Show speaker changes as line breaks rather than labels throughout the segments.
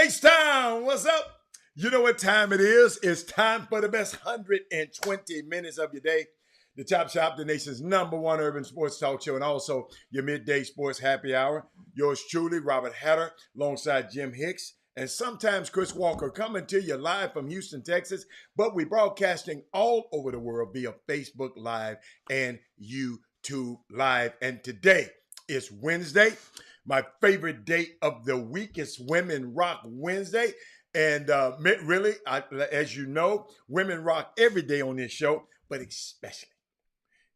H-Town, what's up? You know what time it is? It's time for the best 120 minutes of your day. The Chop Shop, the nation's #1 urban sports talk show, and also your midday sports happy hour. Yours truly, Robert Hatter, alongside Jim Hicks, and sometimes Chris Walker, coming to you live from Houston, Texas. But we're broadcasting all over the world via Facebook Live and YouTube Live. And today is Wednesday. My favorite day of the week is Women Rock Wednesday. And really, as you know, women rock every day on this show, but especially,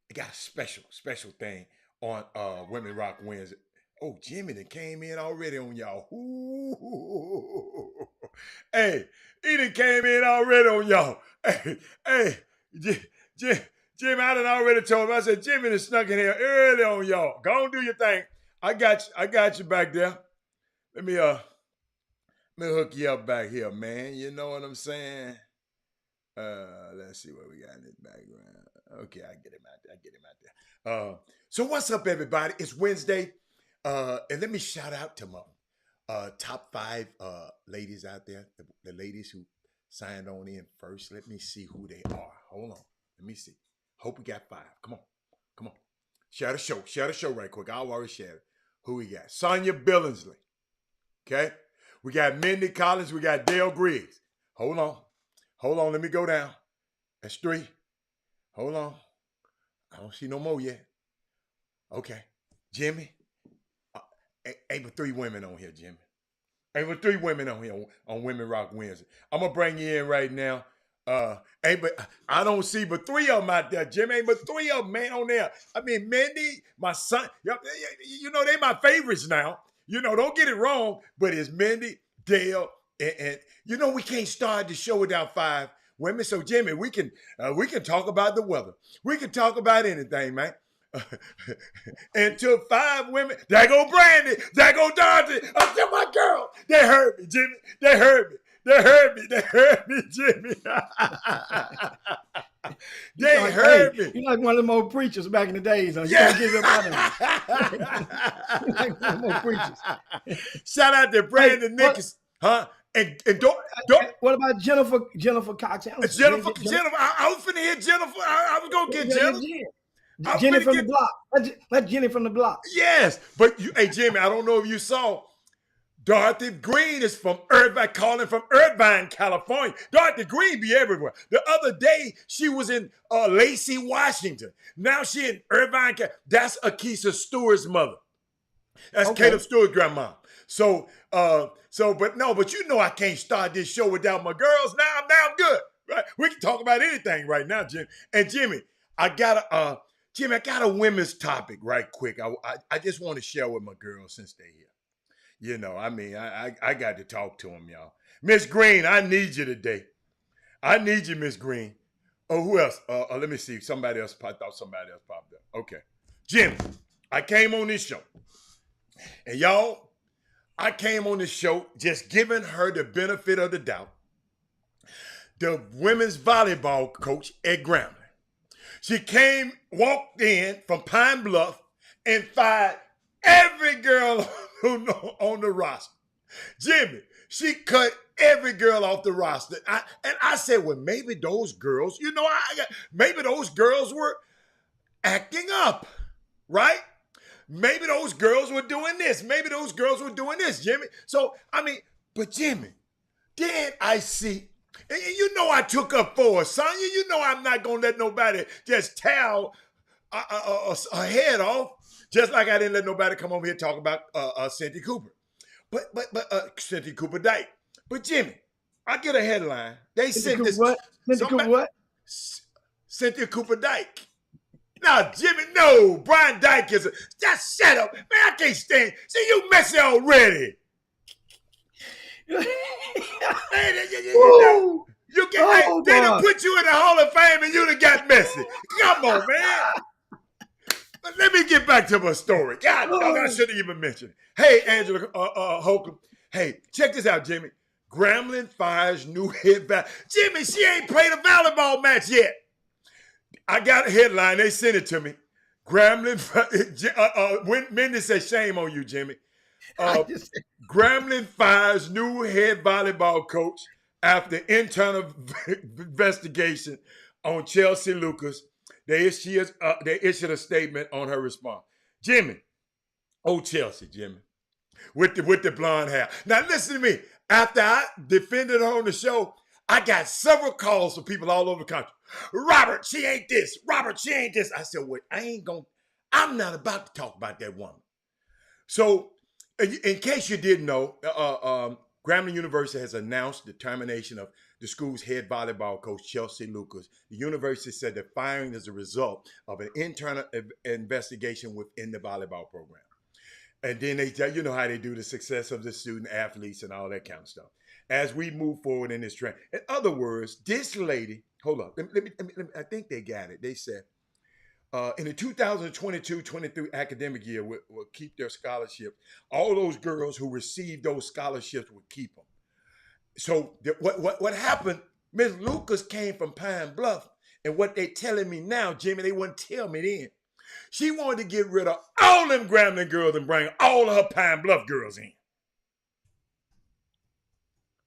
it got a special thing on Women Rock Wednesday. Oh, Jimmy done came in already on y'all. Ooh. Hey, he done came in already on y'all. Hey, Jimmy, I done already told him. I said, Jimmy done snuck in here early on y'all. Go on, do your thing. I got you back there. Let me hook you up back here, man. You know what I'm saying? Let's see what we got in this background. Okay, I get him out there. So what's up, everybody? It's Wednesday. And let me shout out to my top 5 ladies out there, the ladies who signed on in first. Let me see who they are. Hold on. Let me see. Hope we got 5. Come on. Share the show right quick. I'll already share it. Who we got? Sonia Billingsley. Okay. We got Mindy Collins. We got Dale Griggs. Hold on. Let me go down. That's 3. Hold on. I don't see no more yet. Okay. Jimmy. Ain't but 3 women on here, Jimmy. Ain't but 3 women on here on Women Rock Wednesday. I'm going to bring you in right now. I don't see but 3 of them out there, Jimmy. Ain't but 3 of them, man, on there. I mean, Mindy, my son, you know, they my favorites now. You know, don't get it wrong, but it's Mindy, Dale, and you know, we can't start the show without 5 women. So, Jimmy, we can talk about the weather. We can talk about anything, man. Until 5 women, there go Brandy, there go Dorothy, until my girl. They heard me, Jimmy. They heard me, Jimmy. They heard me.
You're like one of them old preachers back in the days. Huh? You
Yeah.
don't give up on them. You're like one of them old preachers.
Shout out to Brandon Nichols, huh? And don't.
What about Jennifer Cox?
Jennifer. I was finna hear Jennifer. I was gonna get Jennifer.
Jenny from the block. Let Jenny from the block.
Yes, but hey, Jimmy, I don't know if you saw. Dorothy Green is from Irvine, California. Dorothy Green be everywhere. The other day, she was in Lacey, Washington. Now she in Irvine. That's Akisa Stewart's mother. That's okay. Caleb Stewart's grandma. But you know I can't start this show without my girls. Now I'm good. Right? We can talk about anything right now, Jim. And Jimmy, I got a women's topic right quick. I just want to share with my girls since they're here. You know, I mean, I got to talk to them, y'all. Miss Green, I need you today. I need you, Miss Green. Oh, who else? Let me see. Somebody else. I thought somebody else popped up. Okay. Jim, I came on this show. And y'all, I came on this show just giving her the benefit of the doubt. The women's volleyball coach at Grambling. She walked in from Pine Bluff and fired every girl on the roster. Jimmy, she cut every girl off the roster. I said, well, maybe those girls, maybe those girls were acting up, right? Maybe those girls were doing this. Maybe those girls were doing this, Jimmy. So, but Jimmy, then I see, and you know I took up for her, Sonya. You know I'm not going to let nobody just towel her head off. Just like I didn't let nobody come over here and talk about Cynthia Cooper. But Cynthia Cooper Dyke. But Jimmy, I get a headline. They sent this.
What? Cynthia Cooper what?
Cynthia Cooper Dyke. Now, Jimmy, no. Brian Dyke is just shut up. Man, I can't stand. See, you messy already. They done put you in the Hall of Fame and you done got messy. Come on, man. But let me get back to my story. God, I shouldn't even mention it. Hey, Angela Holcomb. Hey, check this out, Jimmy. Grambling fires new head back. Jimmy, she ain't played a volleyball match yet. I got a headline. They sent it to me. Grambling. Mindy said, shame on you, Jimmy. Uh, Grambling fires new head volleyball coach after internal investigation on Chelsea Lucas. They issued a statement on her response. Jimmy, oh Chelsea, Jimmy, with the blonde hair. Now listen to me. After I defended her on the show, I got several calls from people all over the country. Robert, she ain't this. Robert, she ain't this. I said, well, I'm not about to talk about that woman. So, in case you didn't know, Grambling University has announced the termination of the school's head volleyball coach, Chelsea Lucas. The university said the firing is a result of an internal investigation within the volleyball program. And then you know how they do the success of the student athletes and all that kind of stuff. As we move forward in this trend. In other words, this lady, hold up, I think they got it. They said, in the 2022-23 academic year will keep their scholarship. All those girls who received those scholarships would keep them. So what happened, Ms. Lucas came from Pine Bluff, and what they telling me now, Jimmy, they wouldn't tell me then. She wanted to get rid of all them Grambling girls and bring all of her Pine Bluff girls in.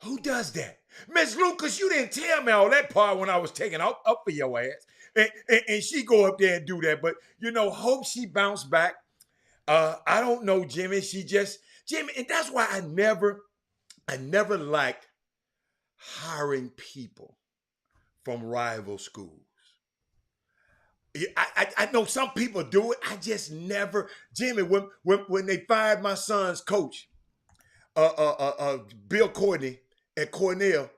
Who does that? Miss Lucas, you didn't tell me all that part when I was taking up for your ass. And she go up there and do that. But, hope she bounced back. I don't know, Jimmy. Jimmy, and that's why I never liked hiring people from rival schools. I know some people do it. I just never, Jimmy, when they fired my son's coach, Bill Courtney at Cornell,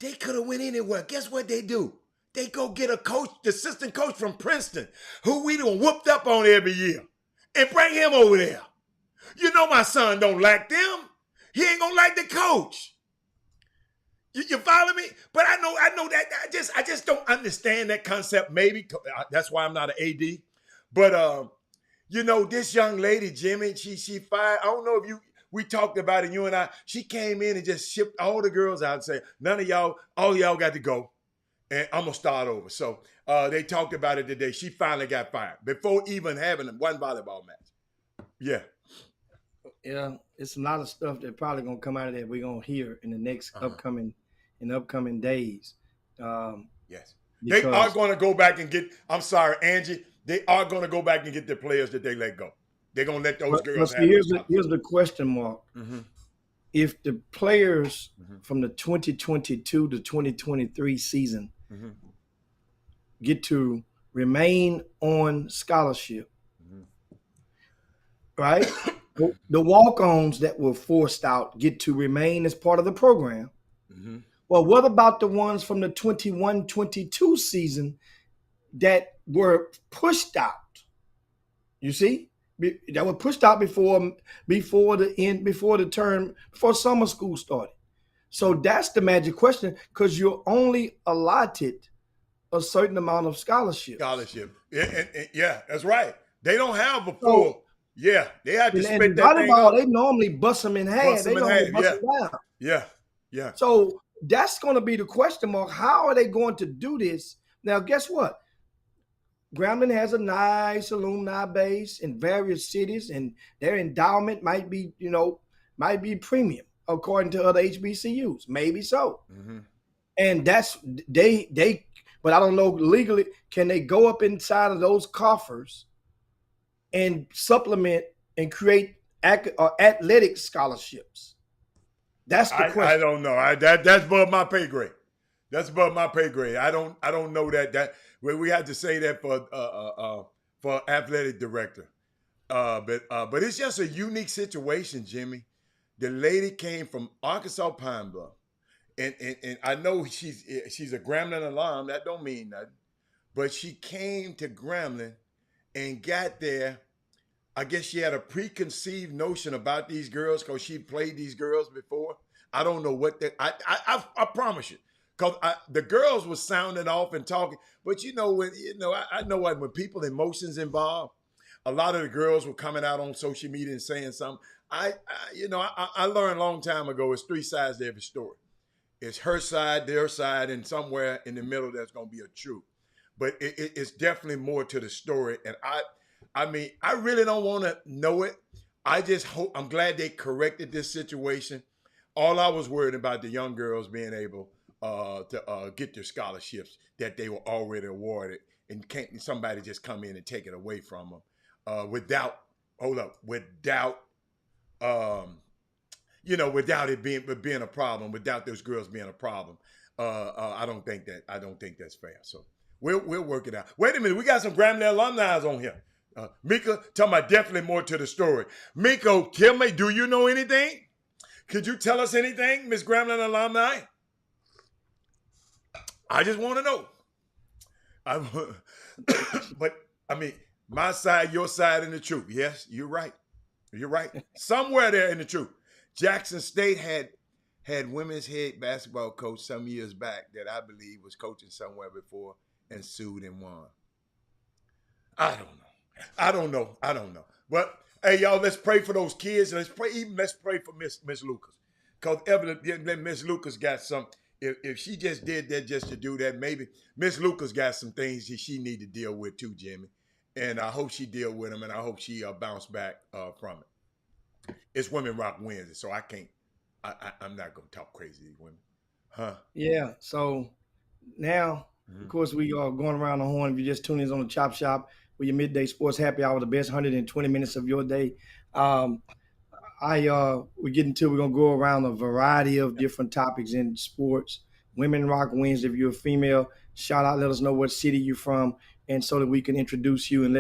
they could have went anywhere. Guess what they do? They go get a coach, the assistant coach from Princeton, who we done whooped up on every year, and bring him over there. You know my son don't like them. He ain't gonna like the coach. You follow me? But I know that I just don't understand that concept. Maybe that's why I'm not an AD. But this young lady, Jimmy, she fired. I don't know if we talked about it, you and I. She came in and just shipped all the girls out and said, none of y'all, all y'all got to go. And I'm gonna start over. So they talked about it today. She finally got fired before even having one volleyball match. Yeah.
Yeah, it's a lot of stuff that probably gonna come out of that we're gonna hear in the next upcoming days.
Yes. They are gonna go back and get, I'm sorry, Angie, they are gonna go back and get the players that they let go. They're gonna let those girls have
here's the question mark. Mm-hmm. If the players from the 2022 to 2023 season get to remain on scholarship, right? The walk-ons that were forced out get to remain as part of the program. Mm-hmm. Well, what about the ones from the 21-22 season that were pushed out? You see? That were pushed out before summer school started. So that's the magic question, because you're only allotted a certain amount of scholarship.
Yeah, that's right. They don't have a full. Yeah, they have to split that thing
volleyball,
up.
They normally bust them in half. They normally bust them down.
Yeah.
So that's going to be the question mark. How are they going to do this? Now, guess what? Grambling has a nice alumni base in various cities, and their endowment might be premium according to other HBCUs. Maybe so. Mm-hmm. And that's but I don't know legally, can they go up inside of those coffers and supplement and create athletic scholarships? That's the question.
I don't know. That's above my pay grade. That's above my pay grade. I don't know that we had to say that for athletic director. But it's just a unique situation, Jimmy. The lady came from Arkansas Pine Bluff, and I know she's a Grambling alum. That don't mean nothing, but she came to Grambling and got there. I guess she had a preconceived notion about these girls because she played these girls before. I don't know what I promise you. Because the girls were sounding off and talking. But I know when people emotions involved, a lot of the girls were coming out on social media and saying something. I learned a long time ago, it's three sides to every story. It's her side, their side, and somewhere in the middle there's going to be a truth. But it's definitely more to the story. And I mean, I really don't want to know it. I just hope, I'm glad they corrected this situation. All I was worried about the young girls being able to get their scholarships that they were already awarded, and can't somebody just come in and take it away from them without, hold up, without um, without it being a problem, without those girls being a problem. I don't think that's fair. So we'll work it out. Wait a minute, we got some Grambling alumni on here. Mika, talking about definitely more to the story. Miko, tell me, do you know anything? Could you tell us anything, Miss Grambling alumni? I just want to know. But I mean, my side, your side, and the truth. Yes, you're right. You're right. Somewhere there in the truth. Jackson State had women's head basketball coach some years back that I believe was coaching somewhere before and sued and won. I don't know. I don't know. But hey, y'all, let's pray for those kids. Let's pray for Miss Lucas. Because evidently Miss Lucas got some. If she just did that just to do that, maybe Miss Lucas got some things that she need to deal with too, Jimmy. And I hope she deal with them, and I hope she bounce back from it. It's Women Rock Wednesday, so I can't. I'm not gonna talk crazy to these women, huh?
Yeah. So now, of course, we are going around the horn. If you just tune in on the Chop Shop with your midday sports happy hour, the best 120 minutes of your day. We're gonna go around a variety of different topics in sports. Women Rock Wednesday. If you're a female, shout out, let us know what city you're from, and so that we can introduce you and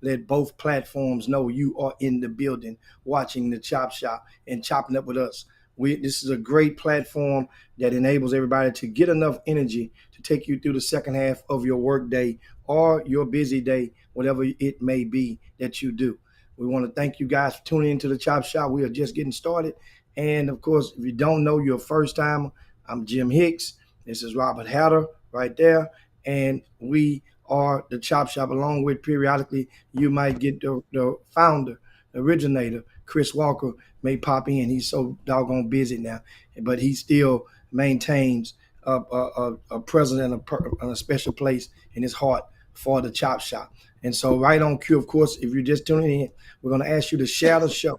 let both platforms know you are in the building watching the Chop Shop and chopping up with us. This is a great platform that enables everybody to get enough energy to take you through the second half of your work day or your busy day, whatever it may be that you do. We want to thank you guys for tuning into the Chop Shop. We are just getting started. And of course, if you don't know, you're a first timer. I'm Jim Hicks. This is Robert Hatter right there. And we are the Chop Shop, along with periodically you might get the founder, the originator, Chris Walker may pop in. He's so doggone busy now, but he still maintains a presence and a special place in his heart for the Chop Shop. And so right on cue, of course, if you're just tuning in, we're going to ask you to share the show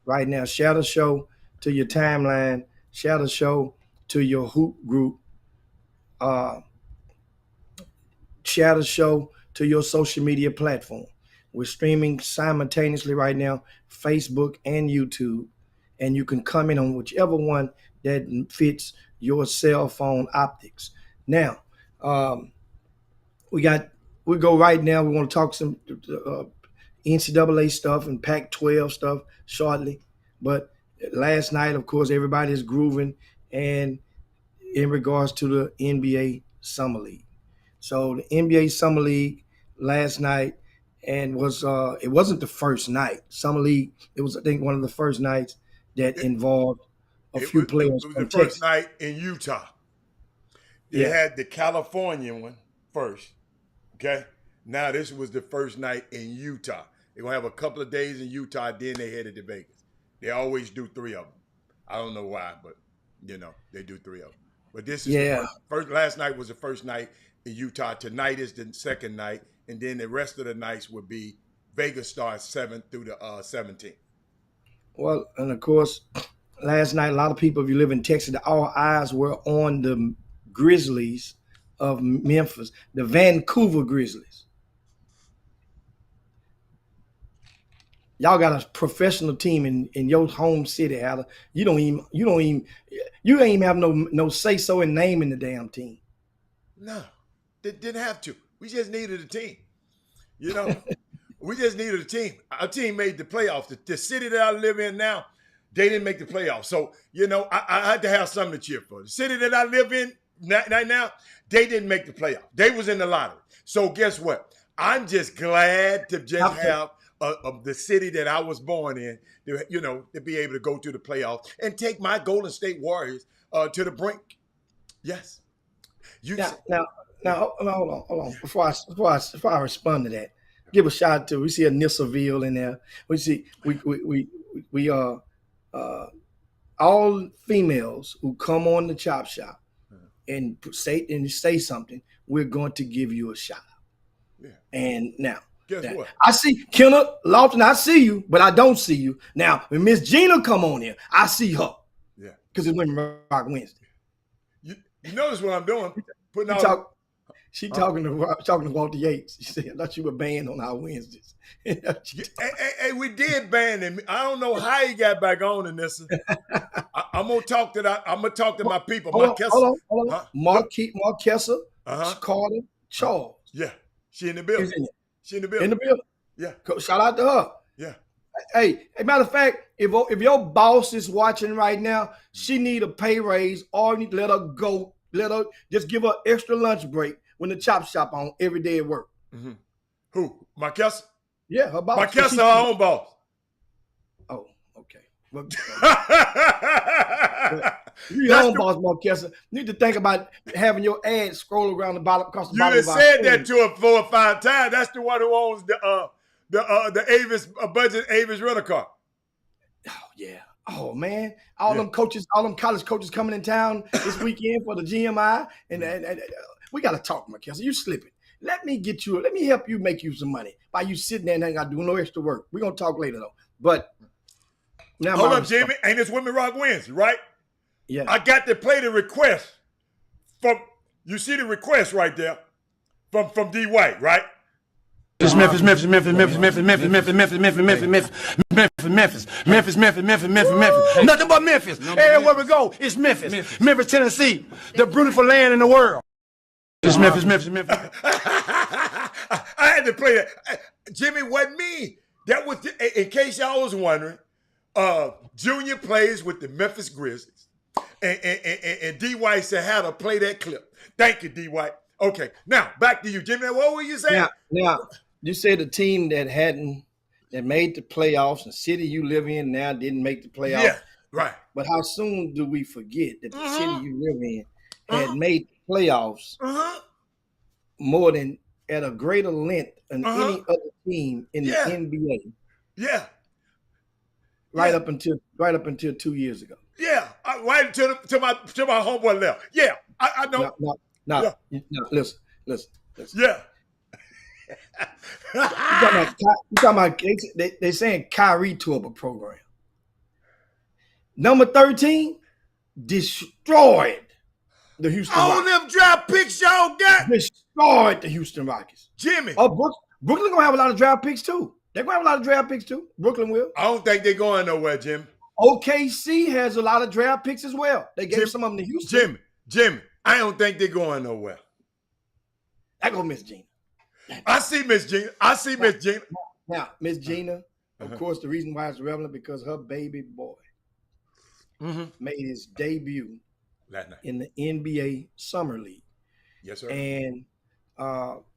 right now. Share the show to your timeline. Share the show to your hoop group. Share the show to your social media platform. We're streaming simultaneously right now, Facebook and YouTube, and you can comment on whichever one that fits your cell phone optics. Now, we go right now. We want to talk some NCAA stuff and Pac-12 stuff shortly, but last night, of course, everybody is grooving, and in regards to the NBA Summer League. So the NBA Summer League last night, and it wasn't the first night. Summer League, it was, I think, one of the first nights that involved a few players.
It was
from
the
Texas.
first night in Utah. They had the California one first. Okay. Now this was the first night in Utah. They're gonna have a couple of days in Utah, then they headed to Vegas. They always do 3 of them. I don't know why, but they do 3 of them. But this is the first. Last night was the first night in Utah. Tonight is the second night, and then the rest of the nights would be Vegas starts 7th through the 17th.
Well, and of course, last night, a lot of people, if you live in Texas, all eyes were on the Grizzlies of Memphis, the Vancouver Grizzlies. Y'all got a professional team in your home city, Hatter. You ain't even have no say so in naming the damn team.
No, they didn't have to. We just needed a team. We just needed a team. Our team made the playoffs. The city that I live in now, they didn't make the playoffs. So, I had to have something to cheer for. The city that I live in right now, they didn't make the playoffs. They was in the lottery. So guess what? I'm just glad to just have the city that I was born in, to be able to go to the playoffs and take my Golden State Warriors to the brink. Yes.
Now, hold on. Before I respond to that, give a shout out to. We see a Nissaville in there. We see we are all females who come on the Chop Shop and say something. We're going to give you a shout out. Yeah. And now,
Guess what?
I see Kenneth Lofton. I see you, but I don't see you. Now, when Miss Gina come on here, I see her.
Yeah.
Because it's Women Rock Wednesday.
You notice what I'm doing? Putting
She talking to Walter Yates. She said, I thought you were banned on our Wednesdays.
Hey, we did ban him. I don't know how he got back on in this. I'm gonna talk to my people.
Hold on.
Huh?
Marquessa,
Uh-huh.
Carter, Charles.
Yeah, she in the building. She in the building.
In the building.
Yeah.
Shout out to her.
Yeah.
Hey, matter of fact, if your boss is watching right now, she need a pay raise, or you need to let her go. Let her just give her extra lunch break when the chop shop on every day at work.
Mm-hmm. Who? Marquessa?
Yeah, her boss.
Marquessa, her own boss.
Oh, okay. Well, your own boss, Marquessa. You need to think about having your ad scroll around the bottom across the bottom.
You just said that to her 4 or 5 times. That's the one who owns the Avis budget Avis rental car.
Oh yeah. Oh man, all them coaches, all them college coaches coming in town this weekend for the GMI, and we got to talk, Marquessa. You slipping. Let me help you make you some money by you sitting there and ain't got to do no extra work. We're gonna talk later though. But now,
hold up, Jimmy. Ain't this Women Rock Wednesday, right?
Yeah.
I got to play the request from. You see the request right there from D White, right?
It's Memphis. Nothing but Memphis. Everywhere we go, it's Memphis. Memphis, Tennessee, the beautiful land in the world. It's Memphis.
I had to play that. Jimmy wasn't me. That was, in case y'all was wondering, Junior plays with the Memphis Grizzlies. And D White said how to play that clip. Thank you, D White. Okay, now back to you, Jimmy. What were you saying?
Now you said the team that made the playoffs, the city you live in now didn't make the playoffs.
Yeah, right.
But how soon do we forget that the city you live in had made the playoffs more than at a greater length than any other team in the NBA?
Yeah.
Right up until 2 years ago.
Yeah, right until my homeboy left. Yeah, I know.
No, listen.
Yeah.
You talking about they saying Kyrie tore up a program. Number 13 destroyed the Houston Rockets.
All them draft picks y'all got.
Destroyed the Houston Rockets.
Jimmy.
Oh, Brooklyn gonna have a lot of draft picks too. They're gonna have a lot of draft picks too. Brooklyn will.
I don't think they're going nowhere, Jim.
OKC has a lot of draft picks as well. They gave some of them to Houston.
Jimmy, I don't think they're going nowhere.
I go Miss Gina.
I see Miss Gina.
Now, Miss Gina, of course, the reason why it's relevant because her baby boy made his debut
last night
in the NBA Summer League.
Yes, sir.
And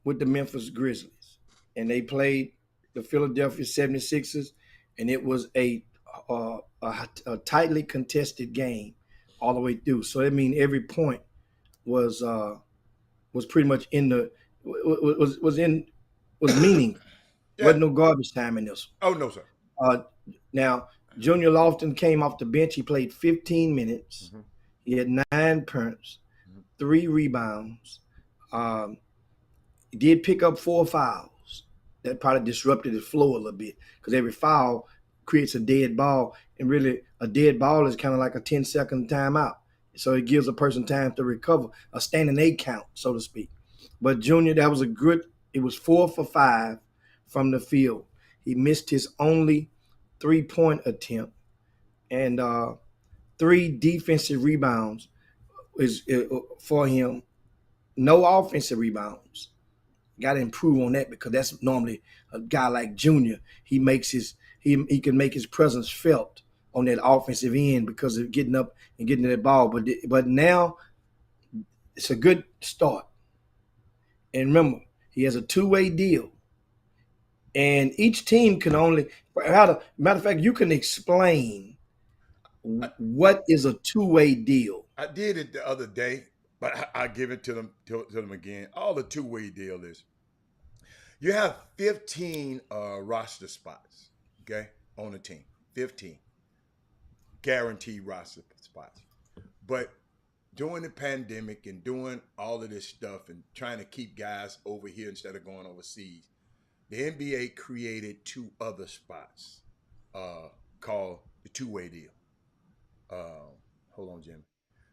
with the Memphis Grizzlies. And they played the Philadelphia 76ers, and it was a tightly contested game all the way through. So that means every point was pretty much was meaning.
Yeah.
Wasn't no garbage time in this
one. Oh no, sir.
Now Junior Lofton came off the bench. He played 15 minutes. He had 9 points, 3 rebounds. He did pick up 4 fouls. That probably disrupted his flow a little bit because every foul creates a dead ball, and really a dead ball is kind of like a 10-second timeout. So it gives a person time to recover, a standing 8 count, so to speak. But Junior, it was 4 for 5 from the field. He missed his only 3-point attempt, and 3 defensive rebounds for him. No offensive rebounds. Got to improve on that because that's normally a guy like Junior. He can make his presence felt on that offensive end because of getting up and getting to that ball. But now it's a good start. And remember, he has a 2-way deal. And each team can only matter of fact, you can explain what is a 2-way deal.
I did it the other day, but I give it to them again. All the 2-way deal is you have 15 roster spots, okay, on a team. 15 guaranteed roster spots. But during the pandemic and doing all of this stuff and trying to keep guys over here instead of going overseas, the NBA created two other spots called the two-way deal. Hold on, Jimmy.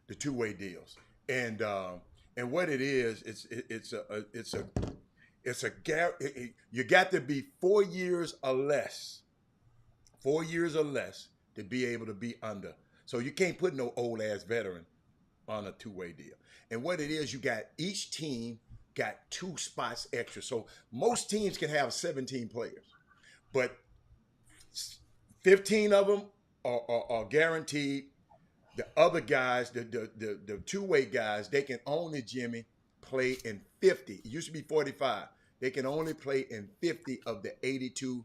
The two-way deals, and what it is, you got to be 4 years or less, 4 years or less to be able to be under. So you can't put no old ass veteran on a two-way deal. And what it is, you got each team got 2 spots extra. So most teams can have 17 players, but 15 of them are guaranteed. The other guys, the two-way guys, they can only, Jimmy, play in 50. It used to be 45. They can only play in 50 of the 82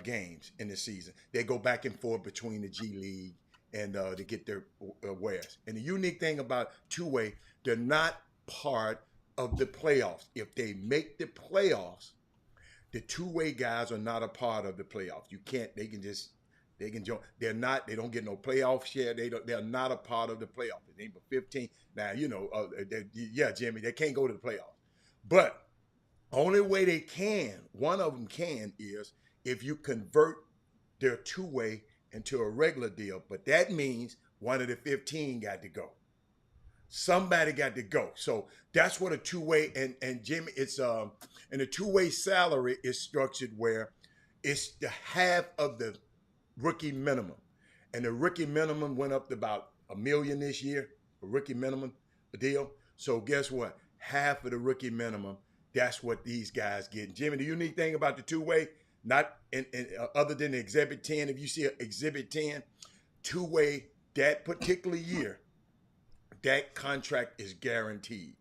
games in the season. They go back and forth between the G League and to get their wares. And the unique thing about two-way, they're not part of the playoffs. If they make the playoffs, the two-way guys are not a part of the playoffs. You can't. They can join. They're not. They don't get no playoff share. They're not a part of the playoffs. They ain't but 15. Now yeah, Jimmy. They can't go to the playoffs. But only way they can, one of them can, is if you convert their two-way into a regular deal. But that means one of the 15 got to go. Somebody got to go. So that's what a two-way and Jimmy, it's and the two-way salary is structured where it's the half of the rookie minimum. And the rookie minimum went up to about $1 million this year, a rookie minimum deal. So guess what? Half of the rookie minimum, that's what these guys get. Jimmy, the unique thing about the two-way, not other than the Exhibit 10, if you see Exhibit 10, two-way, that particular year, that contract is guaranteed.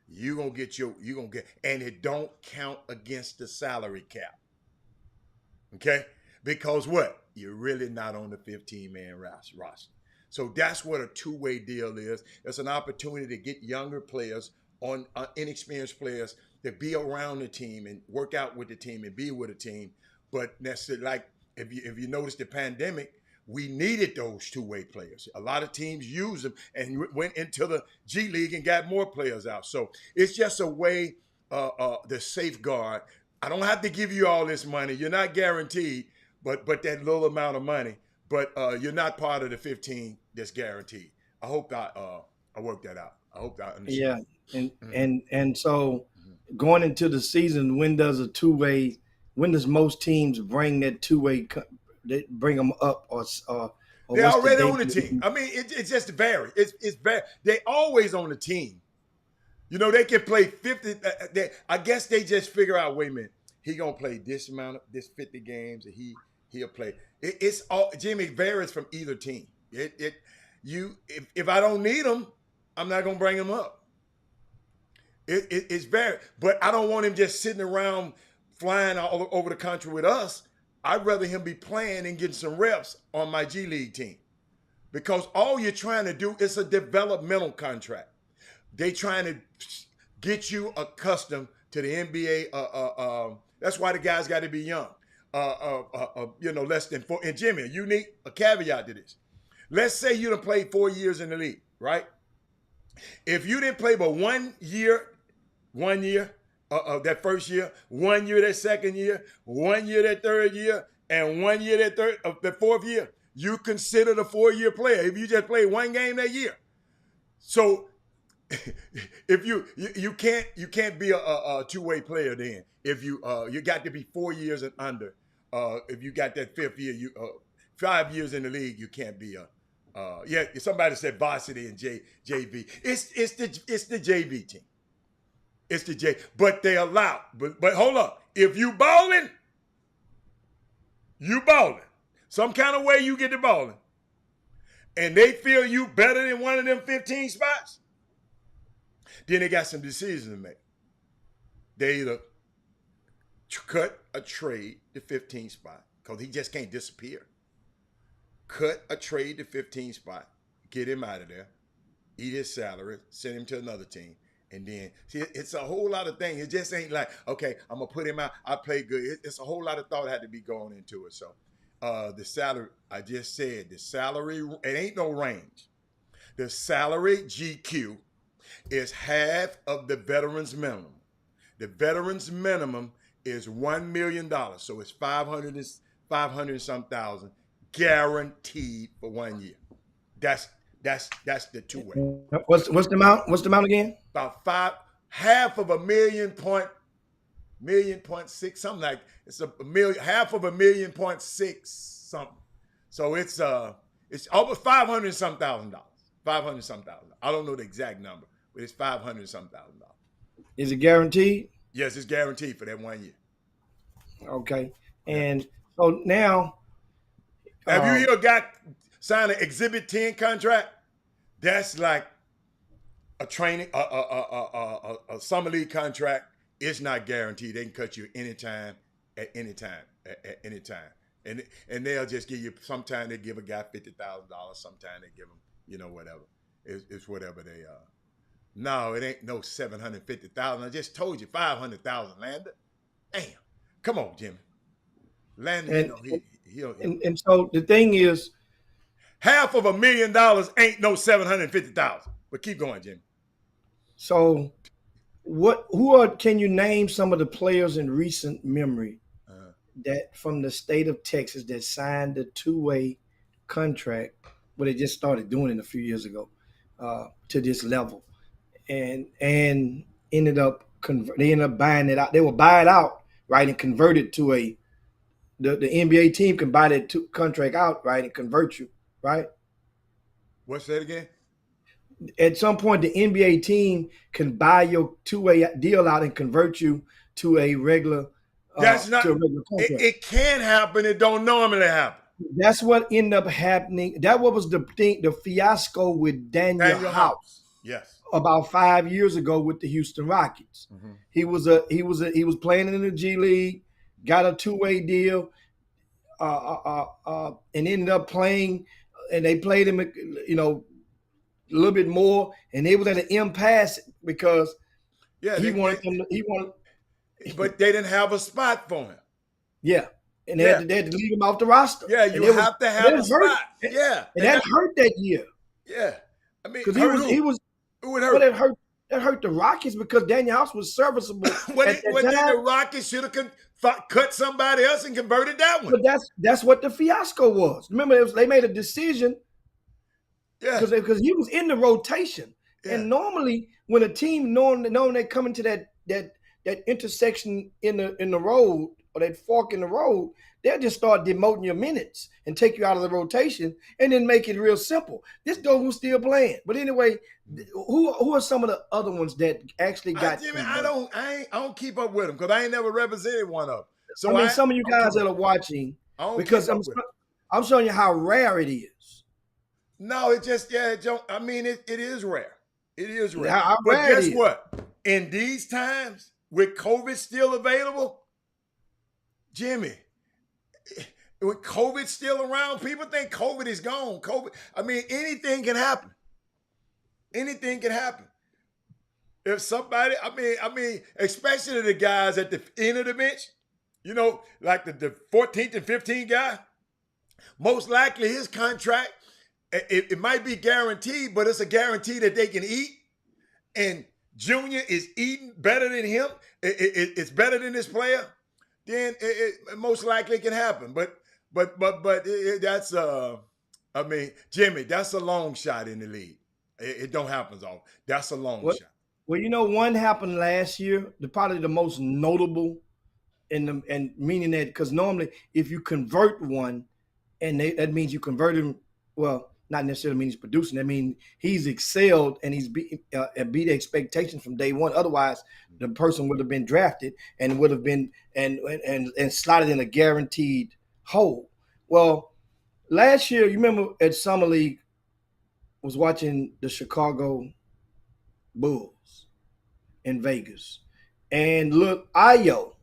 You're gonna get, and it don't count against the salary cap. Okay? Because what? You're really not on the 15-man roster. So that's what a two-way deal is. It's an opportunity to get younger players, inexperienced players, to be around the team and work out with the team and be with the team. But necessarily, like if you notice the pandemic, we needed those two-way players. A lot of teams used them and went into the G League and got more players out. So it's just a way to safeguard. I don't have to give you all this money. You're not guaranteed, but that little amount of money. But you're not part of the 15 that's guaranteed. I hope I worked that out. I hope I understand.
Yeah, and so going into the season, when does most teams bring that two-way? They bring them up, or
they're already on the team. I mean, it just varies. It's very. They always on the team. You know, they can play 50. I guess they just figure out. Wait a minute, he gonna play this 50 games, and he'll play. It's all, Jimmy, varies from either team. If I don't need him, I'm not gonna bring him up. It's very, but I don't want him just sitting around flying all over the country with us. I'd rather him be playing and getting some reps on my G League team, because all you're trying to do is a developmental contract. They trying to get you accustomed to the NBA. That's why the guys got to be young. Less than 4. And Jimmy, a caveat to this. Let's say you done played 4 years in the league, right? If you didn't play but 1 year, that first year, 1 year that second year, 1 year that third year, and 1 year that fourth year, you considered a 4-year player if you just played one game that year. So if you can't be a two-way player then. If you got to be 4 years and under. If you got that fifth year, 5 years in the league, you can't be somebody said varsity and JV. It's the JV team. It's the J, but they allow. But hold up. If you balling, some kind of way you get the balling, and they feel you better than one of them 15 spots, then they got some decisions to make. They either cut a trade to 15 spot, because he just can't disappear. Cut a trade to 15 spot, get him out of there, eat his salary, send him to another team. And then, see, it's a whole lot of things. It just ain't like, okay, I'm going to put him out. I play good. It's a whole lot of thought had to be going into it. So the salary, I just said, the salary, it ain't no range. The salary GQ is half of the veteran's minimum. The veteran's minimum is $1 million. So it's 500 and some thousand guaranteed for 1 year. That's the two-way.
What's the amount? What's the amount again?
About half of $1.6 something like it's half of $1.6 something. So it's over 500 some thousand dollars. 500 some thousand. I don't know the exact number, but it's 500 some thousand dollars.
Is it guaranteed?
Yes, it's guaranteed for that 1 year.
Okay. And so now,
have you ever got signed an Exhibit 10 contract? That's like a training, a summer league contract. It's not guaranteed. They can cut you anytime, at any time, at any time. And they'll just give you, sometimes they give a guy $50,000, sometimes they give him, whatever. It's whatever they are. No, it ain't no 750,000. I just told you 500,000, Lander. Damn. Come on, Jimmy. Lander,
and so the thing is,
half of $1 million ain't no 750,000. But keep going, Jimmy.
So can you name some of the players in recent memory that from the state of Texas that signed the two-way contract, well, they just started doing it a few years ago, to this level, and ended up buying it out. They will buy it out, right, and convert it to the NBA team can buy that contract out, right, and convert you, right?
What's that again?
At some point, the NBA team can buy your two-way deal out and convert you to a regular.
That's not. It can happen. It don't normally happen.
That's what ended up happening. That was the thing, the fiasco with Daniel House.
Yes.
About 5 years ago with the Houston Rockets. Mm-hmm. He was playing in the G League, got a two-way deal, and ended up playing. And they played him, a little bit more, and they was at an impasse because he wanted.
But they didn't have a spot for him.
Yeah. And they had to leave him off the roster.
Yeah, you have to have a spot. Yeah.
And that hurt that year.
Yeah. I mean,
because that hurt the Rockets because Daniel House was serviceable.
The Rockets should have cut somebody else and converted that one.
But that's what the fiasco was. Remember, they made a decision. Yeah. Because he was in the rotation. Yeah. And normally when a team knowing they come into that intersection in the road or that fork in the road, they'll just start demoting your minutes and take you out of the rotation and then make it real simple. This dog was still playing. But anyway, who are some of the other ones that actually got
Jimmy, I don't keep up with them because I ain't never represented one of them. So
some of you guys that are watching, because I'm showing you how rare it is.
No, it just it is rare. It is rare. But guess what? In these times, with COVID still available, Jimmy, with COVID still around, people think COVID is gone. Anything can happen. Anything can happen. If somebody, especially the guys at the end of the bench, like the 14th and 15th guy, most likely his contract, it might be guaranteed, but it's a guarantee that they can eat. And Junior is eating better than him. It's better than this player. Then it most likely can happen. But that's Jimmy, that's a long shot in the league. It don't happen often. That's a long shot.
Well, one happened last year. Probably the most notable, and meaning that because normally if you convert one, and that means you convert him. Well, not necessarily means he's producing. That means he's excelled and he's beat expectations from day one. Otherwise, the person would have been drafted and would have been and slotted in a guaranteed hole. Well, last year, you remember at Summer League, was watching the Chicago Bulls in Vegas, and look, Ayo,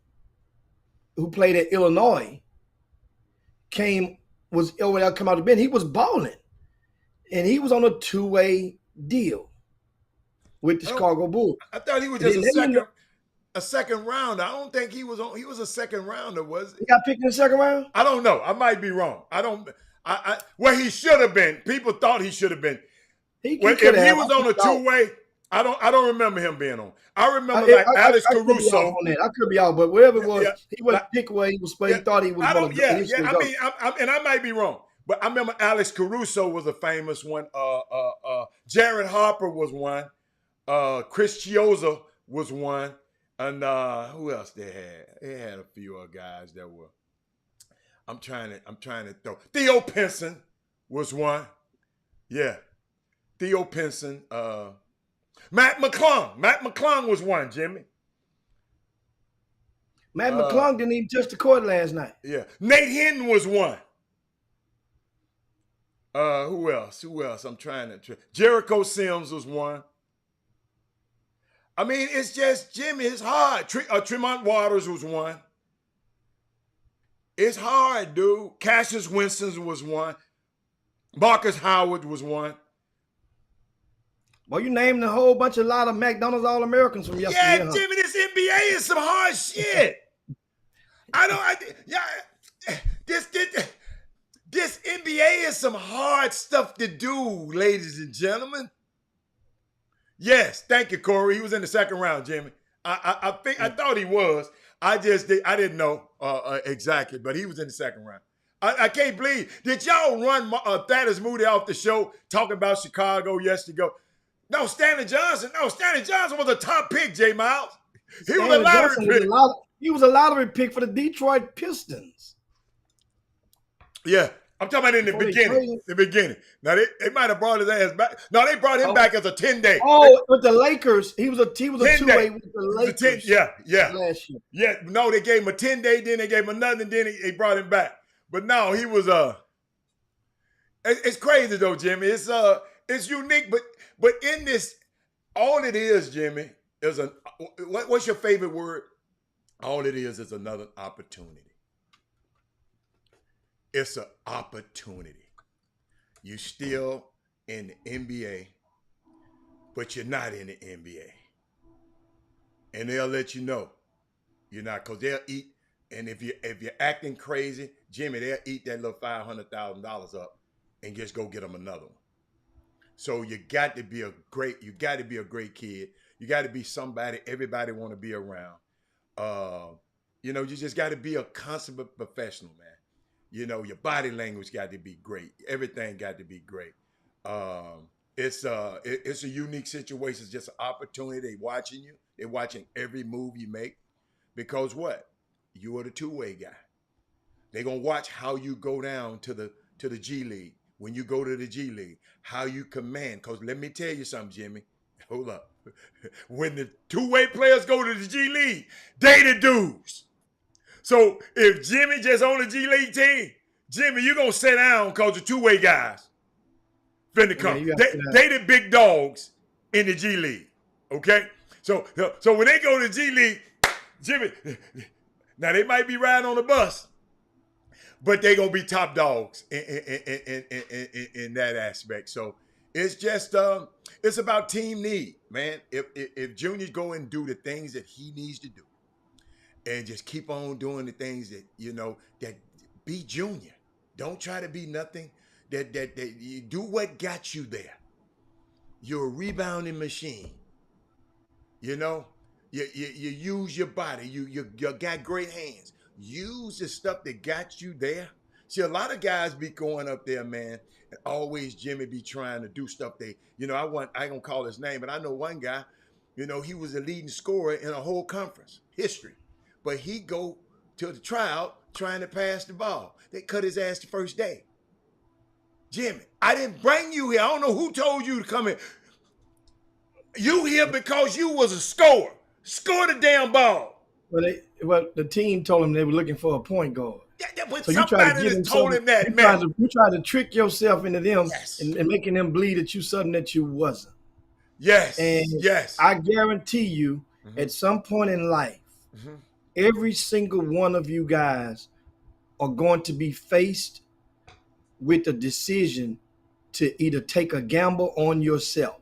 who played at Illinois, was over there, come out of the bench. He was balling. And he was on a two-way deal with the Chicago Bulls.
I thought he was just a second rounder. I don't think he was a second rounder, was he?
He got picked in the second round?
I don't know. I might be wrong. He should have been. People thought he should have been. If he was on a two-way, I don't remember him being on. I remember
I,
like Alex
I could be off
Caruso.
on that. I could be off, but whatever it was,
Yeah,
he wasn't
like,
pick where he was. He
yeah,
thought he was
I
going
don't.
to
Yeah,
initially
yeah. I
go.
mean, and I might be wrong, but I remember Alex Caruso was a famous one. Jared Harper was one. Chris Chioza was one, and who else they had? They had a few other guys that were. I'm trying to throw. Theo Pinson was one. Yeah, Theo Pinson. Matt McClung. Matt McClung was one. Jimmy.
Matt McClung didn't even touch the court last night.
Yeah, Nate Hinton was one. Who else? I'm trying to. Jericho Sims was one. I mean, it's just Jimmy. It's hard. Tremont Waters was one. It's hard, dude. Cassius Winston was one. Marcus Howard was one.
Well, you named a whole bunch of lot of McDonald's All-Americans from yesterday.
Yeah, Jimmy, this NBA is some hard shit. This NBA is some hard stuff to do, ladies and gentlemen. Yes, thank you, Corey. He was in the second round, Jimmy. I thought he was. I didn't know exactly, but he was in the second round. I can't believe. Did y'all run Thaddeus Moody off the show talking about Chicago yesterday? No, Stanley Johnson. No, Stanley Johnson was a top pick, J. Miles. He was a lottery pick.
He was a lottery pick for the Detroit Pistons.
Yeah, I'm talking about in the beginning. The beginning. Now they might have brought his ass back. No, they brought him back as a 10-day.
Oh, with the Lakers, he was a two-way with the Lakers.
Yeah.
Last year.
Yeah, no, they gave him a 10-day, then they gave him another, and then they brought him back. But no, he was it's crazy though, Jimmy. It's unique, but in this, all it is, Jimmy, is what's your favorite word? All it is another opportunity. It's an opportunity. You still in the NBA, but you're not in the NBA. And they'll let you know you're not, because they'll eat. And if you're acting crazy, Jimmy, they'll eat that little $500,000 up and just go get them another one. So you got to be a great kid. You got to be somebody everybody want to be around. You just got to be a consummate professional, man. Your body language got to be great. Everything got to be great. It's a unique situation. It's just an opportunity. They watching you. They're watching every move you make. Because what? You are the two-way guy. They're gonna watch how you go down to the G League. When you go to the G League, how you command. Because let me tell you something, Jimmy. Hold up. When the two-way players go to the G League, they the dudes. So if Jimmy just on the G League team, Jimmy, you gonna sit down because the two-way guys finna come. They the big dogs in the G League. Okay? So when they go to the G League, Jimmy, now they might be riding on the bus, but they gonna be top dogs in that aspect. So it's just it's about team need, man. If Junior go and do the things that he needs to do, and just keep on doing the things that that be Junior. Don't try to be nothing. That you do what got you there. You're a rebounding machine. You use your body. You got great hands. Use the stuff that got you there. See, a lot of guys be going up there, man, and always Jimmy be trying to do stuff I ain't gonna call his name, but I know one guy, he was the leading scorer in a whole conference history. But he go to the tryout trying to pass the ball. They cut his ass the first day. Jimmy, I didn't bring you here. I don't know who told you to come in. You here because you was a scorer. Score the damn ball.
Well, the team told him they were looking for a point guard.
Yeah, but
so
somebody just told him that, man.
You tried to trick yourself into them,
yes,
and making them believe that you something that you wasn't.
Yes,
and
yes.
I guarantee you, at some point in life, every single one of you guys are going to be faced with a decision to either take a gamble on yourself.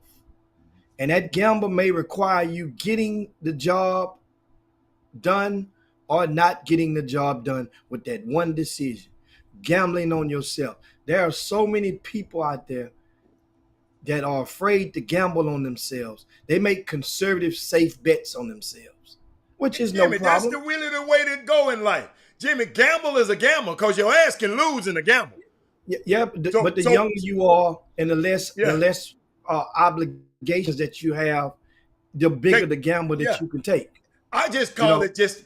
And that gamble may require you getting the job done or not getting the job done with that one decision. Gambling on yourself. There are so many people out there that are afraid to gamble on themselves. They make conservative, safe bets on themselves, which is no
Jimmy,
problem.
that's really the way to go in life. Jimmy, gamble is a gamble because your ass can lose in a gamble.
Yeah, but the younger you are and the less obligations that you have, the bigger the gamble that you can take.
I just call it just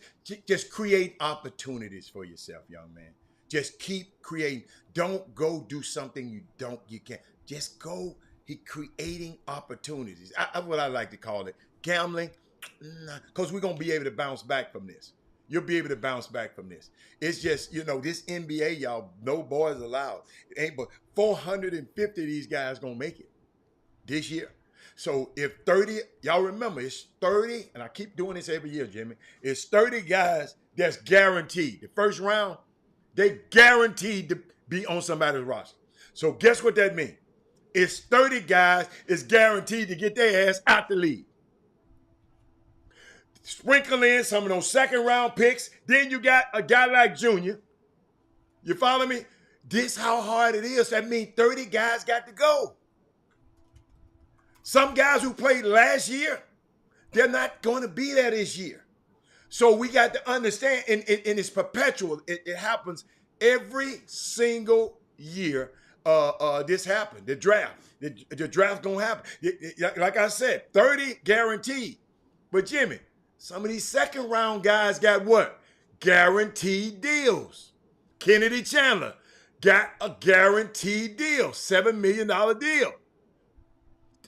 create opportunities for yourself, young man. Just keep creating. Don't go do something you can't. Just go creating opportunities. That's what I like to call it. Gambling, because we're going to be able to bounce back from this. You'll be able to bounce back from this. It's just, this NBA, y'all, no boys allowed. It ain't but 450 of these guys going to make it this year. So if 30, y'all remember, it's 30, and I keep doing this every year, Jimmy. It's 30 guys that's guaranteed. The first round, they guaranteed to be on somebody's roster. So guess what that means? It's 30 guys is guaranteed to get their ass out the league. Sprinkle in some of those second round picks. Then you got a guy like Junior. You follow me? This how hard it is. That means 30 guys got to go. Some guys who played last year, they're not going to be there this year. So we got to understand, and it's perpetual. It happens every single year. This happened. The draft. The draft's going to happen. Like I said, 30 guaranteed. But Jimmy, some of these second round guys got what? Guaranteed deals. Kennedy Chandler got a guaranteed deal, $7 million deal.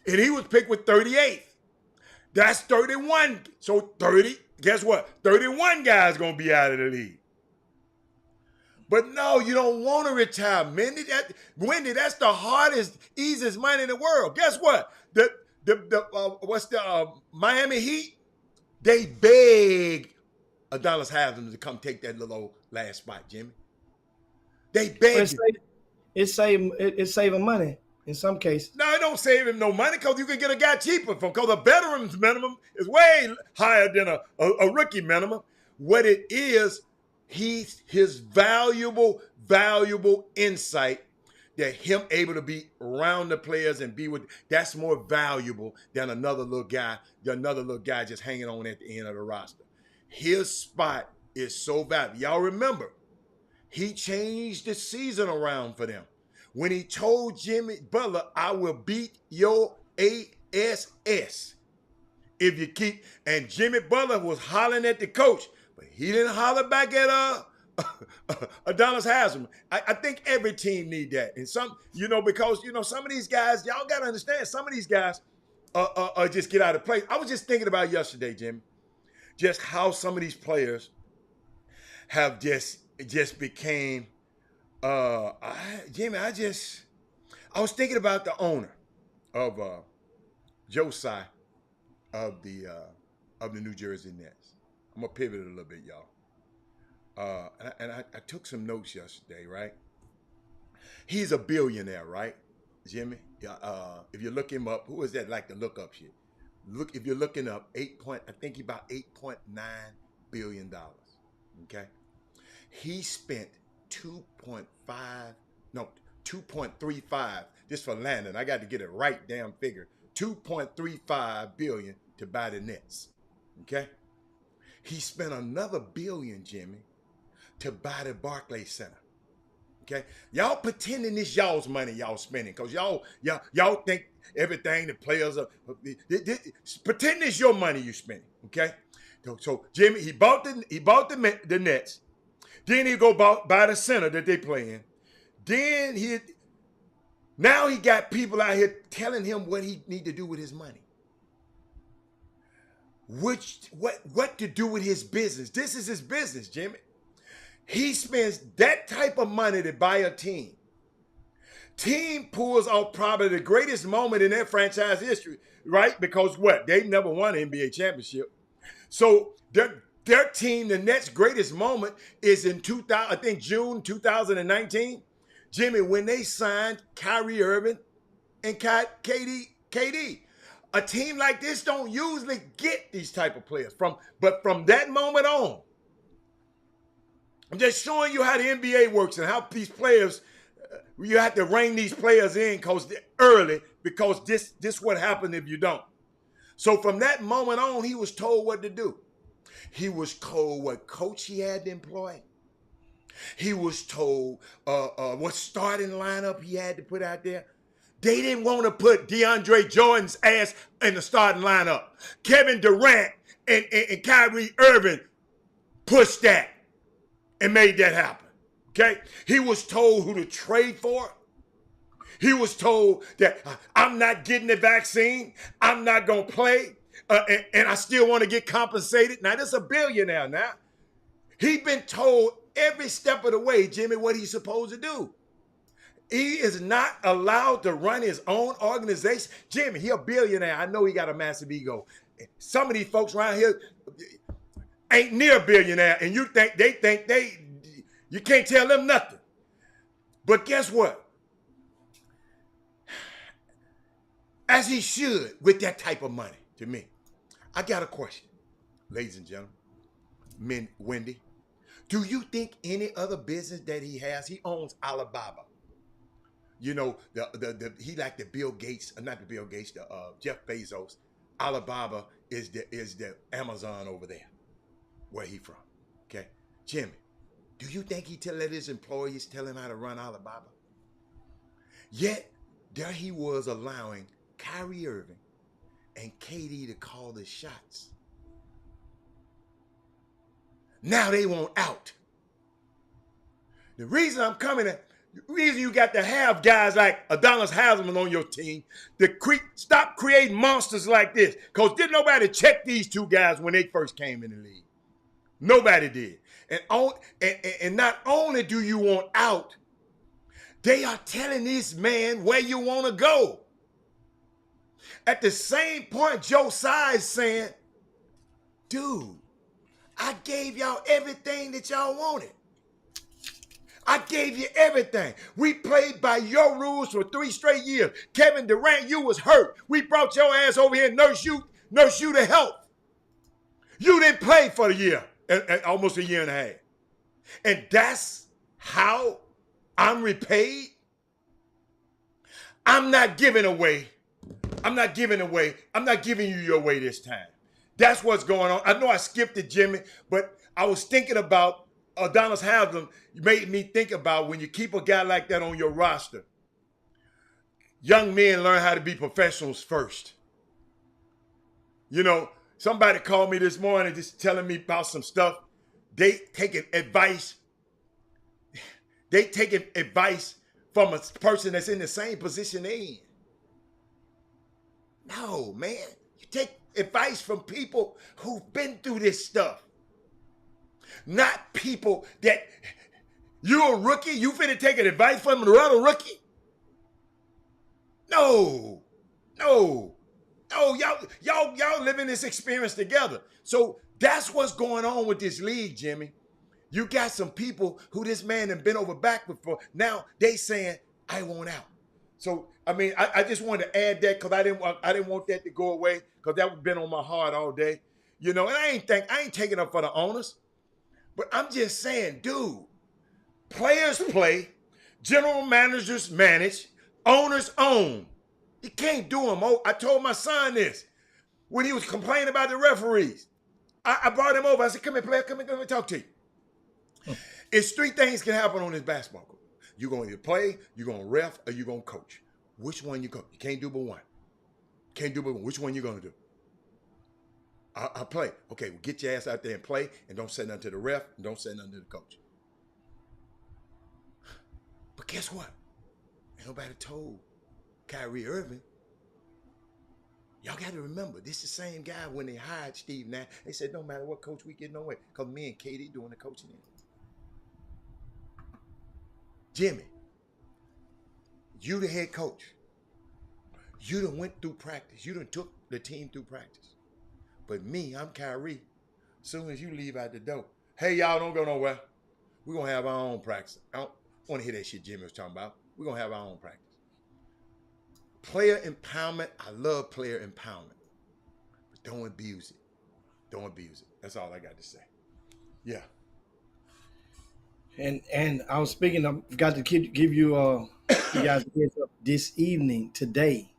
And he was picked with 38th. That's 31. So 30, guess what? 31 guys going to be out of the league. But no, you don't want to retire, Wendy. That's the hardest, easiest money in the world. Guess what? The Miami Heat? They begged Adonis Haslam to come take that little old last spot, Jimmy. They begged.
It's saving money in some cases.
No, it don't save him no money because you can get a guy cheaper because a veteran's minimum is way higher than a rookie minimum. What it is, his valuable insight that him able to be around the players and be with, that's more valuable than another little guy just hanging on at the end of the roster. His spot is so valuable. Y'all remember, he changed the season around for them. When he told Jimmy Butler, I will beat your ASS if you keep, and Jimmy Butler was hollering at the coach, but he didn't holler back at Adonis Haslam. I think every team need that. And some, because, some of these guys, y'all got to understand, some of these guys just get out of place. I was just thinking about yesterday, Jimmy, just how some of these players have just became, Jimmy, I was thinking about the owner of Joe Tsai of the New Jersey Nets. I'm going to pivot a little bit, y'all. And I took some notes yesterday, right? He's a billionaire, right, Jimmy? If you look him up, who is that like to look up shit? If you're looking up I think he about $8.9 billion, okay? He spent 2.35, just for Landon. I got to get it right damn figure. 2.35 billion to buy the Nets, okay? He spent another billion, Jimmy, to buy the Barclays Center. Okay, y'all pretending this y'all's money y'all spending because y'all think everything the players are. Pretend it's your money you spending. Okay, so Jimmy he bought the Nets, then he go buy the center that they play in. Then he got people out here telling him what he need to do with his money. What to do with his business? This is his business, Jimmy. He spends that type of money to buy a team. Team pulls off probably the greatest moment in their franchise history, right? Because what? They never won an NBA championship. So their team, the Nets' greatest moment is in June 2019. Jimmy, when they signed Kyrie Irving and KD. A team like this don't usually get these type of players. But from that moment on, I'm just showing you how the NBA works and how these players, you have to rein these players in because early because this what happened if you don't. So from that moment on, he was told what to do. He was told what coach he had to employ. He was told what starting lineup he had to put out there. They didn't want to put DeAndre Jordan's ass in the starting lineup. Kevin Durant and Kyrie Irving pushed that and made that happen. Okay? He was told who to trade for. He was told that I'm not getting the vaccine. I'm not going to play. And I still want to get compensated. Now, this is a billionaire now. He's been told every step of the way, Jimmy, what he's supposed to do. He is not allowed to run his own organization. Jimmy, he a billionaire. I know he got a massive ego. Some of these folks around here ain't near a billionaire, and you think you can't tell them nothing. But guess what? As he should with that type of money, to me. I got a question, ladies and gentlemen. Wendy, do you think any other business that he has, he owns Alibaba? You know, he like the Bill Gates, not the Bill Gates, the Jeff Bezos. Alibaba is the Amazon over there, where he from. Okay, Jimmy, do you think he let his employees tell him how to run Alibaba? Yet there he was allowing Kyrie Irving and KD to call the shots. Now they want out. The reason I'm coming at, the reason you got to have guys like Adonis Haslam on your team to stop creating monsters like this. Because didn't nobody check these two guys when they first came in the league. Nobody did. And not only do you want out, they are telling this man where you want to go. At the same point, Joe Tsai is saying, dude, I gave y'all everything that y'all wanted. I gave you everything. We played by your rules for 3 straight years. Kevin Durant, you was hurt. We brought your ass over here and nurse you to health. You didn't play for the year, almost a year and a half. And that's how I'm repaid. I'm not giving you your way this time. That's what's going on. I know I skipped it, Jimmy, but I was thinking about Adonis Haslam. You made me think about when you keep a guy like that on your roster. Young men learn how to be professionals first. You know, somebody called me this morning just telling me about some stuff. They taking advice. They taking advice from a person that's in the same position they in. No, man. You take advice from people who've been through this stuff. Not people that you're a rookie. You finna take an advice from another rookie? No. Y'all living this experience together. So that's what's going on with this league, Jimmy. You got some people who this man have been over back before. Now they saying, I want out. So, I mean, I just wanted to add that because I didn't want that to go away because that would been on my heart all day. You know, and I ain't taking up for the owners. But I'm just saying, dude, players play, general managers manage, owners own. You can't do them. I told my son this when he was complaining about the referees. I brought him over. I said, come here, player, come here, talk to you. It's 3 things can happen on this basketball court. You're going to either play, you're going to ref, or you're going to coach. Which one you go? You can't do but one. Can't do but one. Which one you going to do? I'll play. Okay, well, get your ass out there and play, and don't say nothing to the ref, and don't say nothing to the coach. But guess what? Ain't nobody told Kyrie Irving. Y'all got to remember, this is the same guy when they hired Steve Nash. They said, no matter what coach we get, no way. Because me and KD doing the coaching. Jimmy, you the head coach. You done went through practice. You done took the team through practice. But me, I'm Kyrie. As soon as you leave out the door, hey, y'all don't go nowhere. We're going to have our own practice. I don't want to hear that shit Jimmy was talking about. We're going to have our own practice. Player empowerment, I love player empowerment. But don't abuse it. Don't abuse it. That's all I got to say. Yeah.
And I was speaking, I forgot to give you you guys a heads up this evening, today.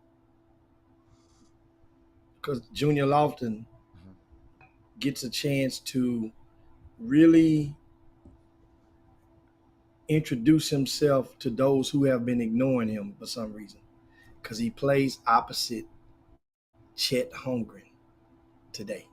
because Junior Lofton gets a chance to really introduce himself to those who have been ignoring him for some reason, because he plays opposite Chet Holmgren today.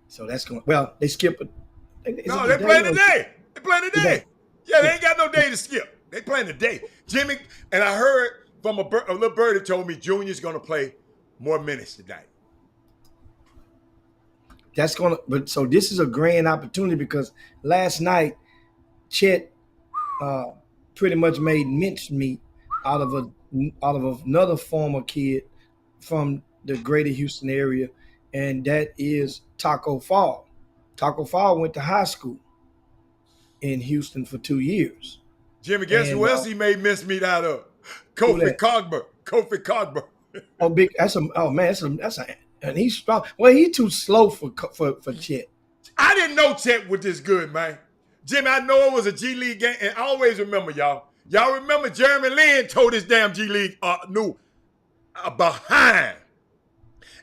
So that's going. Well, they skip it.
No, they playing today. They playing today. Yeah, they ain't got no day to skip. They playing today. Jimmy, and I heard from a little bird that told me Junior's going to play more minutes tonight.
That's going to. But so this is a grand opportunity because last night Chet pretty much made mincemeat out of another former kid from the greater Houston area, and that is Taco Fall. Taco Fall went to high school in Houston for 2 years.
Jimmy, guess who else he made mincemeat out of? Kofi Cogburn. Kofi Cogburn.
Oh, big. That's and he's strong. Well, he's too slow for Chet.
I didn't know Chet was this good, man. Jimmy, I know it was a G League game, and I always remember y'all. Y'all remember Jeremy Lin told his damn G League behind.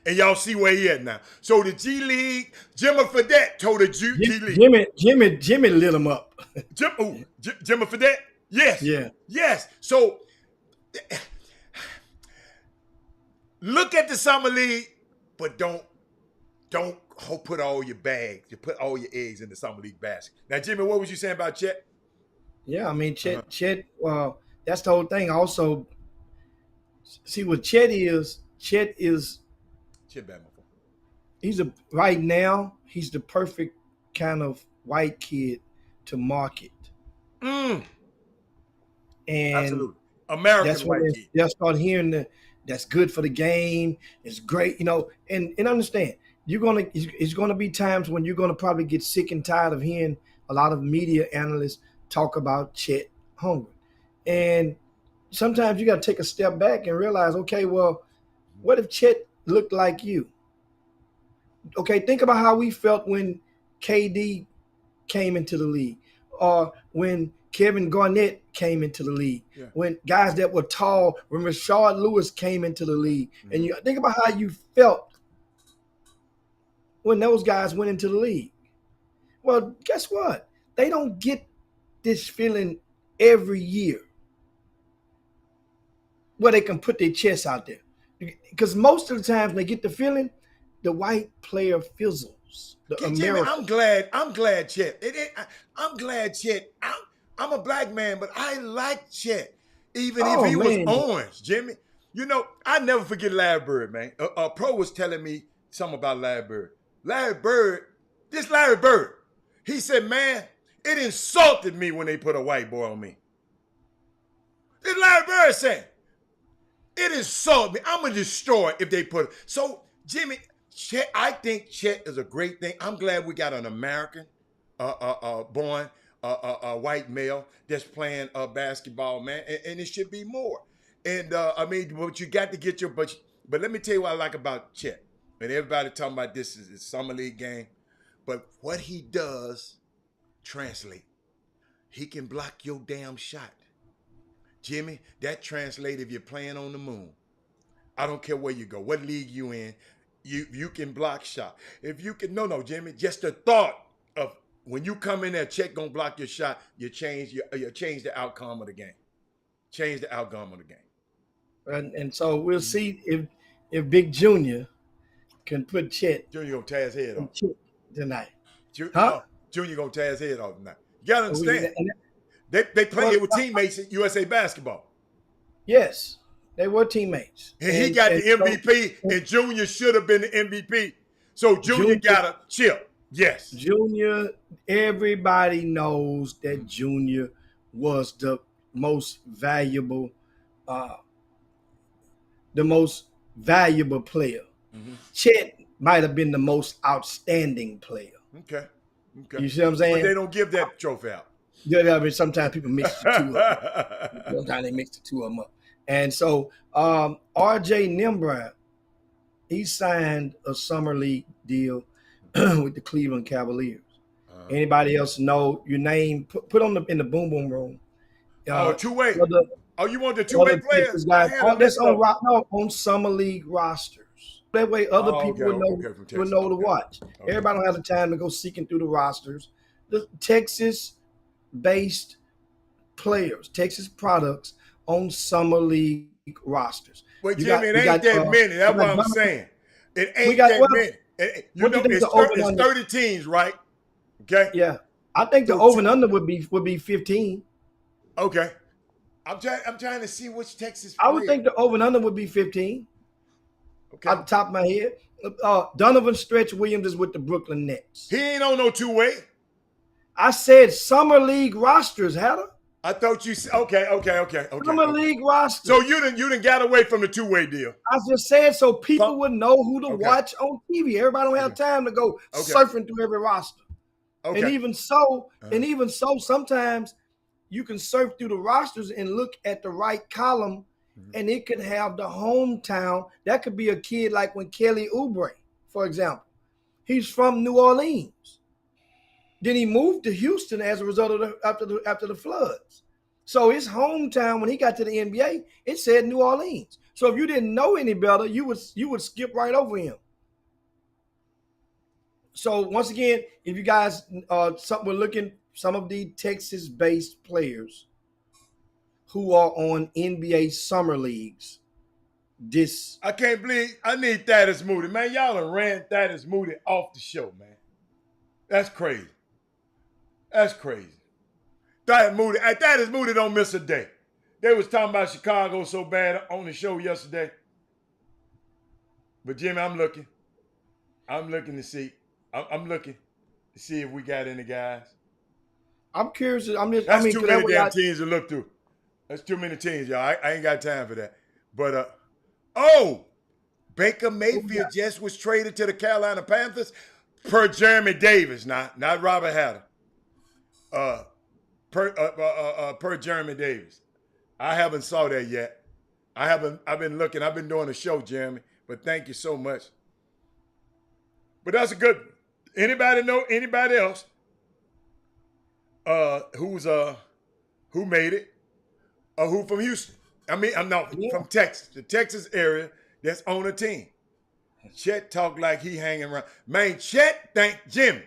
And y'all see where he at now. So the G League, Jimmy Fredette told the G League.
Jimmy lit him up.
Jimmy Fredette? Yes.
Yeah.
Yes. So look at the summer league, but don't put all your bags. You put all your eggs in the summer league basket. Now, Jimmy, what was you saying about Chet?
Yeah, I mean Chet. Well, that's the whole thing. Also, see what Chet is. Chet
Bama.
Right now he's the perfect kind of white kid to market. And
absolutely, American white kid.
They'll start hearing that's good for the game. It's great, and understand it's gonna be times when you're gonna probably get sick and tired of hearing a lot of media analysts talk about Chet Holmgren. And sometimes you got to take a step back and realize, okay, well, what if Chet looked like you? Okay, think about how we felt when KD came into the league, or when Kevin Garnett came into the league, when guys that were tall, when Rashard Lewis came into the league. And you think about how you felt when those guys went into the league. Well, guess what? They don't get this feeling every year where they can put their chest out there. Because most of the times when they get the feeling, the white player fizzles.
Jimmy, I'm glad Chet. I'm glad Chet. I'm a black man, but I like Chet. Even if he was orange, Jimmy. I never forget Larry Bird, man. A pro was telling me something about Larry Bird. Larry Bird, he said, man, it insulted me when they put a white boy on me. This Larry Bird saying, it insulted me. I'm going to destroy it if they put it. So, Jimmy, Chet, I think Chet is a great thing. I'm glad we got an American born white male that's playing basketball, man. And it should be more. And, but you got to get your, but let me tell you what I like about Chet. And everybody talking about this is a summer league game. But what he does translate. He can block your damn shot. Jimmy, that translates if you're playing on the moon. I don't care where you go, what league you in, you can block shot. If you can, no, Jimmy, just the thought of when you come in there, Chet gonna block your shot, you change the outcome of the game. Change the outcome of the game.
And so we'll see if Big Junior can put Chet.
Junior gonna tear his head off
tonight.
Junior gonna tear his head off tonight. You gotta understand. They play it with teammates at USA Basketball.
Yes, they were teammates.
And he got the MVP, and Junior should have been the MVP. So Junior got a chip. Yes.
Junior, everybody knows that Junior was the most valuable player. Mm-hmm. Chet might have been the most outstanding player.
Okay.
You see what I'm saying?
But they don't give that trophy out.
Yeah, I mean, sometimes people mix the two up. Sometimes they mix the two of them up. And so RJ Nimbrand, he signed a summer league deal with the Cleveland Cavaliers. Anybody else know your name? Put on in the boom boom room.
Two-way. You want the two-way players?
That's on summer league rosters. That way, other
Oh,
people
okay, okay, from
would
Texas.
know to
Okay.
watch.
Okay.
Everybody don't have the time to go seeking through the rosters. The Texas-based players, Texas products on summer league rosters.
Well, Jimmy, it ain't that many. That's what I'm saying. It
We
ain't
got
that many. You
what do
know,
you think the over and
it's
under?
30 teams, right? Okay.
Yeah, I think the
So
over and under would be 15.
Okay. I'm trying to see which Texas
I would
player.
think the over and under would be 15.
Okay.
Off the top of my head, Donovan Stretch Williams is with the Brooklyn Nets.
He ain't on no two-way.
I said summer league rosters, Heather.
I thought you said okay.
Summer league rosters.
So you didn't get away from the two-way deal.
I just said so people would know who to
Okay.
watch on TV. Everybody don't have time to go surfing through every roster.
Okay.
And even so, sometimes you can surf through the rosters and look at the right column, and it could have the hometown. That could be a kid like when Kelly Oubre, for example. He's from New Orleans. Then he moved to Houston as a result of after the floods. So his hometown, when he got to the NBA, it said New Orleans. So if you didn't know any better, you would skip right over him. So once again, if you guys we're looking some of the Texas-based players who are on NBA summer leagues.
I can't believe I need Thaddeus Moody, man. Y'all done ran Thaddeus Moody off the show, man. That's crazy. That's crazy. Thaddeus Moody don't miss a day. They was talking about Chicago so bad on the show yesterday. But Jimmy, I'm looking. I'm looking to see. I'm looking to see if we got any guys.
I'm curious.
That's too many damn teams to look through. That's too many teams, y'all. I ain't got time for that. But Baker Mayfield just was traded to the Carolina Panthers per Jeremy Davis, not Robert Hatter. Per Jeremy Davis. I haven't saw that yet. I've been looking. I've been doing a show, Jeremy. But thank you so much. But that's a good one. Anybody know anybody else who made it? Or who from Houston? I mean, I'm not from Texas, the Texas area that's on a team. Chet talk like he hanging around. Man, Chet thank Jimmy.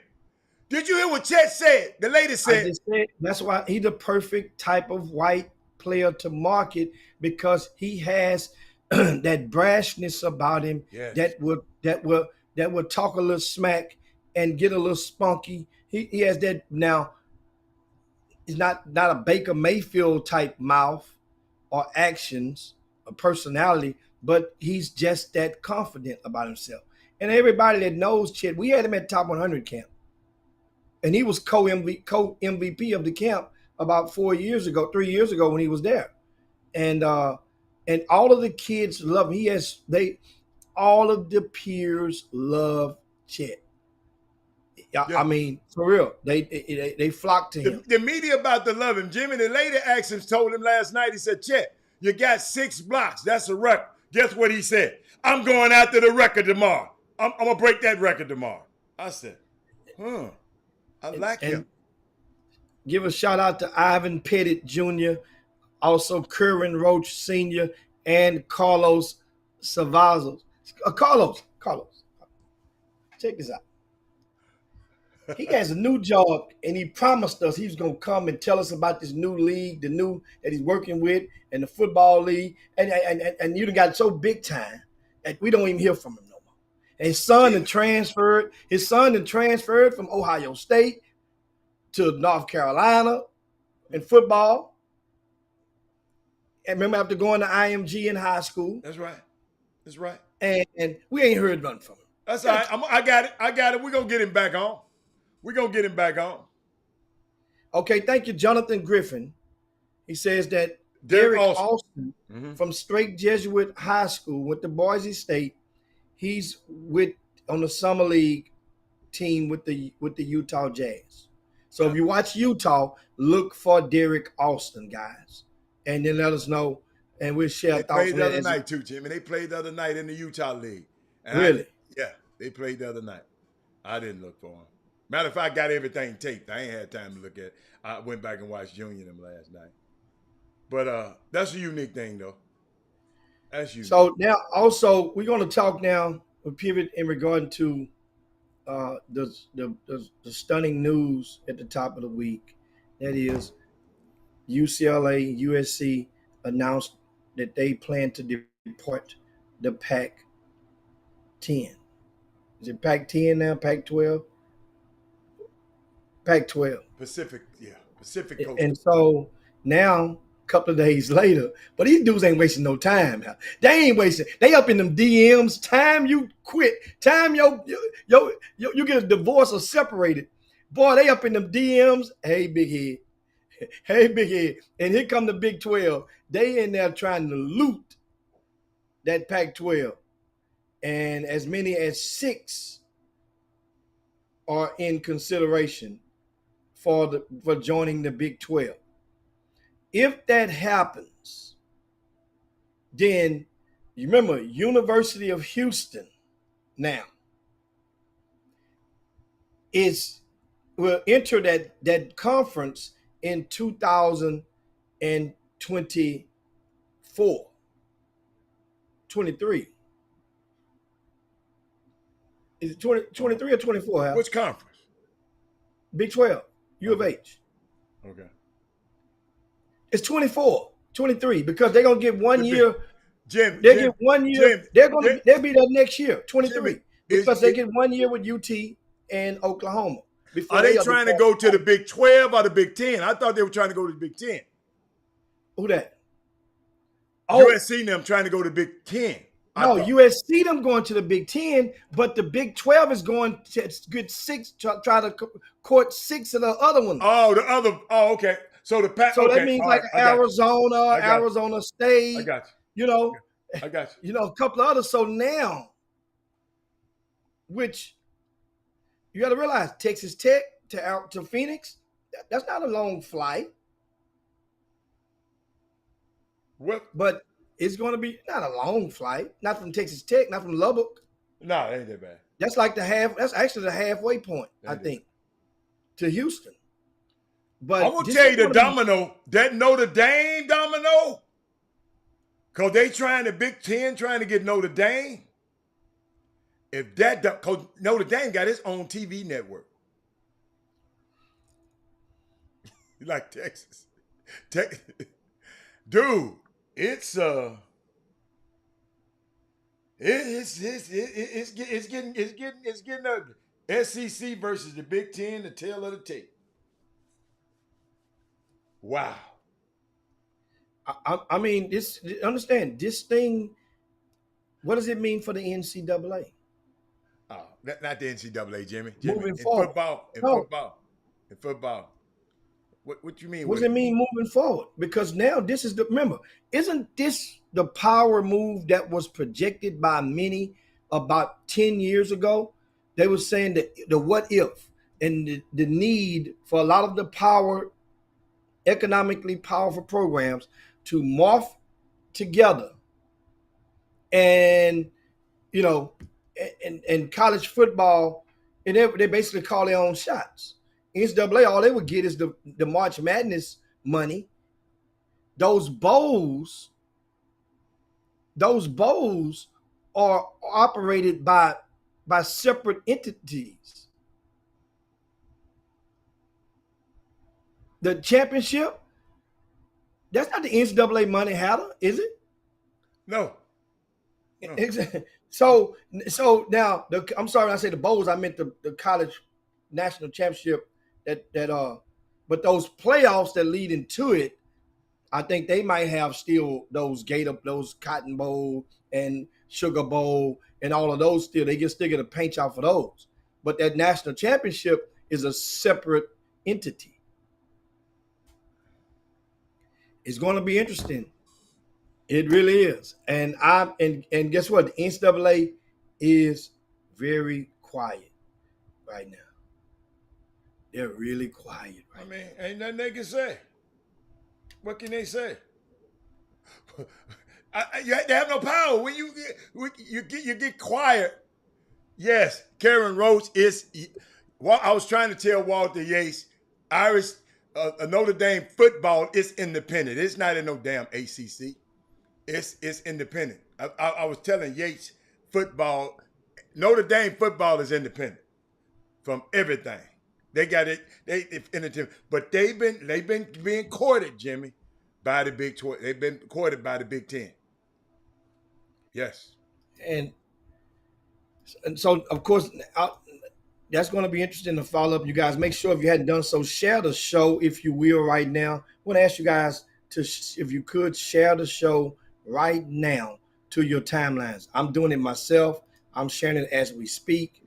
Did you hear what Chet said? The lady said,
that's why he's the perfect type of white player to market, because he has that brashness about him that would talk a little smack and get a little spunky. He has that. Now, he's not a Baker Mayfield type mouth or actions or personality, but he's just that confident about himself. And everybody that knows Chet, we had him at top 100 camp. And he was co-MVP of the camp about 3 years ago when he was there. And all of the kids love him. All of the peers love Chet. Yeah. I mean, for real, they flocked to him.
The media about to love him. Jimmy, the lady told him last night, he said, Chet, you got 6 blocks. That's a record. Guess what he said? I'm going after the record tomorrow. I'm going to break that record tomorrow. I said, I like him.
Give a shout out to Ivan Pettit Jr., also Curran Roach Sr., and Carlos Savazos. Carlos, check this out. He has a new job, and he promised us he was going to come and tell us about this new league, that he's working with, and the football league. And you done got so big time that we don't even hear from him no more. And his son had transferred. From Ohio State to North Carolina in football. And remember, after going to IMG in high school.
That's right.
And we ain't heard nothing from him.
That's all right. I got it. We're going to get him back on.
Okay, thank you, Jonathan Griffin. He says that Derek Austin from Straight Jesuit High School went to Boise State. He's on the summer league team with the Utah Jazz. So if you watch Utah, look for Derek Austin, guys, and then let us know, and we'll share thoughts.
They played the other night too, Jimmy. They played the other night in the Utah League. And
really?
They played the other night. I didn't look for them. Matter of fact, I got everything taped. I ain't had time to look at it. I went back and watched Junior them last night. But that's a unique thing, though. That's unique.
So now, also, we're going to talk now we'll pivot in regard to the stunning news at the top of the week. That is, UCLA, USC announced that they plan to depart the Pac-10. Is it Pac-10 now? Pac-12? Pac-12.
Pacific Coast.
And so now, a couple of days later, but these dudes ain't wasting no time now. They ain't wasting. They up in them DMs. Time you quit. Time you get a divorce or separated. Boy, they up in them DMs. Hey, big head. Hey, big head. And here come the Big 12. They in there trying to loot that Pac-12. And as many as 6 are in consideration for joining the Big 12. If that happens, then you remember University of Houston now will enter that conference in 2024, 23. Is it 23 or 24? Hal?
Which conference?
Big 12, U of H.
Okay.
It's 24, 23, because they're gonna get 1 year.
Jim,
they get 1 year. They'll be there next year, 23,
Jimmy,
because they get 1 year with UT and Oklahoma.
Are they trying to go to the Big 12 or the Big 10? I thought they were trying to go to the Big 10.
Who that? Oh,
USC and them trying to go to Big 10.
No, USC them going to the Big 10, but the Big 12 is going to get 6, try to court 6 of the other ones.
Oh, okay. So the Pac.
So
okay.
that means like Arizona, Arizona State.
I got
you. You know,
I got you.
You know, a couple of others. So now, which you got to realize, Texas Tech to Phoenix, that's not a long flight.
What?
But it's going to be not a long flight. Not from Texas Tech, not from Lubbock.
No, it ain't that bad.
That's like that's actually the halfway point, I think, to Houston. But
I'm gonna tell you that Notre Dame domino, because they trying the Big 10 trying to get Notre Dame. If that, because Notre Dame got its own TV network, like Texas, dude, it's getting ugly. SEC versus the Big 10, the tail of the tape. Wow.
I mean, understand this thing. What does it mean for the NCAA?
Oh, not the NCAA, Jimmy.
Moving forward.
In football. What you mean?
What does it mean moving forward? Because now this is remember, isn't this the power move that was projected by many about 10 years ago? They were saying that the what if and the need for a lot of the economically powerful programs to morph together, and you know, and college football, and they basically call their own shots. NCAA, all they would get is the March Madness money. Those bowls are operated by separate entities. The championship, that's not the NCAA money, Hatter, is it?
No.
So now I'm sorry when I say the bowls, I meant the college national championship but those playoffs that lead into it, I think they might have still those Cotton Bowl and Sugar Bowl and all of those still. They still get a pinch off of those. But that national championship is a separate entity. It's going to be interesting. It really is. And guess what? The NCAA is very quiet right now. They're really quiet right now.
I mean, ain't nothing they can say. What can they say? They have no power. When you get quiet. Yes, Karen Roach is. I was trying to tell Walter Yates, Irish Notre Dame football is independent. It's not in no damn ACC. It's independent. I was telling Yates, football Notre Dame football is independent from everything. They got it. But they've been being courted, Jimmy, by the Big 12. They've been courted by the Big 10. Yes.
And so, of course, that's going to be interesting to follow up. You guys, make sure if you hadn't done so, share the show, if you will, right now. I want to ask you guys to, if you could, share the show right now to your timelines. I'm doing it myself. I'm sharing it as we speak.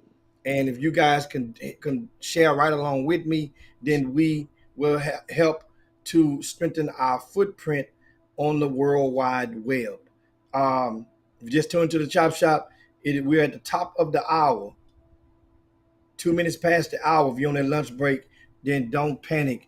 And if you guys can share right along with me, then we will help to strengthen our footprint on the World Wide Web. If you just tuned to the Chop Shop, we're at the top of the hour. 2 minutes past the hour. If you're on a lunch break, then don't panic.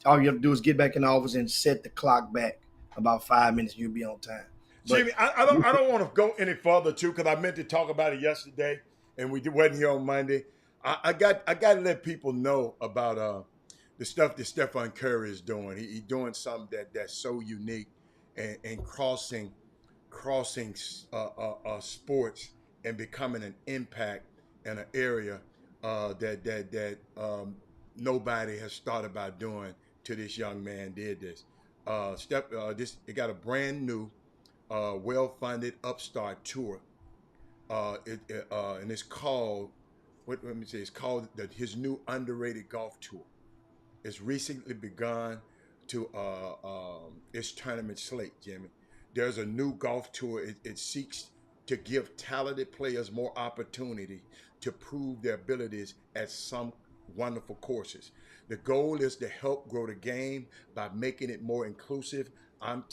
All you have to do is get back in the office and set the clock back about 5 minutes. You'll be on time. But,
Jimmy, I don't want to go any further too, because I meant to talk about it yesterday, and we wasn't here on Monday. I got to let people know about the stuff that Stephen Curry is doing. He's doing something that's so unique and crossing sports and becoming an impact in an area that nobody has thought about doing till this young man did this. It got a brand new, well-funded upstart tour. And it's called, it's called his new underrated golf tour. It's recently begun to its tournament slate, Jimmy. There's a new golf tour. It seeks to give talented players more opportunity to prove their abilities at some wonderful courses. The goal is to help grow the game by making it more inclusive. I'm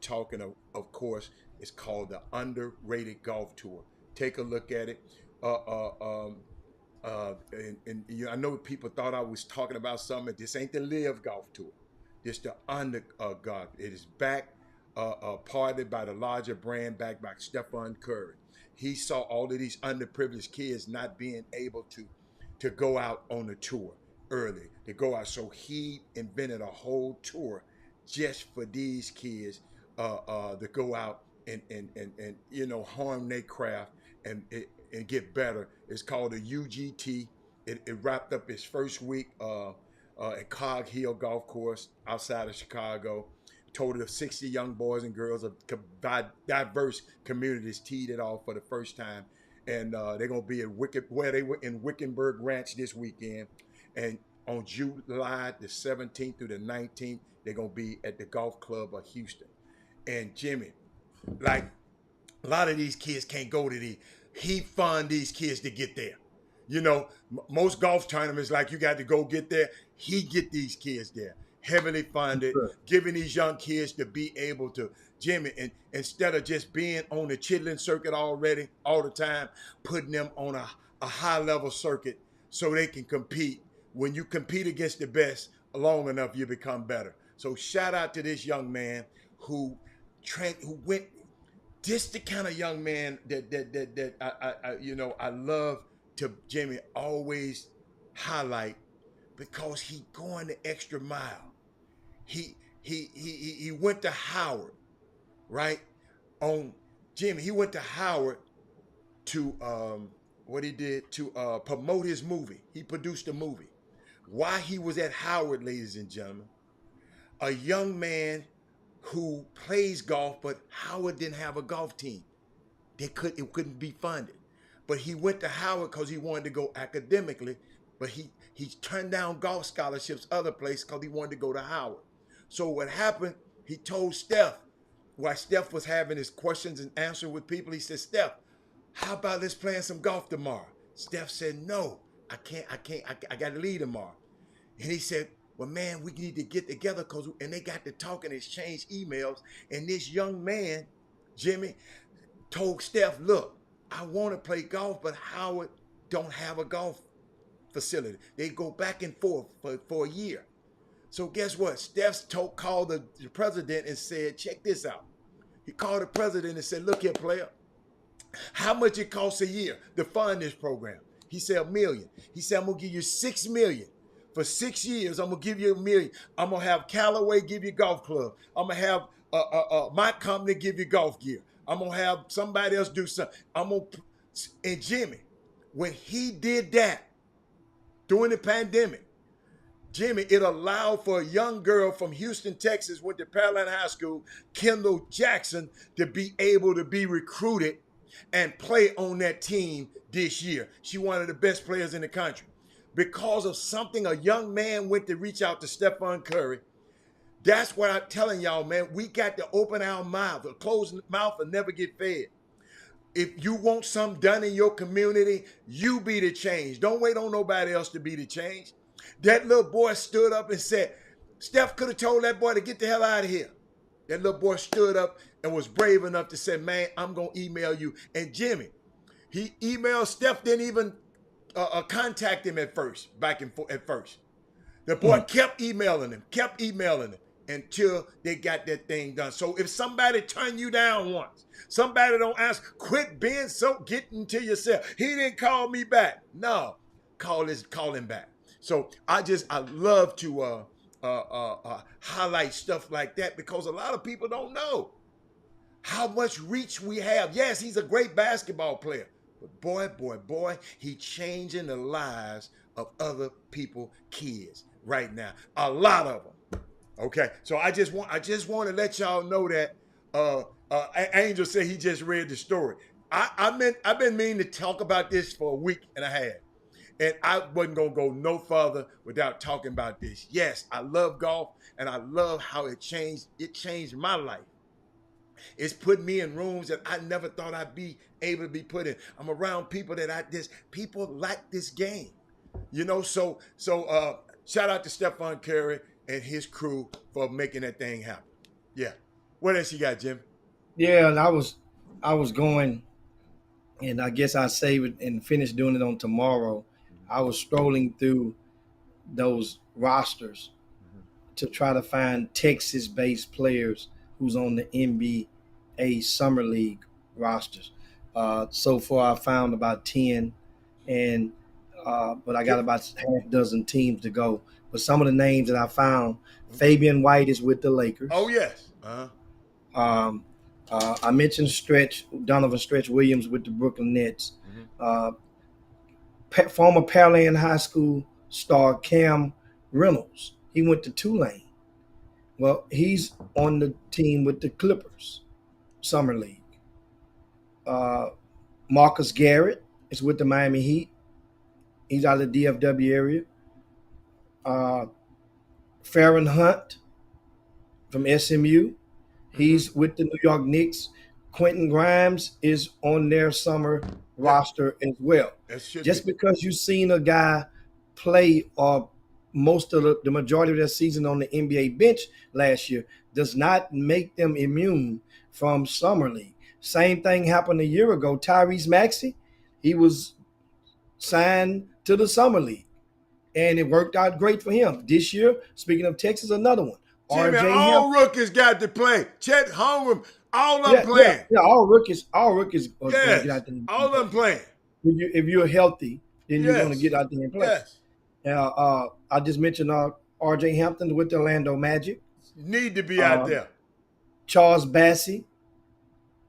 talking of course, it's called the Underrated Golf Tour. Take a look at it. I know people thought I was talking about something. This ain't the Live Golf Tour. This the golf. It is backed, parted by the larger brand, backed by Stephen Curry. He saw all of these underprivileged kids not being able to go out on the tour early, to go out. So he invented a whole tour just for these kids to go out and hone their craft and get better. It's called the UGT. It wrapped up its first week at Cog Hill Golf Course outside of Chicago. Total of 60 young boys and girls of diverse communities teed it off for the first time. And they're going to be they were in Wickenburg Ranch this weekend. And on July the 17th through the 19th, they're going to be at the Golf Club of Houston. And Jimmy, like, a lot of these kids can't go to he fund these kids to get there. You know, most golf tournaments, like, you got to go get there. He get these kids there. Heavily funded, giving these young kids to be able to, Jimmy, and instead of just being on the chitlin circuit already all the time, putting them on a high-level circuit so they can compete. When you compete against the best long enough, you become better. So shout out to this young man who went. This the kind of young man that I love to, Jimmy, always highlight, because he going the extra mile. He went to Howard, right? He went to Howard to promote his movie. He produced a movie. While he was at Howard, ladies and gentlemen, a young man who plays golf, but Howard didn't have a golf team. It couldn't be funded. But he went to Howard because he wanted to go academically, but he turned down golf scholarships other places because he wanted to go to Howard. So what happened, he told Steph, while Steph was having his questions and answers with people, he said, Steph, how about let's play some golf tomorrow? Steph said, no, I can't, I got to leave tomorrow. And he said, well, man, we need to get together, and they got to talk and exchange emails. And this young man, Jimmy, told Steph, look, I want to play golf, but Howard don't have a golf facility. They go back and forth for a year. So guess what? Steph called the president and said, check this out. He called the president and said, look here, player, how much it costs a year to fund this program? He said, $1 million. He said, I'm going to give you $6 million. For 6 years, I'm going to give you $1 million. I'm going to have Callaway give you golf club. I'm going to have my company give you golf gear. I'm going to have somebody else do something. I'm going to And Jimmy, when he did that during the pandemic, Jimmy, it allowed for a young girl from Houston, Texas, went to Pearland High School, Kendall Jackson, to be able to be recruited and play on that team this year. She one of the best players in the country. Because of something a young man went to reach out to Stephon Curry. That's what I'm telling y'all, man. We got to open our mouth. A closed mouth will never get fed. If you want something done in your community, you be the change. Don't wait on nobody else to be the change. That little boy stood up and said, Steph could have told that boy to get the hell out of here. That little boy stood up and was brave enough to say, man, I'm going to email you. And Jimmy, he emailed Steph, didn't even contact him at first. The boy kept emailing him until they got that thing done. So if somebody turn you down once, somebody don't ask, quit being so getting to yourself. He didn't call me back. No, call him back. So I love to highlight stuff like that because a lot of people don't know how much reach we have. Yes, he's a great basketball player. But boy, he changing the lives of other people, kids right now. A lot of them. Okay, so I just want to let y'all know that Angel said he just read the story. I've been meaning to talk about this for a week and a half, and I wasn't gonna go no further without talking about this. Yes, I love golf, and I love how it changed. It changed my life. It's put me in rooms that I never thought I'd be able to be put in. I'm around people that people like this game, you know. So shout out to Stephon Curry and his crew for making that thing happen. Yeah. What else you got, Jim?
Yeah, and I was going, and I guess I save it and finish doing it on tomorrow. I was strolling through those rosters to try to find Texas-based players who's on the NBA Summer League rosters. So far, I found about 10, and but I got about half dozen teams to go. But some of the names that I found, Fabian White is with the Lakers.
Oh, yes.
I mentioned Donovan Stretch Williams with the Brooklyn Nets. Former Pearland High School star Cam Reynolds. He went to Tulane. Well, he's on the team with the Clippers Summer League. Marcus Garrett is with the Miami Heat. He's out of the DFW area. Farron Hunt from SMU. He's with the New York Knicks. Quentin Grimes is on their summer roster as well. Just because you've seen a guy play most of the majority of their season on the NBA bench last year does not make them immune from summer league. Same thing happened a year ago. Tyrese Maxey, he was signed to the summer league, and it worked out great for him. This year, speaking of Texas, another one.
Jimmy, all rookies got to play. Chet Holmgren, all of them playing.
Yeah, all rookies.
Yes,
get out there
all of them playing.
If you're healthy, then you're going to get out there and play.
Yes.
I just mentioned R.J. Hampton with the Orlando Magic.
Need to be out there.
Charles Bassey,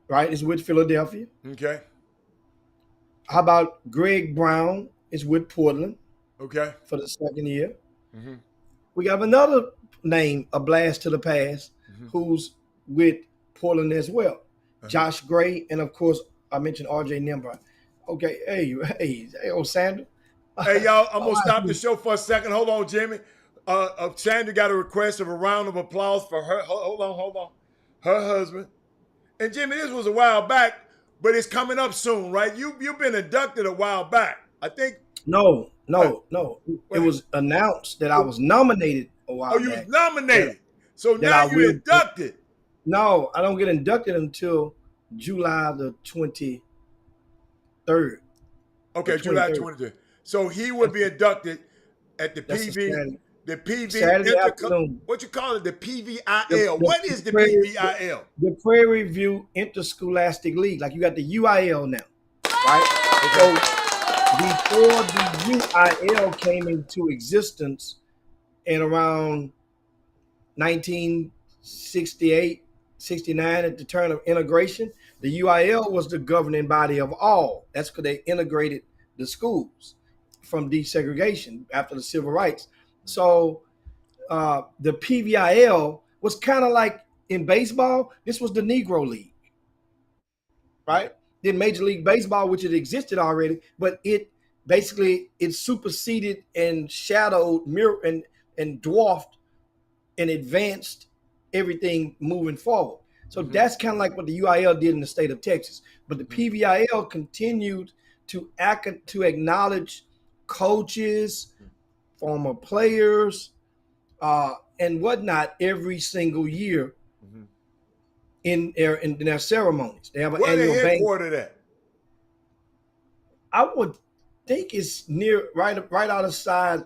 right, is with Philadelphia.
Okay.
How about Greg Brown is with Portland?
Okay.
For the second year. Mm-hmm. We have another name, a blast to the past, who's with Portland as well. Josh Gray, and of course, I mentioned R.J. Nimbrod. Okay, hey, old Sandra.
Hey, y'all, I'm going to stop the show for a second. Hold on, Jimmy. Sandra got a request of a round of applause for her. Hold on. Her husband. And Jimmy, this was a while back, but it's coming up soon, right? You've been inducted a while back. I think.
No. It was announced that I was nominated a while back.
Oh, you was nominated. So now you're inducted.
No, I don't get inducted until July the 23rd.
Okay, July 23rd. So he would be inducted at the PV. The PV.
Saturday afternoon.
What you call it? The PVIL. What is the PVIL?
The Prairie View Interscholastic League. Like you got the UIL now, right? So before the UIL came into existence in around 1968, '69 at the turn of integration. The UIL was the governing body of all. That's because they integrated the schools from desegregation after the civil rights. So the PVIL was kind of like in baseball. This was the Negro League, right? Then Major League Baseball, which had existed already, but it basically it superseded and shadowed, mirror and dwarfed and advanced everything moving forward. So that's kind of like what the UIL did in the state of Texas. But the PVIL continued to acknowledge coaches, former players, and whatnot every single year in their ceremonies. They have an
Where the
annual banquet.
headquartered at?
I would think it's near right outside.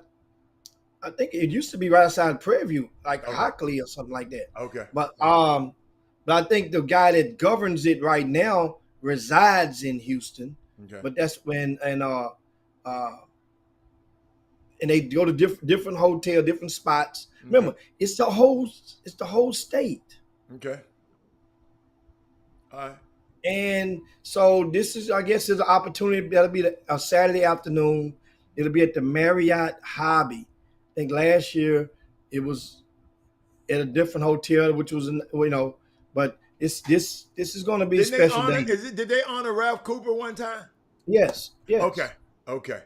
I think it used to be right outside Prairie View, like Hockley or something like that.
Okay.
But I think the guy that governs it right now resides in Houston.
Okay.
But that's when and they go to different hotel, different spots.
Okay.
Remember, it's the whole state.
Okay. All right.
And so this is, I guess, is an opportunity. That'll be a Saturday afternoon. It'll be at the Marriott Hobby. I think last year it was at a different hotel, which was, but this is going to be a special day.
Did they honor Ralph Cooper one time?
Yes.
Okay.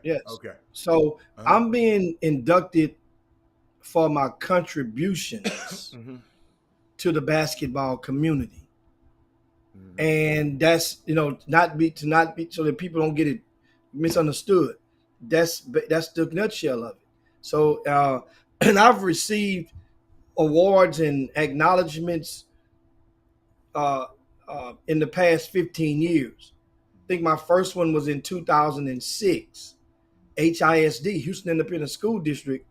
Yes.
Okay.
So I'm being inducted for my contributions to the basketball community. And that's not be so that people don't get it misunderstood. That's the nutshell of it. So and I've received awards and acknowledgments in the past 15 years. I think my first one was in 2006. HISD, Houston Independent School District,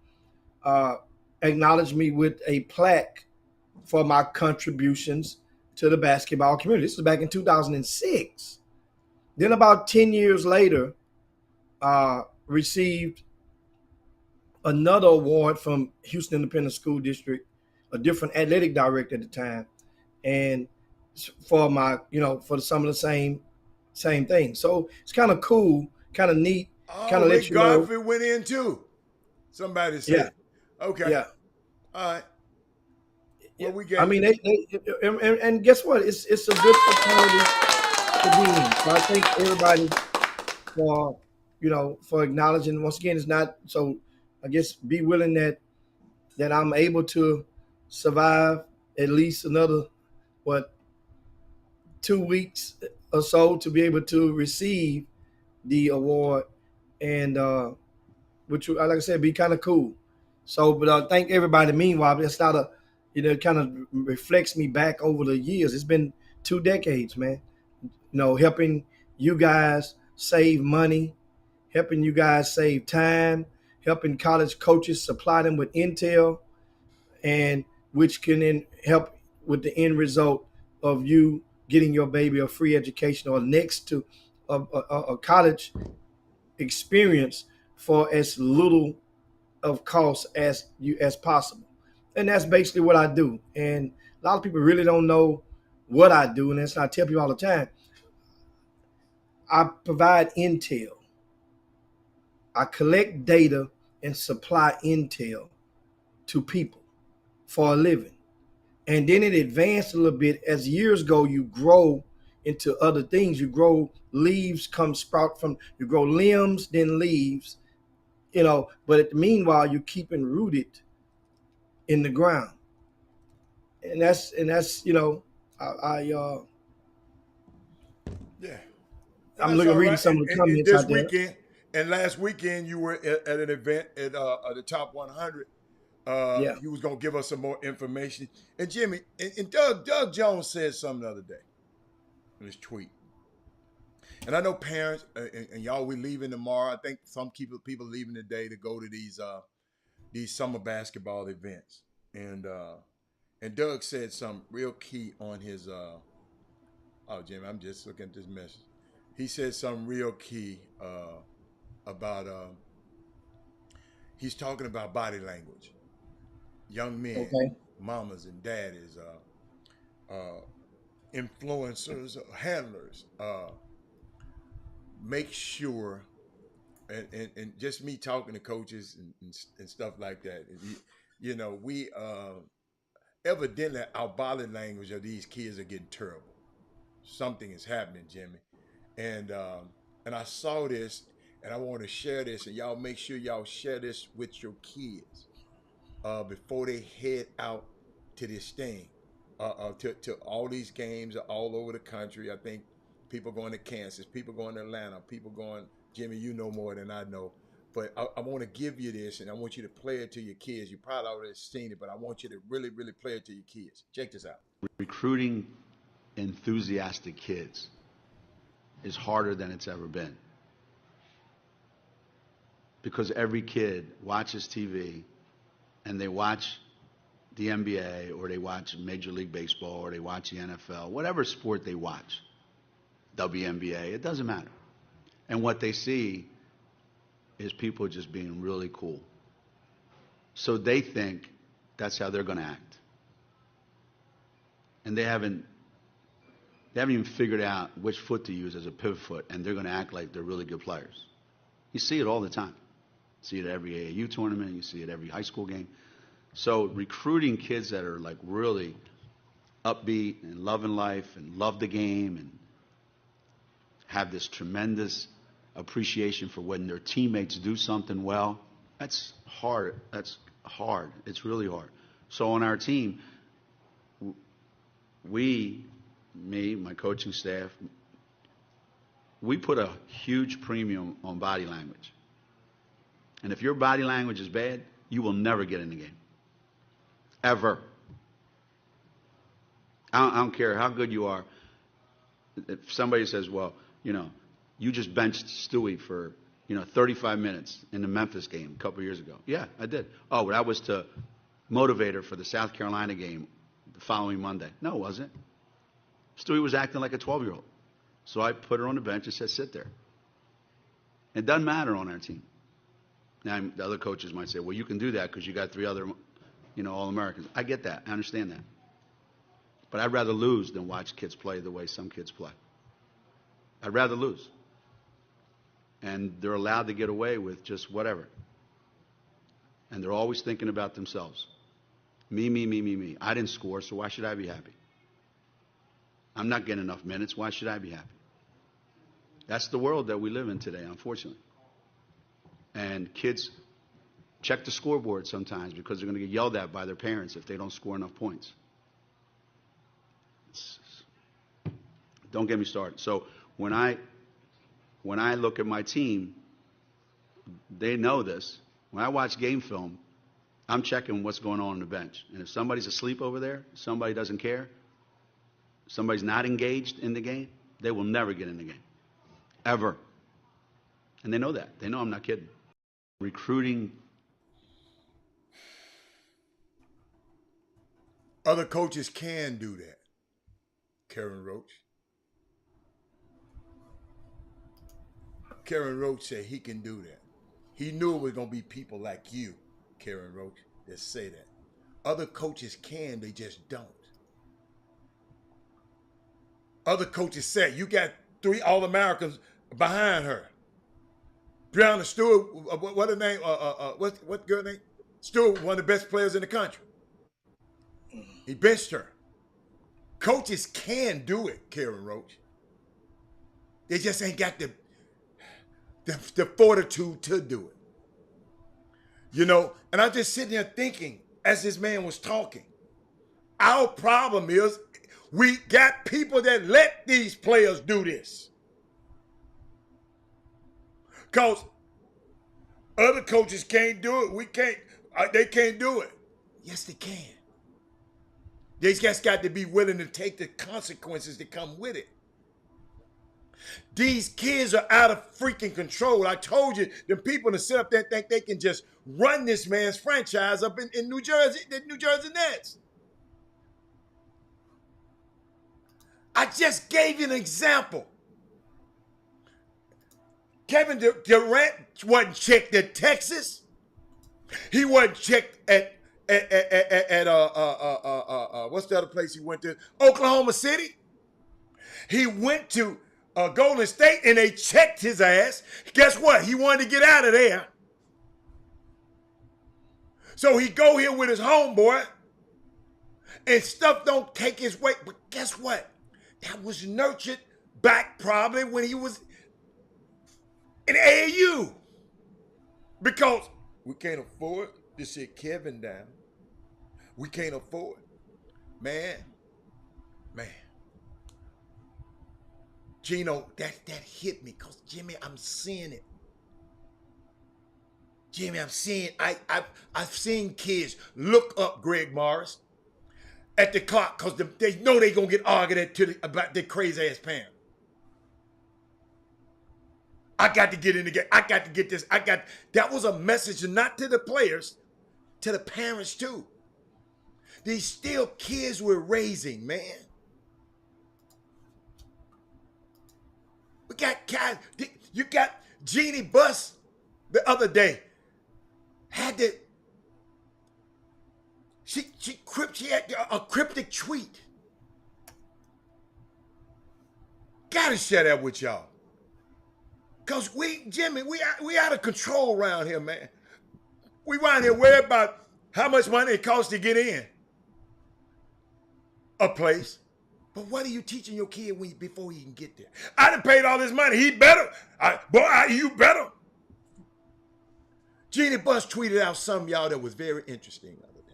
acknowledged me with a plaque for my contributions to the basketball community. This was back in 2006. Then about 10 years later, received another award from Houston Independent School District, a different athletic director at the time, and for my, for some of the same things. So it's kind of cool, kind of neat, kind of let you know.
Godfrey went in too. Somebody said.
Yeah.
Okay.
Yeah.
All right.
Yeah.
Well, we get.
I mean, and guess what? It's a good opportunity to be in. So I thank everybody for acknowledging. Once again, it's not so. I guess be willing that I'm able to survive at least another 2 weeks or so to be able to receive the award, and which, like I said, be kind of cool. So, but thank everybody. Meanwhile, it's not a, it kind of reflects me back over the years. It's been 2 decades, man. Helping you guys save money, helping you guys save time, helping college coaches supply them with intel, and which can then help with the end result of you getting your baby a free education or next to a college experience for as little of cost as possible. And that's basically what I do. And a lot of people really don't know what I do, and that's what I tell people all the time. I provide intel. I collect data and supply intel to people for a living. And then it advanced a little bit. As years go, you grow into other things. You grow, leaves come sprout from, you grow limbs, then leaves, but meanwhile, you're keeping rooted in the ground. And that's
Yeah.
I'm reading some of the comments
this
out there.
weekend and last weekend you were at an event at the Top 100. He was gonna give us some more information. And Jimmy and Doug Jones said something the other day in his tweet. And I know parents and y'all, we leaving tomorrow. I think some people leaving today to go to these summer basketball events. And Doug said something real key on his Jimmy, I'm just looking at this message. He said something real key about he's talking about body language. Young men, mamas and daddies, influencers, handlers, make sure, and just me talking to coaches and stuff like that. We evidently our body language of these kids are getting terrible. Something is happening, Jimmy, and I saw this, and I want to share this, and y'all make sure y'all share this with your kids before they head out to this thing, to all these games all over the country. I think people going to Kansas, people going to Atlanta, people going. Jimmy, you know more than I know. But I want to give you this, and I want you to play it to your kids. You probably already seen it, but I want you to really, really play it to your kids. Check this out.
Recruiting enthusiastic kids is harder than it's ever been. Because every kid watches TV, and they watch the NBA, or they watch Major League Baseball, or they watch the NFL, whatever sport they watch, WNBA, it doesn't matter. And what they see is people just being really cool. So they think that's how they're going to act. And they haven't even figured out which foot to use as a pivot foot, and they're going to act like they're really good players. You see it all the time. You see it at every AAU tournament. You see it every high school game. So recruiting kids that are like really upbeat and loving life and love the game and have this tremendous appreciation for when their teammates do something well, that's hard. That's hard. It's really hard. So on our team, me, my coaching staff, we put a huge premium on body language. And if your body language is bad, you will never get in the game. Ever. I don't care how good you are. If somebody says, well, you just benched Stewie for, 35 minutes in the Memphis game a couple years ago. Yeah, I did. Oh, that was to motivate her for the South Carolina game the following Monday. No, it wasn't. Stewie was acting like a 12-year-old. So I put her on the bench and said, sit there. It doesn't matter on our team. Now, the other coaches might say, well, you can do that because you got 3 other, All-Americans. I get that. I understand that. But I'd rather lose than watch kids play the way some kids play. I'd rather lose. And they're allowed to get away with just whatever. And they're always thinking about themselves. Me, me, me, me, me. I didn't score, so why should I be happy? I'm not getting enough minutes. Why should I be happy? That's the world that we live in today, unfortunately. And kids check the scoreboard sometimes because they're going to get yelled at by their parents if they don't score enough points. Don't get me started. So when I look at my team, they know this. When I watch game film, I'm checking what's going on the bench. And if somebody's asleep over there, somebody doesn't care, somebody's not engaged in the game, they will never get in the game. Ever. And they know that. They know I'm not kidding. Recruiting.
Other coaches can do that. Karen Roach. Karen Roach said he can do that. He knew it was going to be people like you, Karen Roach, that say that. Other coaches can, they just don't. Other coaches said, you got 3 All-Americans behind her. Breanna Stewart, what her name? What girl name? Stewart, one of the best players in the country. He benched her. Coaches can do it, Karen Roach. They just ain't got the fortitude to do it. And I'm just sitting there thinking, as this man was talking, our problem is we got people that let these players do this. Because other coaches can't do it. We can't. They can't do it. Yes, they can. They just got to be willing to take the consequences that come with it. These kids are out of freaking control. I told you, the people that sit up there think they can just run this man's franchise up in New Jersey, the New Jersey Nets. I just gave you an example. Kevin Durant wasn't checked at Texas. He wasn't checked at What's the other place he went to? Oklahoma City. He went to Golden State and they checked his ass. Guess what? He wanted to get out of there. So he go here with his homeboy and stuff don't take his way. But guess what? That was nurtured back probably when he was in AAU. Because we can't afford to sit Kevin down. We can't afford. Man. Gino, that hit me because Jimmy, I'm seeing it. Jimmy, I'm seeing. I've seen kids look up Greg Morris at the clock because they know they're gonna get argued about their crazy ass parent. I got to get in the game. I got to get this. That was a message not to the players, to the parents too. These still kids we're raising, man. We got guys. You got Jeannie Buss the other day. Had to. She had a cryptic tweet. Gotta share that with y'all. Cause Jimmy, we out of control around here, man. We around here worried about how much money it costs to get in a place. But what are you teaching your kid before he can get there? I done paid all this money. He better. You better. Jeannie Buss tweeted out something, y'all, that was very interesting the other day.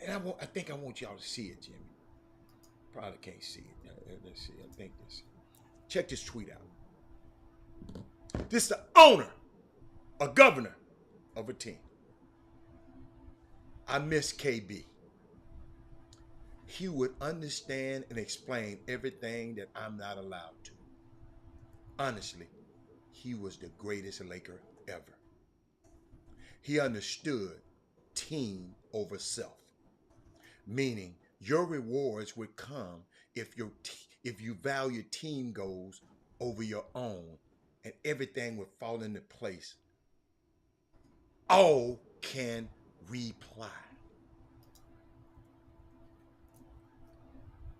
And I think I want y'all to see it, Jimmy. Probably can't see it. Let's see. I think this. Check this tweet out. This is the owner, a governor of a team. I miss KB. He would understand and explain everything that I'm not allowed to. Honestly, he was the greatest Laker ever. He understood team over self, meaning your rewards would come if you value team goals over your own, and everything would fall into place. All can reply.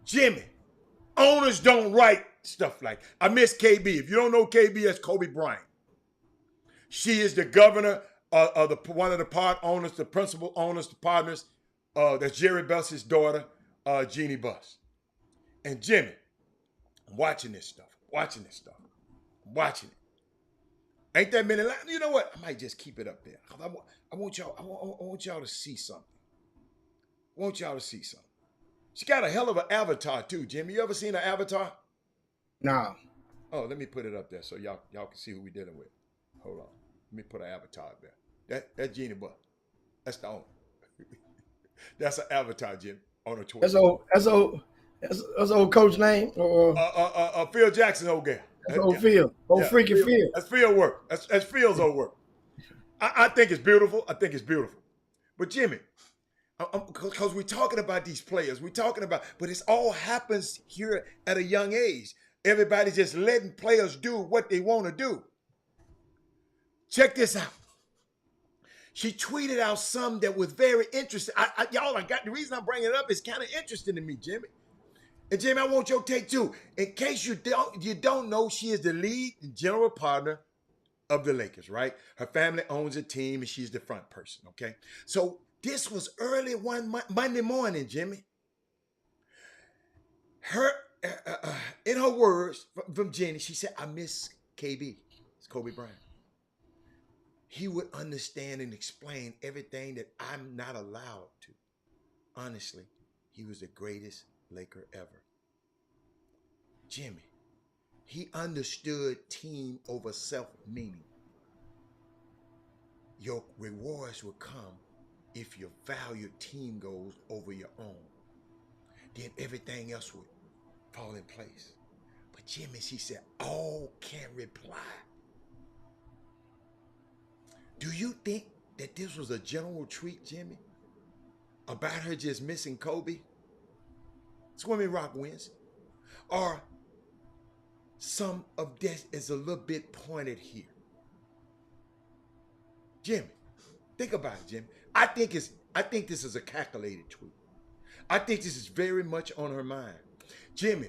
Jimmy, owners don't write stuff like, I miss KB. If you don't know KB, that's Kobe Bryant. She is the governor of one of the part owners, the principal owners, the partners. That's Jerry Buss's daughter, Jeannie Buss. And Jimmy, I'm watching this stuff. I'm watching it. Ain't that many lines? You know what? I might just keep it up there. I want y'all to see something. She got a hell of an avatar too, Jimmy. You ever seen an avatar?
No.
Oh, let me put it up there so y'all can see who we dealing with. Hold on. Let me put an avatar up there. That's Jeannie Buss. That's the owner. That's an avatar, Jim, on her Twitter.
That's old coach name?
Phil Jackson, old guy.
That's old Phil. Freaking Phil.
That's Phil work. That's Phil's old work. I think it's beautiful. But Jimmy, because we're talking about these players, but it all happens here at a young age. Everybody's just letting players do what they want to do. Check this out. She tweeted out something that was very interesting. The reason I'm bringing it up is kind of interesting to me, Jimmy. And Jimmy, I want your take too. In case you don't know, she is the lead and general partner of the Lakers, right? Her family owns a team and she's the front person, okay? So this was early one Monday morning, Jimmy. In her words from Jenny, she said, I miss KB. It's Kobe Bryant. He would understand and explain everything that I'm not allowed to. Honestly, he was the greatest Laker ever. Jimmy, he understood team over self, meaning your rewards will come if you value team goals over your own. Then everything else would fall in place. But Jimmy, she said, all can reply. Do you think that this was a general tweet, Jimmy, about her just missing Kobe? Swimming Rock wins. Or some of this is a little bit pointed here. Jimmy, think about it, Jimmy. I think this is a calculated tweet. I think this is very much on her mind. Jimmy,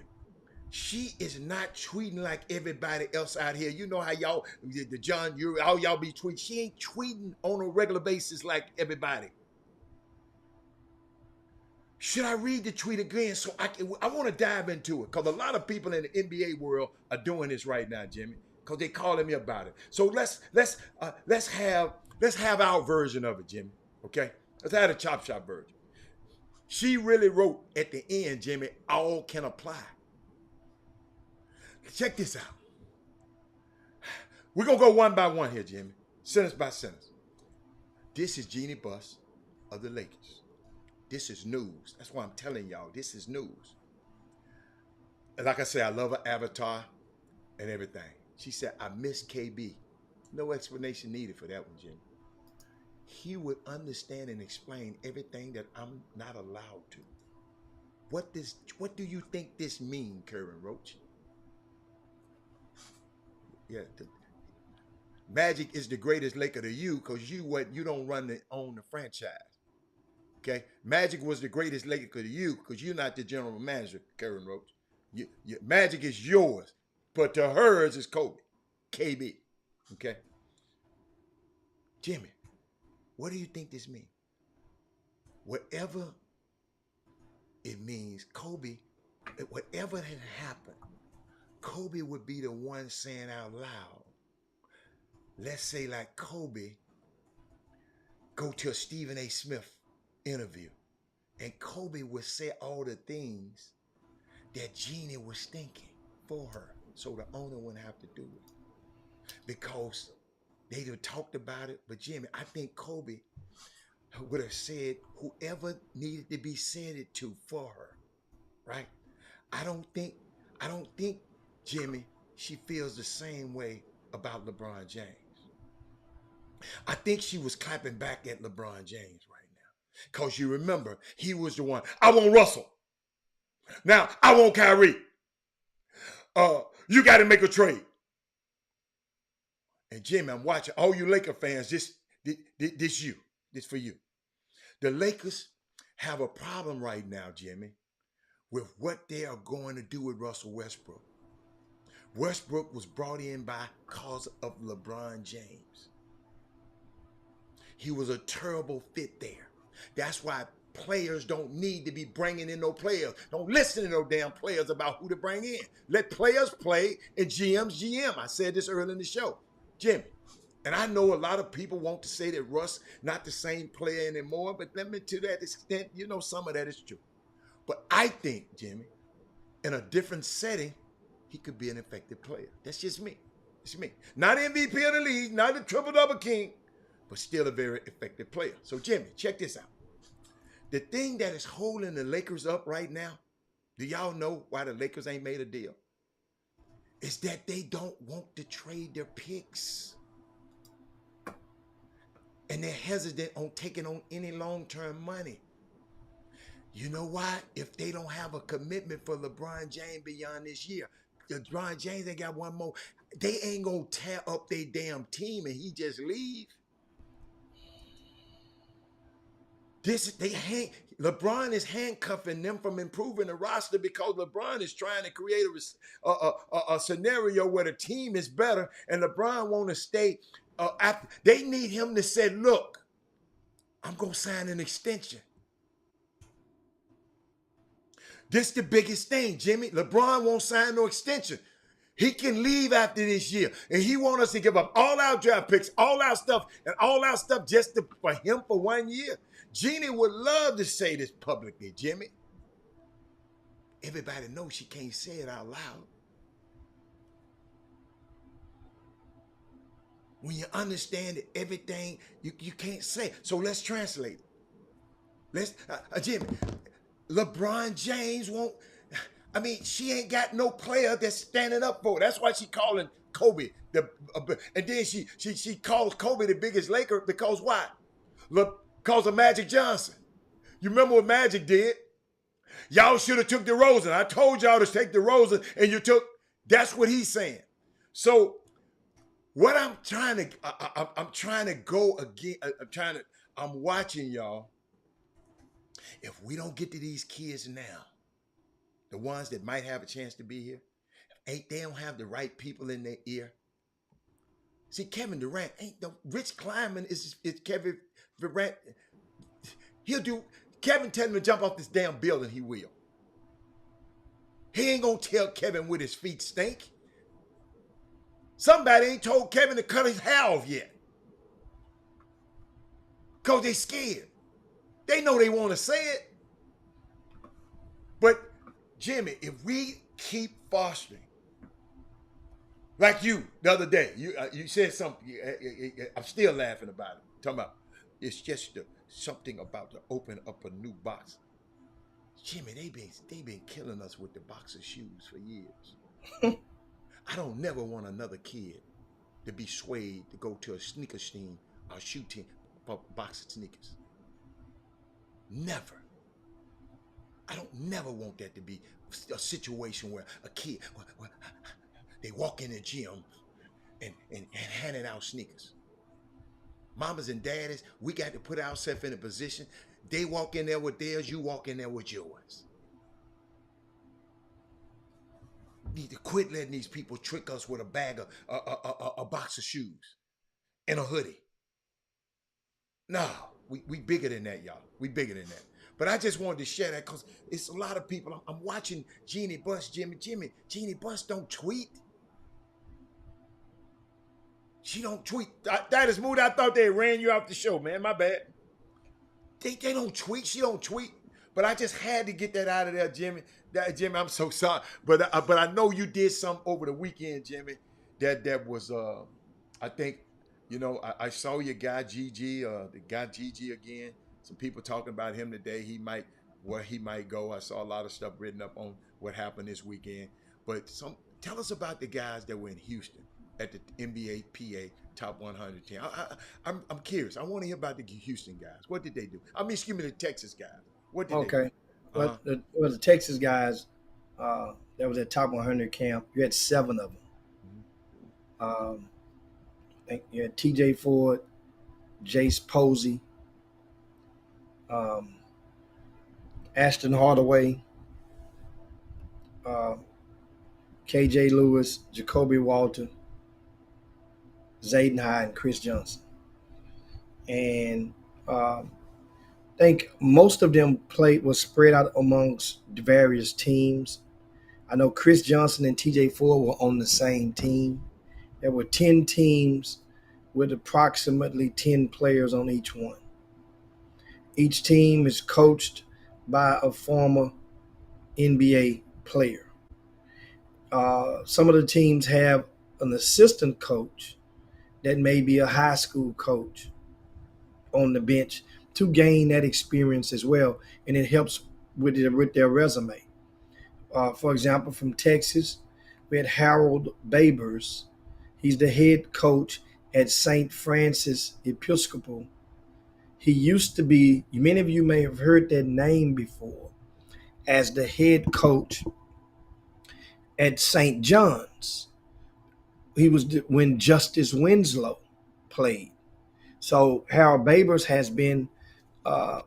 she is not tweeting like everybody else out here. You know how y'all, the John, all y'all be tweeting. She ain't tweeting on a regular basis like everybody. Should I read the tweet again? So I want to dive into it because a lot of people in the NBA world are doing this right now, Jimmy, because they calling me about it. So let's have our version of it, Jimmy. Okay, let's have the chop shop version. She really wrote at the end, Jimmy, all can apply. Check this out. We're going to go one by one here, Jimmy. Sentence by sentence. This is Jeanie Buss of the Lakers. This is news. That's why I'm telling y'all, this is news. And like I said, I love her avatar and everything. She said, I miss KB. No explanation needed for that one, Jimmy. He would understand and explain everything that I'm not allowed to. What do you think this means, Karen Roach? Yeah, Magic is the greatest Laker to you because you don't own the franchise. Okay, Magic was the greatest Laker to you because you're not the general manager, Karen Roach. Magic is yours, but to hers is Kobe, KB. Okay, Jimmy, what do you think this means? Whatever it means, Kobe, whatever had happened, Kobe would be the one saying out loud. Let's say like Kobe go to a Stephen A. Smith interview and Kobe would say all the things that Jeanie was thinking for her so the owner wouldn't have to do it because they'd have talked about it. But Jimmy, I think Kobe would have said whoever needed to be said it to for her, right? I don't think Jimmy, she feels the same way about LeBron James. I think she was clapping back at LeBron James right now. Because you remember, he was the one. I want Russell. Now, I want Kyrie. You got to make a trade. And Jimmy, I'm watching all you Laker fans, this for you. The Lakers have a problem right now, Jimmy, with what they are going to do with Russell Westbrook. Westbrook was brought in by cause of LeBron James. He was a terrible fit there. That's why players don't need to be bringing in no players. Don't listen to no damn players about who to bring in. Let players play and GMs GM. I said this earlier in the show. Jimmy, and I know a lot of people want to say that Russ not the same player anymore, but let me to that extent, some of that is true. But I think, Jimmy, in a different setting, he could be an effective player. That's just me. It's me. Not MVP of the league, not the triple-double king, but still a very effective player. So, Jimmy, check this out. The thing that is holding the Lakers up right now, do y'all know why the Lakers ain't made a deal? Is that they don't want to trade their picks. And they're hesitant on taking on any long-term money. You know why? If they don't have a commitment for LeBron James beyond this year, LeBron James ain't got one more. They ain't going to tear up their damn team and he just leave. LeBron is handcuffing them from improving the roster because LeBron is trying to create a scenario where the team is better and LeBron want to stay after. They need him to say, look, I'm going to sign an extension. This the biggest thing, Jimmy. LeBron won't sign no extension. He can leave after this year. And he wants us to give up all our draft picks, all our stuff, just for him for 1 year. Jeanie would love to say this publicly, Jimmy. Everybody knows she can't say it out loud. When you understand that everything, you can't say. So let's translate it. Jimmy, LeBron James won't. I mean, she ain't got no player that's standing up for her. That's why she calling Kobe and then she calls Kobe the biggest Laker because why? Because of Magic Johnson. You remember what Magic did? Y'all should have took DeRozan. I told y'all to take DeRozan, and you took. That's what he's saying. So what I'm trying to go again. I'm watching y'all. If we don't get to these kids now, the ones that might have a chance to be here, they don't have the right people in their ear. See, Kevin Durant ain't the Rich Kleiman is Kevin Durant. He'll do. Kevin tell him to jump off this damn building, he will. He ain't gonna tell Kevin with his feet stink. Somebody ain't told Kevin to cut his hair off yet. Because they scared. They know they want to say it. But, Jimmy, if we keep fostering, like you the other day, you said something, I'm still laughing about it. Talking about, it's just something about to open up a new box. Jimmy, they been killing us with the box of shoes for years. I don't never want another kid to be swayed to go to a sneaker team or shoe team for a box of sneakers. Never. I don't never want that to be a situation where a kid, they walk in the gym and handing out sneakers. Mamas and daddies, we got to put ourselves in a position. They walk in there with theirs, you walk in there with yours. Need to quit letting these people trick us with a bag of a box of shoes and a hoodie. No, we bigger than that, y'all. We bigger than that. But I just wanted to share that because it's a lot of people. I'm watching Jeannie Buss, Jeannie Buss don't tweet. She don't tweet. That is mood. I thought they ran you off the show, man. My bad. They don't tweet. She don't tweet. But I just had to get that out of there, Jimmy. Jimmy, I'm so sorry. But I know you did something over the weekend, Jimmy. That was I think, I saw your guy Gigi, the guy Gigi again. Some people talking about him today. Where he might go. I saw a lot of stuff written up on what happened this weekend. But tell us about the guys that were in Houston at the NBA PA Top 100 team. I'm curious. I want to hear about the Houston guys. What did they do? Excuse me, the Texas guys. What did they do?
Well, the Texas guys that was at Top 100 camp, you had 7 of them. I think you had T.J. Ford, Jace Posey, Ashton Hardaway, K.J. Lewis, Jacoby Walter, Zayden Hyde, and Chris Johnson. And I think most of them was spread out amongst various teams. I know Chris Johnson and T.J. Ford were on the same team. There were 10 teams with approximately 10 players on each one. Each team is coached by a former NBA player. Some of the teams have an assistant coach that may be a high school coach on the bench to gain that experience as well, and it helps with their resume. For example, from Texas, we had Harold Babers. He's the head coach at St. Francis Episcopal. He used to be, many of you may have heard that name before, as the head coach at St. John's. He was when Justice Winslow played. So Harold Babers has been a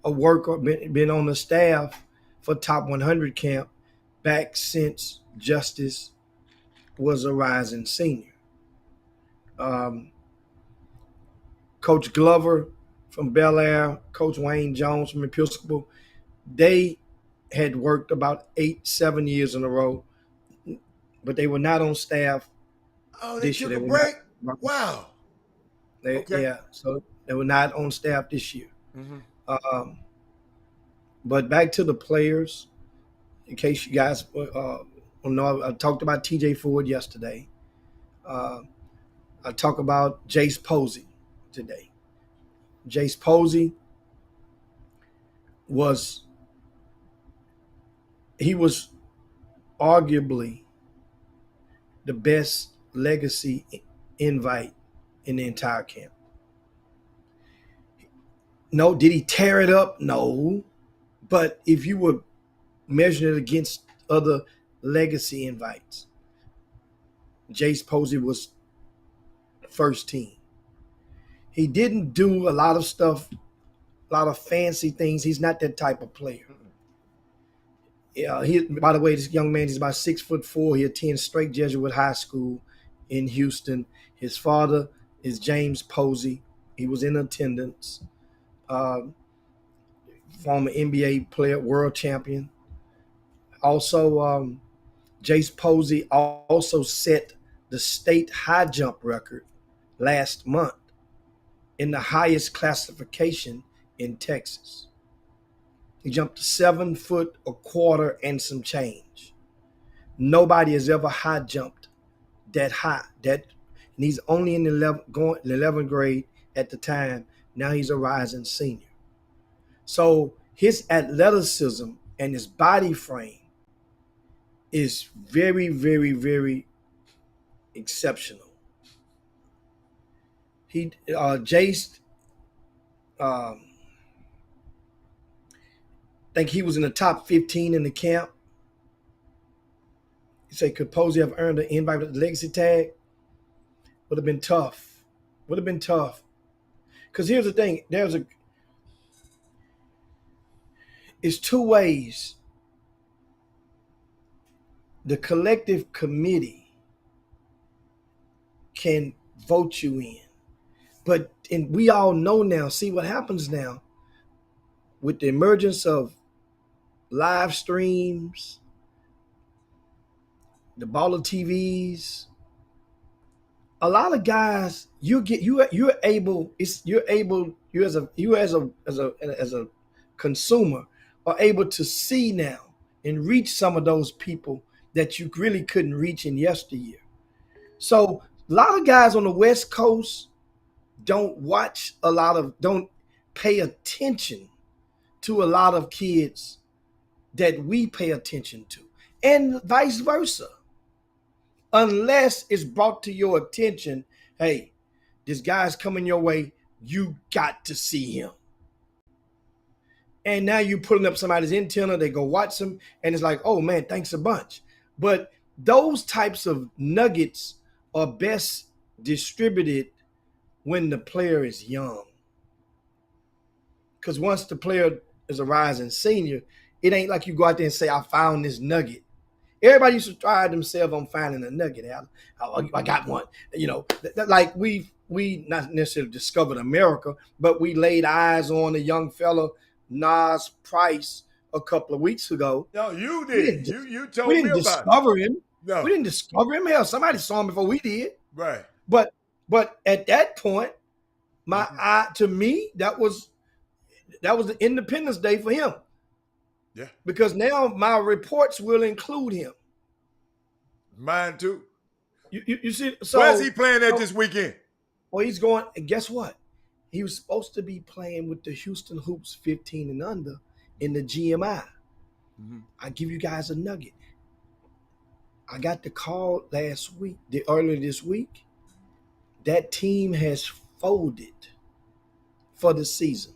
worker, been on the staff for Top 100 camp back since Justice was a rising senior. Coach Glover from Bel Air, Coach Wayne Jones from Episcopal, they had worked about 7 years in a row, but they were not on staff.
They took a break? Wow.
Okay. Yeah, so they were not on staff this year. Mm-hmm. But back to the players, in case you guys know, I talked about T.J. Ford yesterday. I talk about Jace Posey today. Jace Posey was arguably the best legacy invite in the entire camp. No, did he tear it up? No. But if you were measuring it against other legacy invites, Jace Posey was first team. He didn't do a lot of stuff a lot of fancy things. He's not that type of player. Yeah, by the way, this young man is about 6'4". He attends Straight Jesuit High School in Houston. His father is James Posey. He was in attendance. Former NBA player, world champion. Also, Jace Posey also set the state high jump record last month in the highest classification in Texas. He jumped 7 foot a quarter and some change. Nobody has ever high jumped that high. And he's only in the 11th grade at the time. Now he's a rising senior. So his athleticism and his body frame is very, very, very exceptional. Jace, think he was in the top 15 in the camp. You say, could Posey have earned an invite with the legacy tag? Would have been tough. Would have been tough. Because here's the thing. It's two ways. The collective committee can vote you in. And we all know now, see what happens now with the emergence of live streams, the baller TVs. A lot of guys, you as a consumer are able to see now and reach some of those people that you really couldn't reach in yesteryear. So a lot of guys on the West Coast don't pay attention to a lot of kids that we pay attention to, and vice versa. Unless it's brought to your attention, hey, this guy's coming your way, you got to see him. And now you pulling up somebody's antenna, they go watch them, and it's like, oh man, thanks a bunch. But those types of nuggets are best distributed when the player is young. Because once the player is a rising senior, it ain't like you go out there and say, I found this nugget. Everybody used to try themselves on finding a nugget. I got one. Like we not necessarily discovered America, but we laid eyes on a young fella, Nas Price, a couple of weeks ago.
No, you did. You told
we
me
didn't
about
discover him.
No.
We didn't discover him. Hell, somebody saw him before we did.
Right.
But at that point, to me, that was the Independence Day for him.
Yeah.
Because now my reports will include him.
Mine too.
You see, so
where's he playing at this weekend?
Well, he's going, and guess what? He was supposed to be playing with the Houston Hoops 15 and under in the GMI. Mm-hmm. I give you guys a nugget. I got the call earlier this week. That team has folded for the season.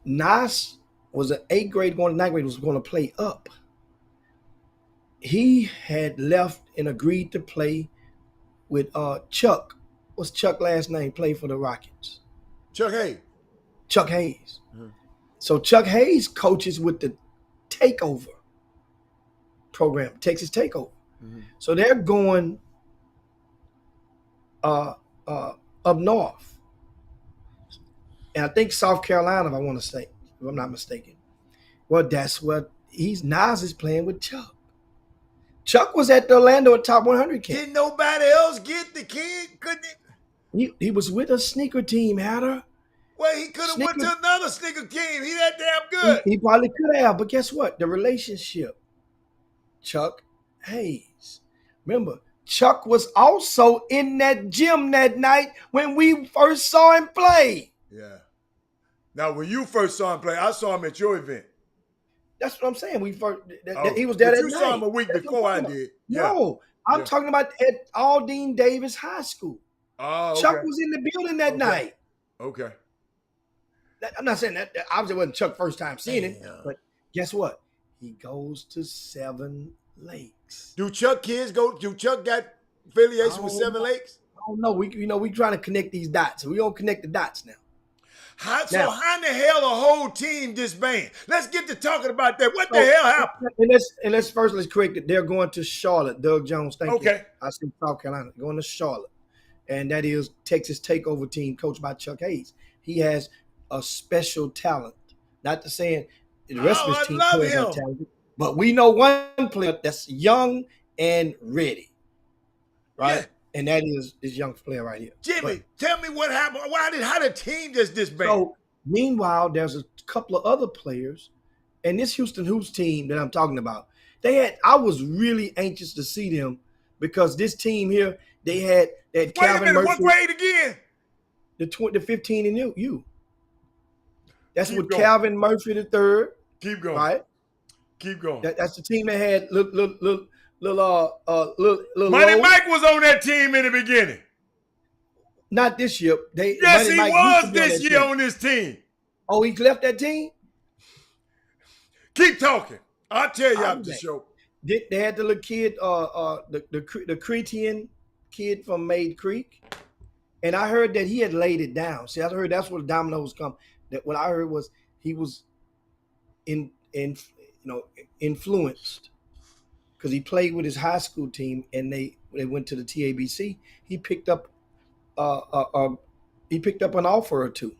Nas was an 8th grade going to 9th grade, was going to play up. He had left and agreed to play with Chuck. What's Chuck's last name? Played for the Rockets.
Chuck Hayes.
Chuck Hayes.
Mm-hmm.
So Chuck Hayes coaches with the Takeover program, Texas Takeover. Mm-hmm. So they're going up north. And I think South Carolina, if I want to say, if I'm not mistaken. Well, that's what Nas is playing with Chuck. Chuck was at the Orlando Top 100 camp.
Didn't nobody else get the kid? Couldn't
he was with a sneaker team, Hatter.
Well, he could have went to another sneaker team. He that damn good.
He probably could have, but guess what? The relationship. Chuck Hayes. Remember, Chuck was also in that gym that night when we first saw him play.
Yeah. Now, when you first saw him play, I saw him at your event.
That's what I'm saying. He was there that night.
You saw him a week before I did. Yeah.
No, I'm talking about at Aldine Davis High School.
Oh, okay.
Chuck was in the building that night.
Okay.
I'm not saying that obviously wasn't Chuck's first time seeing him, but guess what? He goes to Seven Lakes.
Do Chuck got affiliation with Seven Lakes?
I don't know. We trying to connect these dots. We don't connect the dots now. Now-
how in the hell a whole team disbanded? Let's get to talking about that. What the hell happened?
And let's correct it. They're going to Charlotte. Doug Jones, thank you.
Okay.
I said South Carolina. Going to Charlotte. And that is Texas Takeover team coached by Chuck Hayes. He has a special talent. Not to saying the rest of his
I
team
love
players
him.
are talented, but we know one player that's young and ready. Right?
Yeah.
And that is this young player right here.
Jimmy, tell me what happened. How the team just disbanded?
So meanwhile, there's a couple of other players, and this Houston Hoops team that I'm talking about, I was really anxious to see them because this team here, they had
Wait a
Calvin
minute, what
Murphy,
grade again?
the 15 and you. That's
Keep
with
going.
Calvin Murphy the third,
Keep going.
right?
Keep going.
That's the team that had little
Money
low.
Mike was on that team in the beginning.
Not this year.
Yes,
Money
he
Mike
was
used to be
this
that
year
team.
on this team.
Oh, he left that team?
Keep talking. I'll tell you
I'll
after
be
the
back.
show.
They had the little kid, the Cretan kid from Maid Creek, and I heard that he had laid it down. See, I heard that's where the dominoes come. That what I heard was he was influenced because he played with his high school team, and they went to the TABC. He picked up an offer or two,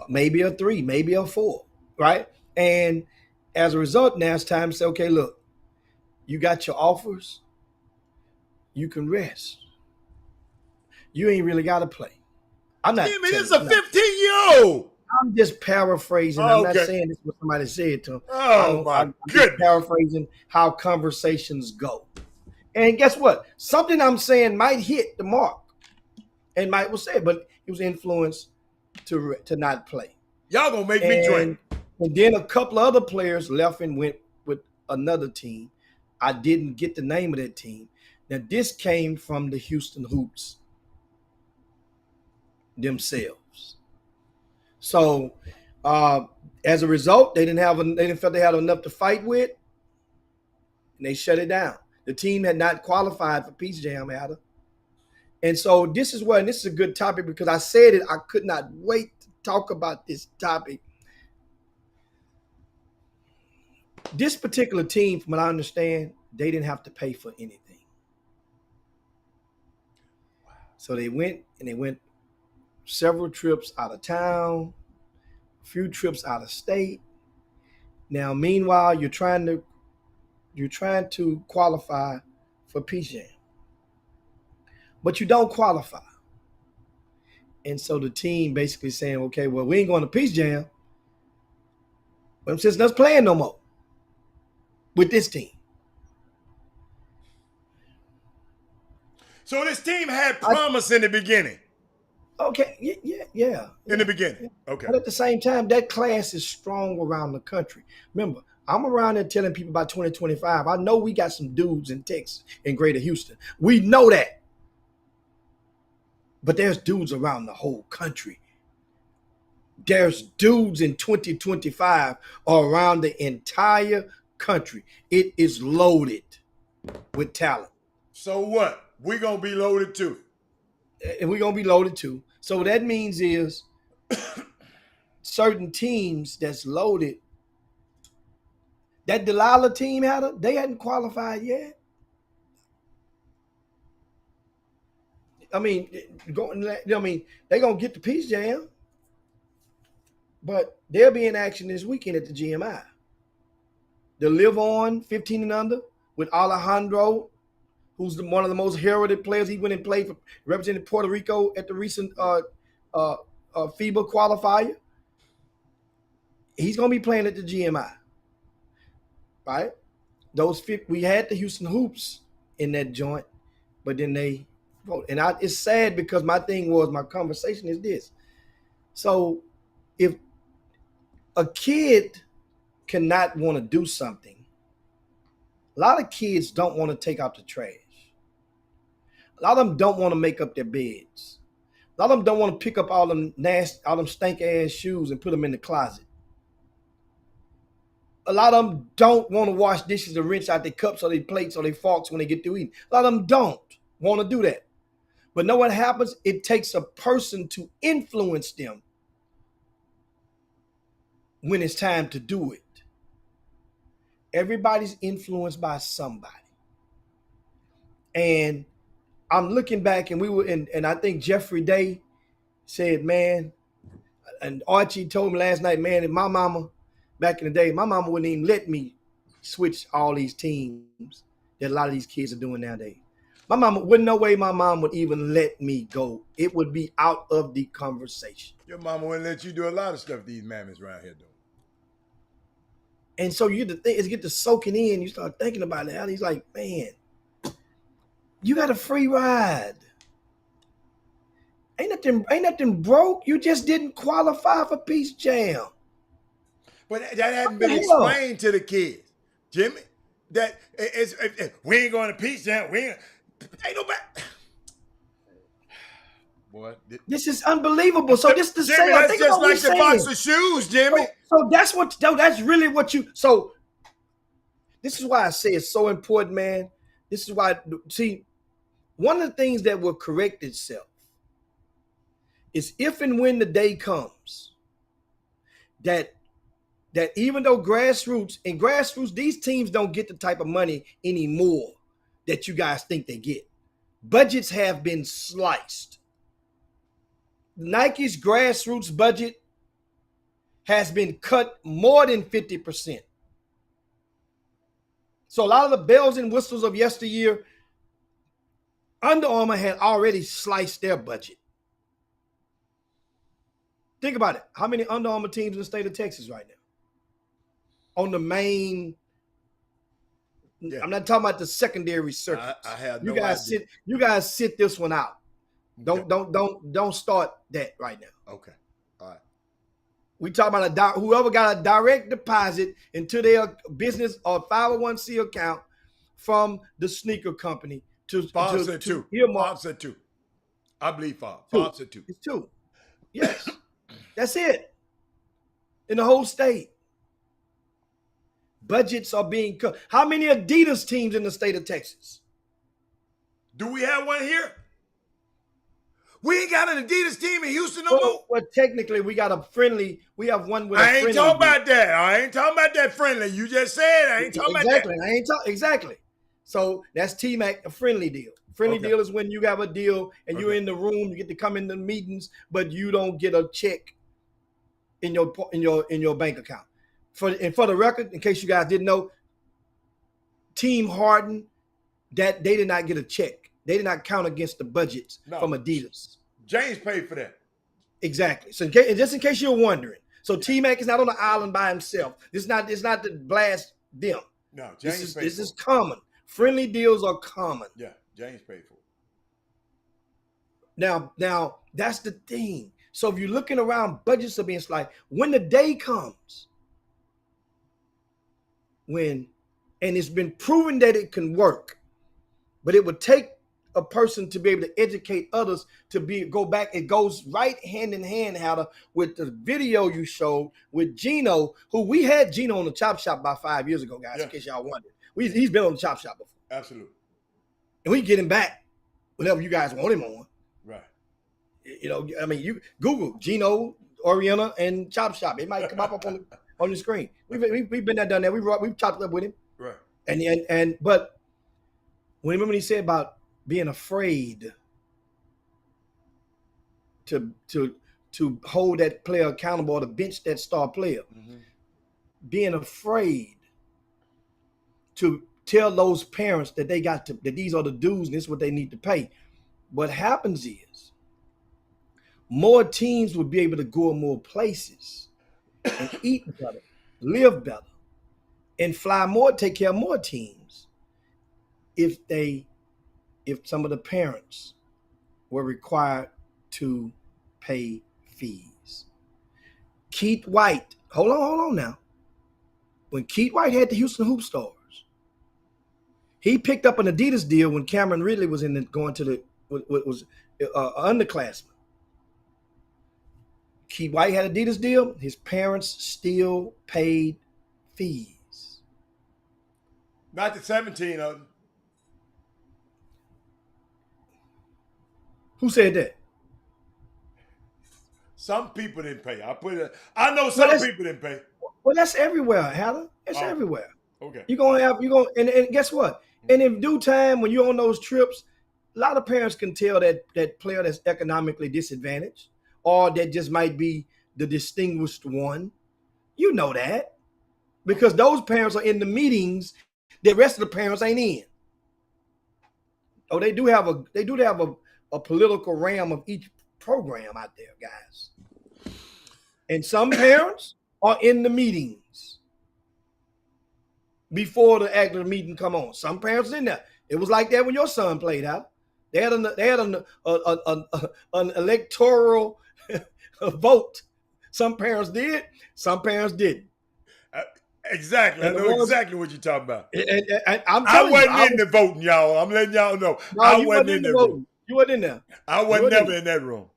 maybe a 3, maybe a 4, right? And as a result, now it's time to say, okay, look, you got your offers, you can rest. You ain't really got to play. I'm not.
Jimmy, this is
telling
a
you,
15-year-old.
I'm just paraphrasing. I'm not
Okay.
saying this is what somebody said to him.
Oh, my
I'm just
goodness.
paraphrasing how conversations go. And guess what? Something I'm saying might hit the mark, and Mike will say it, but he was influenced to not play.
Y'all gonna make me drink.
And then a couple of other players left and went with another team. I didn't get the name of that team. Now, this came from the Houston Hoops themselves. So, as a result, they didn't feel they had enough to fight with, and they shut it down. The team had not qualified for Peace Jam, Adam. And so this is a good topic because I said it. I could not wait to talk about this topic. This particular team, from what I understand, they didn't have to pay for anything. So they went several trips out of town, a few trips out of state. Now, meanwhile, you're trying to qualify for Peace Jam, but you don't qualify. And so the team basically saying, okay, well, we ain't going to Peace Jam, but since us playing no more with this team.
So this team had promise in the beginning.
Okay, yeah.
In the beginning. Okay.
But at the same time, that class is strong around the country. Remember, I'm around there telling people about 2025. I know we got some dudes in Texas, in Greater Houston. We know that. But there's dudes around the whole country. There's dudes in 2025 around the entire country. It is loaded with talent.
So what? We gonna be loaded too.
And we're going to be loaded too. So what that means is certain teams that's loaded, that Delilah team they hadn't qualified yet. I mean, they're going to get the Peace Jam, but they'll be in action this weekend at the GMI. The Live On 15 and under with Alejandro, who's one of the most heralded players. He went and played for represented Puerto Rico at the recent FIBA qualifier. He's going to be playing at the GMI, right? We had the Houston Hoops in that joint, but then they vote. And it's sad because my conversation is this. So if a kid cannot want to do something, a lot of kids don't want to take out the trash. A lot of them don't want to make up their beds. A lot of them don't want to pick up all them stank ass shoes and put them in the closet. A lot of them don't want to wash dishes and rinse out their cups or their plates or their forks when they get through eating. A lot of them don't want to do that. But know what happens? It takes a person to influence them when it's time to do it. Everybody's influenced by somebody. And I'm looking back, and we were and I think Jeffrey Day said, man, and Archie told me last night, man, if my mama, back in the day, my mama wouldn't even let me switch all these teams that a lot of these kids are doing nowadays. My mama wouldn't, no way my mom would even let me go. It would be out of the conversation.
Your mama wouldn't let you do a lot of stuff these mammies around here doing.
And so you the thing is get to soaking in. You start thinking about it. He's like, man, you got a free ride. Ain't nothing broke. You just didn't qualify for Peace Jam.
But that hadn't been explained to the kids, Jimmy. That we ain't going to Peace Jam. Ain't nobody. Boy,
this is unbelievable. So this to
Jimmy,
say,
that's just like the box of shoes, Jimmy.
So that's really what you. So this is why I say it's so important, man. This is why. See, one of the things that will correct itself is if and when the day comes that even though grassroots, these teams don't get the type of money anymore that you guys think they get. Budgets have been sliced. Nike's grassroots budget has been cut more than 50%. So a lot of the bells and whistles of yesteryear, Under Armour had already sliced their budget. Think about it. How many Under Armour teams in the state of Texas right now? On the main, yeah. I'm not talking about the secondary circuits.
I have
you
no
guys
idea.
You guys sit this one out.
Okay.
Don't start that right now.
Okay. All right.
We talking about whoever got a direct deposit into their business or 501c account from the sneaker company to
Bob said two. Bob said two. I believe Bob. Bob said two.
It's two. Yes. That's it. In the whole state. Budgets are being cut. How many Adidas teams in the state of Texas?
Do we have one here? We ain't got an Adidas team in Houston no more.
Well, technically, we got a friendly. We have one with.
I ain't talking about that. I ain't talking about that friendly. You just said I ain't talking about that.
Exactly. So that's T-Mac, a friendly deal. Friendly deal is when you have a deal and you're in the room, you get to come in the meetings, but you don't get a check in your bank account. For the record, in case you guys didn't know, Team Harden, that they did not get a check. They did not count against the budgets from Adidas.
James paid for that.
Exactly. So just in case you're wondering, so T-Mac is not on the island by himself. It's not to blast them.
No, James paid.
This is common. Friendly deals are common.
Yeah, James paid for it.
Now that's the thing. So if you're looking around, budgets are being sliced. When the day comes, and it's been proven that it can work, but it would take a person to be able to educate others go back. It goes right hand in hand, Hatter, with the video you showed with Gino, who we had Gino on the Chop Shop about 5 years ago, guys, in case y'all wondered. He's been on the Chop Shop before.
Absolutely.
And we get him back whenever you guys want him on.
Right.
You know, I mean, you Google Gino, Oriana, and Chop Shop. It might come up on the screen. We've been there, done that. We've chopped up with him.
Right.
But remember when he said about being afraid to hold that player accountable or to bench that star player, being afraid to tell those parents that that these are the dues and this is what they need to pay. What happens is more teams would be able to go more places and eat better, live better, and fly more, take care of more teams if some of the parents were required to pay fees. Keith White, hold on now. When Keith White had the Houston Hoop Stars, he picked up an Adidas deal when Cameron Ridley was going to the underclassman. Keith White had an Adidas deal. His parents still paid fees.
Not the 17 of them.
Who said that?
Some people didn't pay. I know some people didn't pay.
Well, that's everywhere, Hannah. It's
Oh.
everywhere.
Okay.
And guess what? And in due time, when you're on those trips, a lot of parents can tell that player that's economically disadvantaged, or that just might be the distinguished one. You know that. Because those parents are in the meetings, the rest of the parents ain't in. Oh, they do have a political realm of each program out there, guys. And some parents are in the meetings before the actual meeting come on. Some parents in there. It was like that when your son played out. They had an electoral vote. Some parents did, some parents didn't.
Exactly. I know exactly what you're talking about.
And
I wasn't in the voting, y'all. I'm letting y'all know.
No,
I wasn't in the room.
You wasn't in there.
I wasn't never in that room.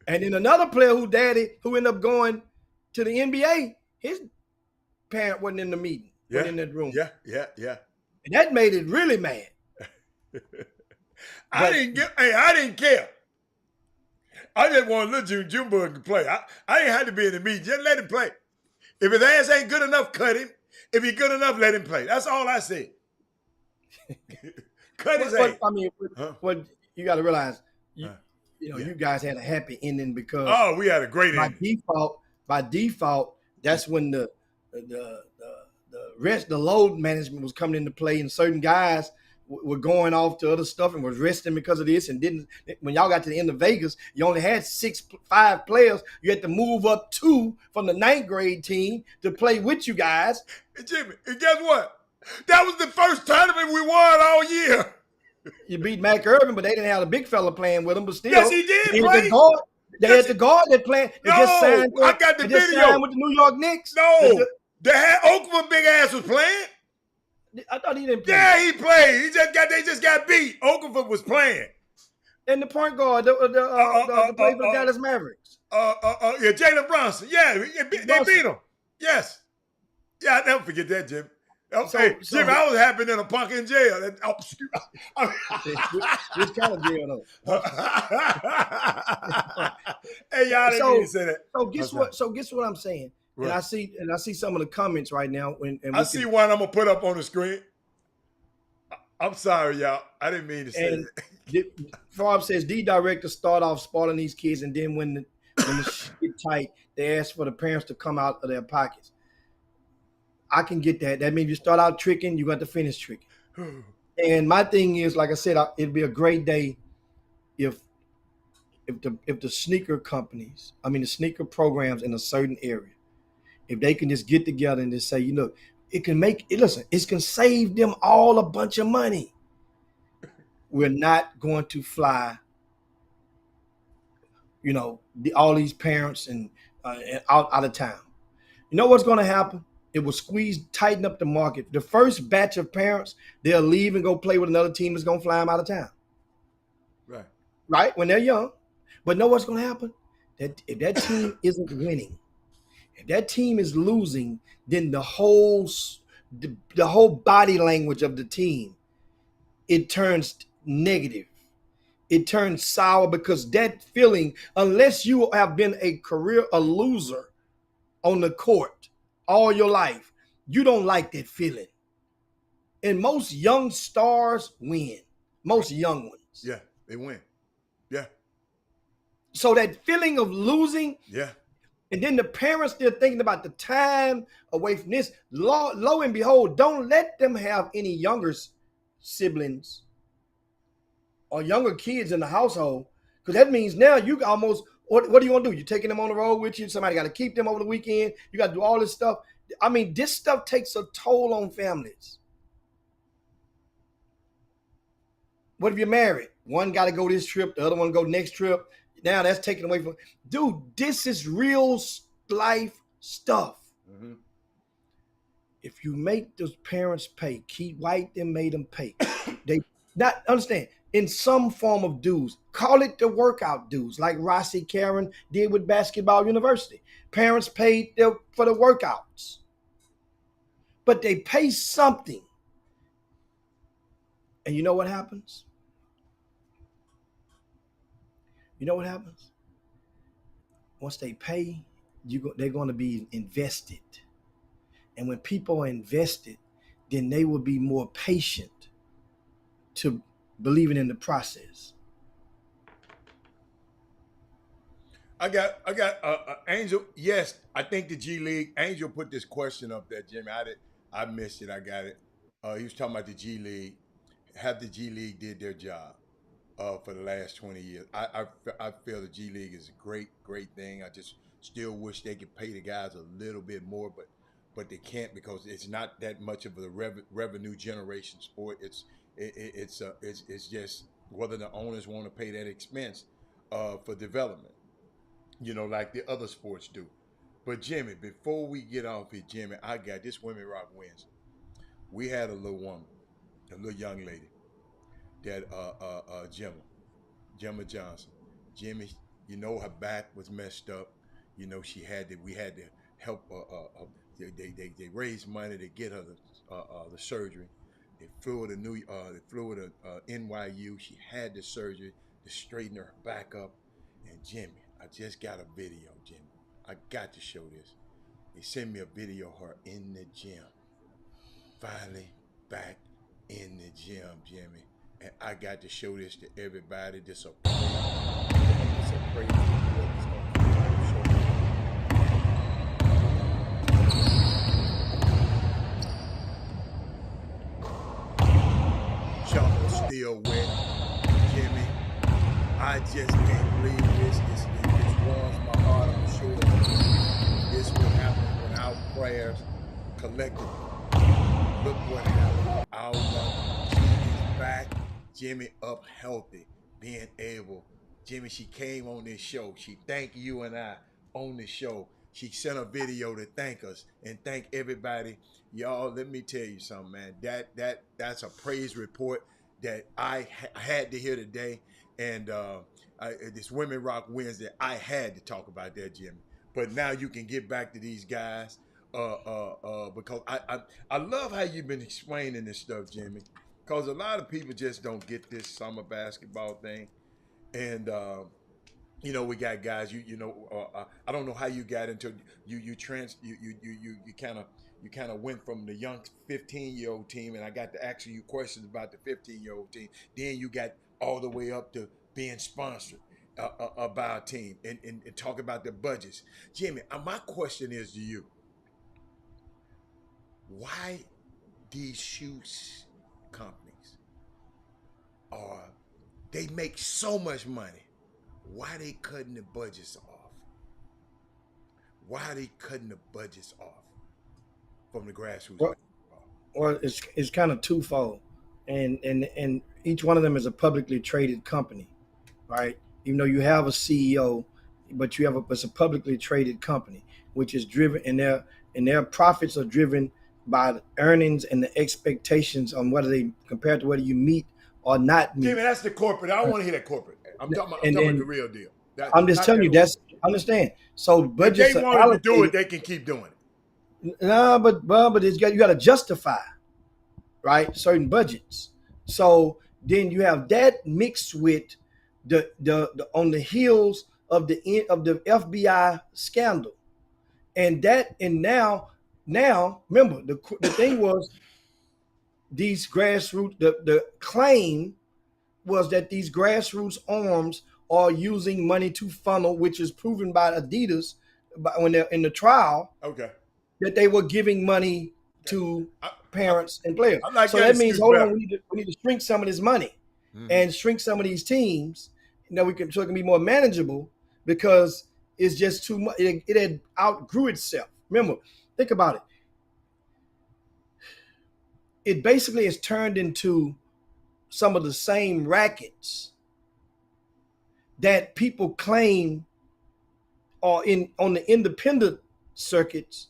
And then another player who ended up going to the NBA, his parent wasn't in the meeting, wasn't in that room.
Yeah.
And that made it really mad.
I didn't care. I just wanted little Junebug to play. I didn't have to be in the meeting. Just let him play. If his ass ain't good enough, cut him. If he's good enough, let him play. That's all I said. Cut his ass.
I mean, what you got to realize, you guys had a happy ending because
we had a great ending.
By default, that's when the load management was coming into play, and certain guys were going off to other stuff and was resting because of this, and didn't. When y'all got to the end of Vegas, you only had 5 players. You had to move up 2 from the 9th grade team to play with you guys.
Hey, Jimmy, and guess what? That was the first tournament we won all year.
You beat Mac Irvin, but they didn't have a big fella playing with them. But still,
yes, he did
they
play.
Had the guard that played.
I got the video.
Signed with the New York Knicks.
No, Oklahoma big ass was playing.
I thought he didn't play.
Yeah, he played. They just got beat. Okafor was playing.
And the point guard, the play for the Dallas Mavericks.
Jalen Brunson. Yeah, they beat him. Yes. Yeah, I'll never forget that, Jim. Jim, I was happy in a punk in jail.
Which kind of jail, though?
Hey, y'all didn't mean to say that.
So guess what I'm saying? Right. And I see some of the comments right now.
I see one I'm gonna put up on the screen. I'm sorry, y'all. I didn't mean to say that.
Favre says D directors start off spoiling these kids, and then when the shit get tight, they ask for the parents to come out of their pockets. I can get that. That means you start out tricking, you got to finish tricking. And my thing is, like I said, it'd be a great day if the sneaker companies, the sneaker programs in a certain area, if they can just get together and just say, it can save them all a bunch of money. We're not going to fly, all these parents and out of town. You know what's going to happen? It will tighten up the market. The first batch of parents, they'll leave and go play with another team that's going to fly them out of town. Right? When they're young. But know what's going to happen? That if that team isn't winning, if that team is losing, then the whole body language of the team, it turns negative. It turns sour, because that feeling, unless you have been a loser on the court all your life, you don't like that feeling. And most young stars win. Most young ones.
Yeah, they win. Yeah.
So that feeling of losing.
Yeah.
And then the parents, they're thinking about the time away from this. Lo and behold, don't let them have any younger siblings or younger kids in the household, because that means now you almost, what are you going to do? You're taking them on the road with you. Somebody got to keep them over the weekend. You got to do all this stuff. This stuff takes a toll on families. What if you're married? One got to go this trip, the other one go next trip. Now that's taken away from. Dude, this is real life stuff. Mm-hmm. If you make those parents pay, Keith White then made them pay. They not understand in some form of dues. Call it the workout dues, like Rossi Karen did with Basketball University. Parents paid for the workouts, but they pay something. And you know what happens? You know what happens? once they pay, they're going to be invested. And when people are invested, then they will be more patient to believing in the process.
I got Angel. Yes, I think the G League. Angel put this question up there, Jimmy. I missed it. I got it. He was talking about the G League. Have the G League did their job for the last 20 years? I feel the G League is a great thing. I just still wish they could pay the guys a little bit more, but they can't because it's not that much of a revenue generation sport. It's just whether the owners want to pay that expense for development, like the other sports do. But Jimmy, before we get off here, Jimmy, I got this Women Rock Wednesday. We had a little woman, a little young lady, that Gemma Johnson. Jimmy, her back was messed up. We had to help. They raised money to get her the surgery. They flew her to NYU. She had the surgery to straighten her back up. And Jimmy, I just got a video, Jimmy. I got to show this. They sent me a video of her in the gym. Finally back in the gym, Jimmy. And I got to show this to everybody. This a crazy Jump is still wet, Jimmy. I just can't believe this. This warms my heart. I'm sure this will happen without prayers collectively. Look what happened. Our young Jimmy's back. Jimmy up healthy, being able. Jimmy, she came on this show. She thanked you and I on the show. She sent a video to thank us and thank everybody. Y'all, let me tell you something, man. That's a praise report that I had to hear today. And this Women Rock Wednesday, I had to talk about that, Jimmy. But now you can get back to these guys because I love how you've been explaining this stuff, Jimmy. Because a lot of people just don't get this summer basketball thing. And we got guys. I don't know how you got into you kind of went from the young 15-year-old team, and I got to ask you questions about the 15-year-old team. Then you got all the way up to being sponsored by a team and talk about the budgets. Jimmy, my question is to you: why these shoes companies they make so much money? Why they cutting the budgets off? Why are they cutting the budgets off from the grassroots?
Well, it's kind of twofold, and each one of them is a publicly traded company, right? Even though you have a CEO, but it's a publicly traded company, which is driven, and their profits are driven by the earnings and the expectations on whether they compared to whether you meet or not meet.
Jimmy, that's the corporate. I don't want to hear that corporate. I'm talking about the real deal.
I'm just telling you, I understand. So budgets.
If they want to do it, they can keep doing it.
No, but you got to justify, right? Certain budgets. So then you have that mixed with the on the heels of the FBI scandal, and now remember the thing was these grassroots. The claim was that these grassroots arms are using money to funnel, which is proven by Adidas, when they're in the trial.
Okay.
That they were giving money to parents and players. So that means, hold on, we need to shrink some of this money and shrink some of these teams. So it can be more manageable because it's just too much. It had outgrew itself. Remember, think about it. It basically has turned into some of the same rackets that people claim are on the independent circuits.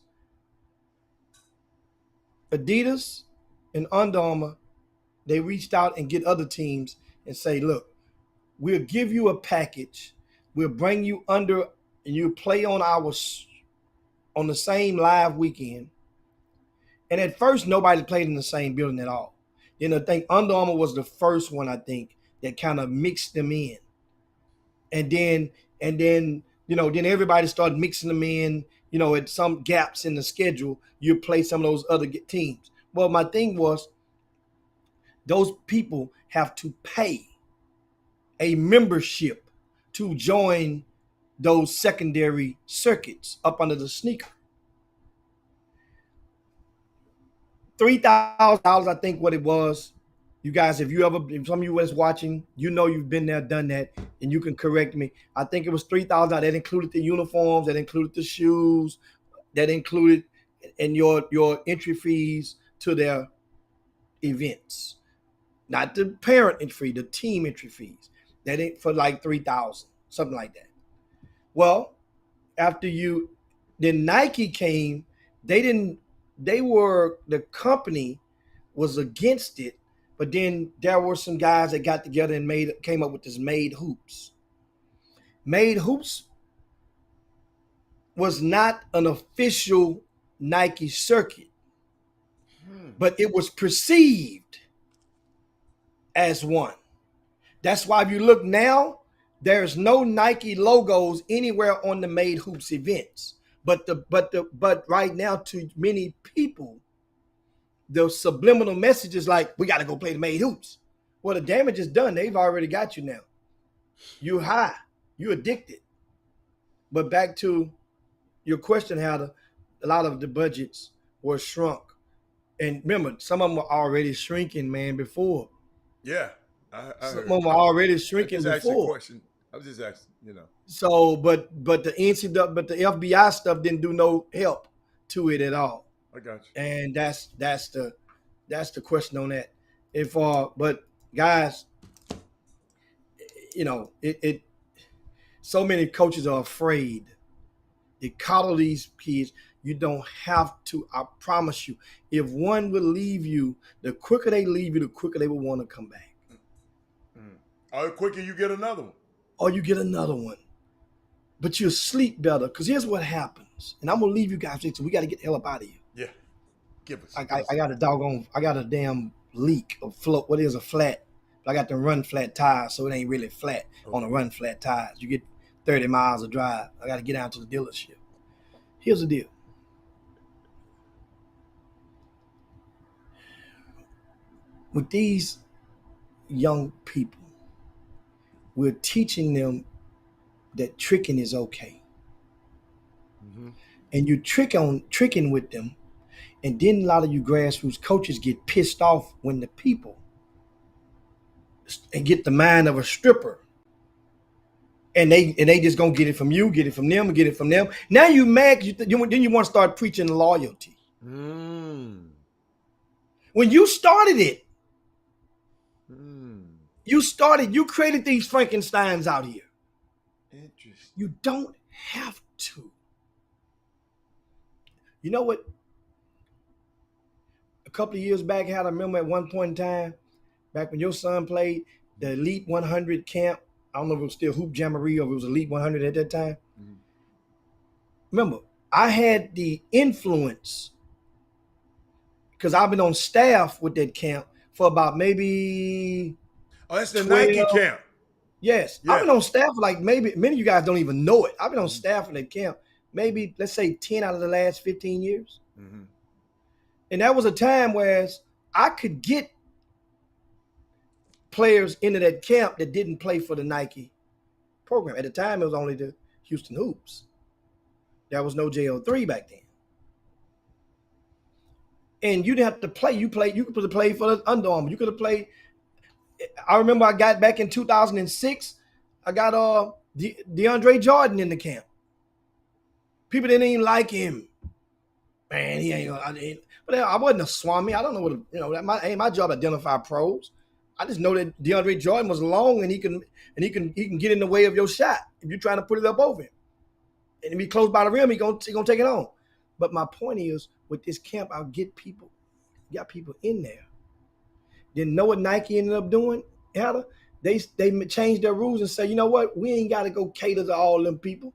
Adidas and Under Armour, they reached out and get other teams and say, look, we'll give you a package. We'll bring you under and you play on the same live weekend. And at first, nobody played in the same building at all. I think Under Armour was the first one, I think, that kind of mixed them in. And then then everybody started mixing them in, at some gaps in the schedule, you play some of those other teams. Well, my thing was those people have to pay a membership to join those secondary circuits up under the sneaker. $3,000, I think what it was. You guys, if some of you was watching, you've been there, done that, and you can correct me. I think it was $3,000. That included the uniforms, that included the shoes, that included and your entry fees to their events. Not the parent entry, the team entry fees. That ain't for like $3,000, something like that. Well, then Nike came, the company was against it, but then there were some guys that got together and came up with this Made Hoops. Made Hoops was not an official Nike circuit, but it was perceived as one. That's why if you look now, there's no Nike logos anywhere on the Made Hoops events. But right now, to many people, the subliminal message is like, we got to go play the Made Hoops. Well, the damage is done. They've already got you now. You're high. You're addicted. But back to your question, how a lot of the budgets were shrunk. And remember, some of them were already shrinking, man, before.
Yeah.
Some of them were already shrinking before.
I was just asking,
So, but the NCAA, but the FBI stuff didn't do no help to it at all.
I got you.
And that's the question on that. But guys, so many coaches are afraid. They coddle these kids. You don't have to. I promise you. If one will leave you, the quicker they leave you, the quicker they will want to come back.
Or the quicker you get another one.
Or you get another one. But you'll sleep better. Because here's what happens. And I'm going to leave you guys. So we got to get the hell up out of here.
Yeah. Give us.
I got a damn leak of float. What is a flat? I got the run flat tires, so it ain't really flat on the run flat tires. You get 30 miles of drive. I got to get out to the dealership. Here's the deal. With these young people, we're teaching them that tricking is okay. Mm-hmm. And you tricking with them, and then a lot of you grassroots coaches get pissed off when the people and get the mind of a stripper. And they just gonna get it from you, get it from them, get it from them. Now you mad, then you want to start preaching loyalty. When you started it, you created these Frankensteins out here.
Interesting.
You don't have to. You know what? A couple of years back, I remember at one point in time, back when your son played the Elite 100 camp, I don't know if it was still Hoop Jamboree or if it was Elite 100 at that time. Mm-hmm. Remember, I had the influence because I've been on staff with that camp for about maybe.
Oh, that's the 12. Nike camp.
Yes. Yeah. I've been on staff for like maybe, many of you guys don't even know it. I've been on staff in that camp maybe, let's say 10 out of the last 15 years. Mm-hmm. And that was a time where I could get players into that camp that didn't play for the Nike program. At the time, it was only the Houston Hoops. There was no JO3 back then. And you didn't have to play. You could play for the Under Armour. You could have played. I remember I got back in 2006, I got DeAndre Jordan in the camp. People didn't even like him. Man, he ain't. But I wasn't a swami. I don't know what ain't my job to identify pros. I just know that DeAndre Jordan was long and he can get in the way of your shot if you're trying to put it up over him. And if he close by the rim, he gonna take it on. But my point is, with this camp, I'll get people, got people in there. Didn't know what Nike ended up doing, Heather? They changed their rules and say, you know what? We ain't got to go cater to all them people.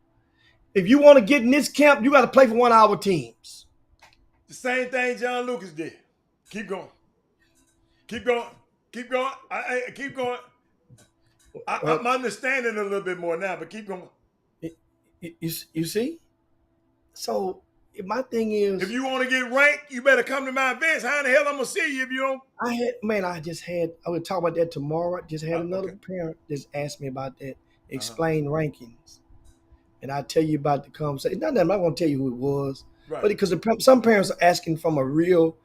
If you want to get in this camp, you got to play for one of our teams.
The same thing John Lucas did. Keep going. Keep going. Keep going. Keep going. I'm understanding a little bit more now, but keep going.
You see? So my thing is,
If you want to get ranked, you better come to my events. How in the hell I'm gonna see you if you don't?
I would talk about that tomorrow. I just had another
Okay.
parent just ask me about that. Explain rankings. And I tell you about the conversation. Not that I'm not going to tell you who it was,
Right.
but because some parents are asking from a real,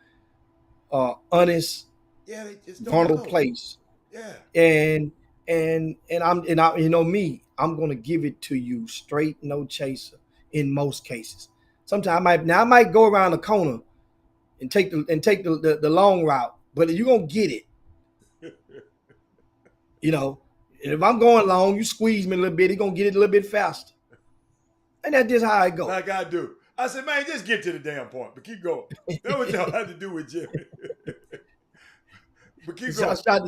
honest,
Yeah, they just don't
vulnerable
know.
place,
Yeah.
and I, you know me, I'm going to give it to you straight, no chaser. In most cases, sometimes I might go around the corner and take the long route, but you're gonna get it. You know, and if I'm going long, you squeeze me a little bit, you're gonna get it a little bit faster. And that's just how I go.
Like I do. I said, man, just get to the damn point, but keep going. That's what y'all had to do with Jimmy. But keep going.
Shout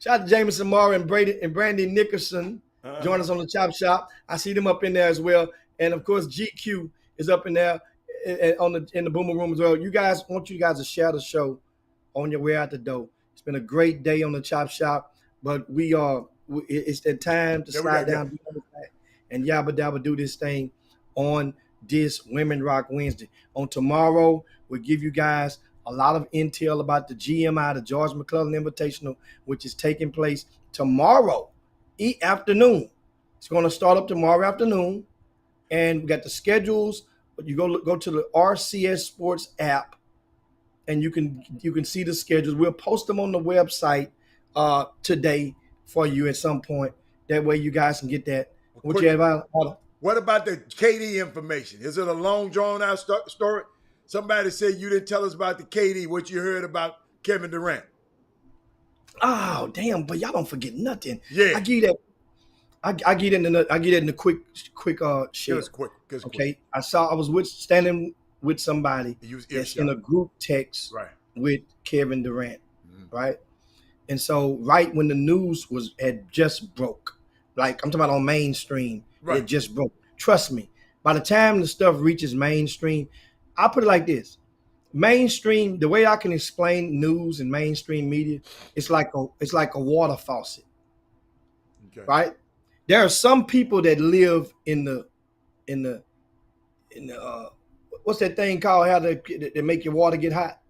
out to Jameson Mara and Brandy Nickerson. Join us on the Chop Shop. I see them up in there as well. And of course, GQ is up in there in the Boomer Room as well. I want you guys to share the show on your way out the door. It's been a great day on the Chop Shop, but it's that time to slide down and yabba dabba do this thing on this Women Rock Wednesday. On tomorrow, we'll give you guys a lot of intel about the GMI, the George McClellan Invitational, which is taking place tomorrow afternoon. It's going to start up tomorrow afternoon, and we got the schedules. You go to the RCS Sports app, and you can see the schedules. We'll post them on the website today for you at some point. That way, you guys can get that.
What about the KD information? Is it a long, drawn-out story? Somebody said you didn't tell us about the KD, what you heard about Kevin Durant.
Oh, damn, but y'all don't forget nothing.
Yeah.
I give that. I get it in the quick share.
Just quick.
Okay. I was standing with somebody that's in a group text with Kevin Durant, right? And so right when the news had just broke, like I'm talking about on mainstream, it just broke. Trust me, by the time the stuff reaches mainstream, I'll put it like this. Mainstream, the way I can explain news and mainstream media, it's like a water faucet. Okay. Right? There are some people that live in the what's that thing called? How they make your water get hot?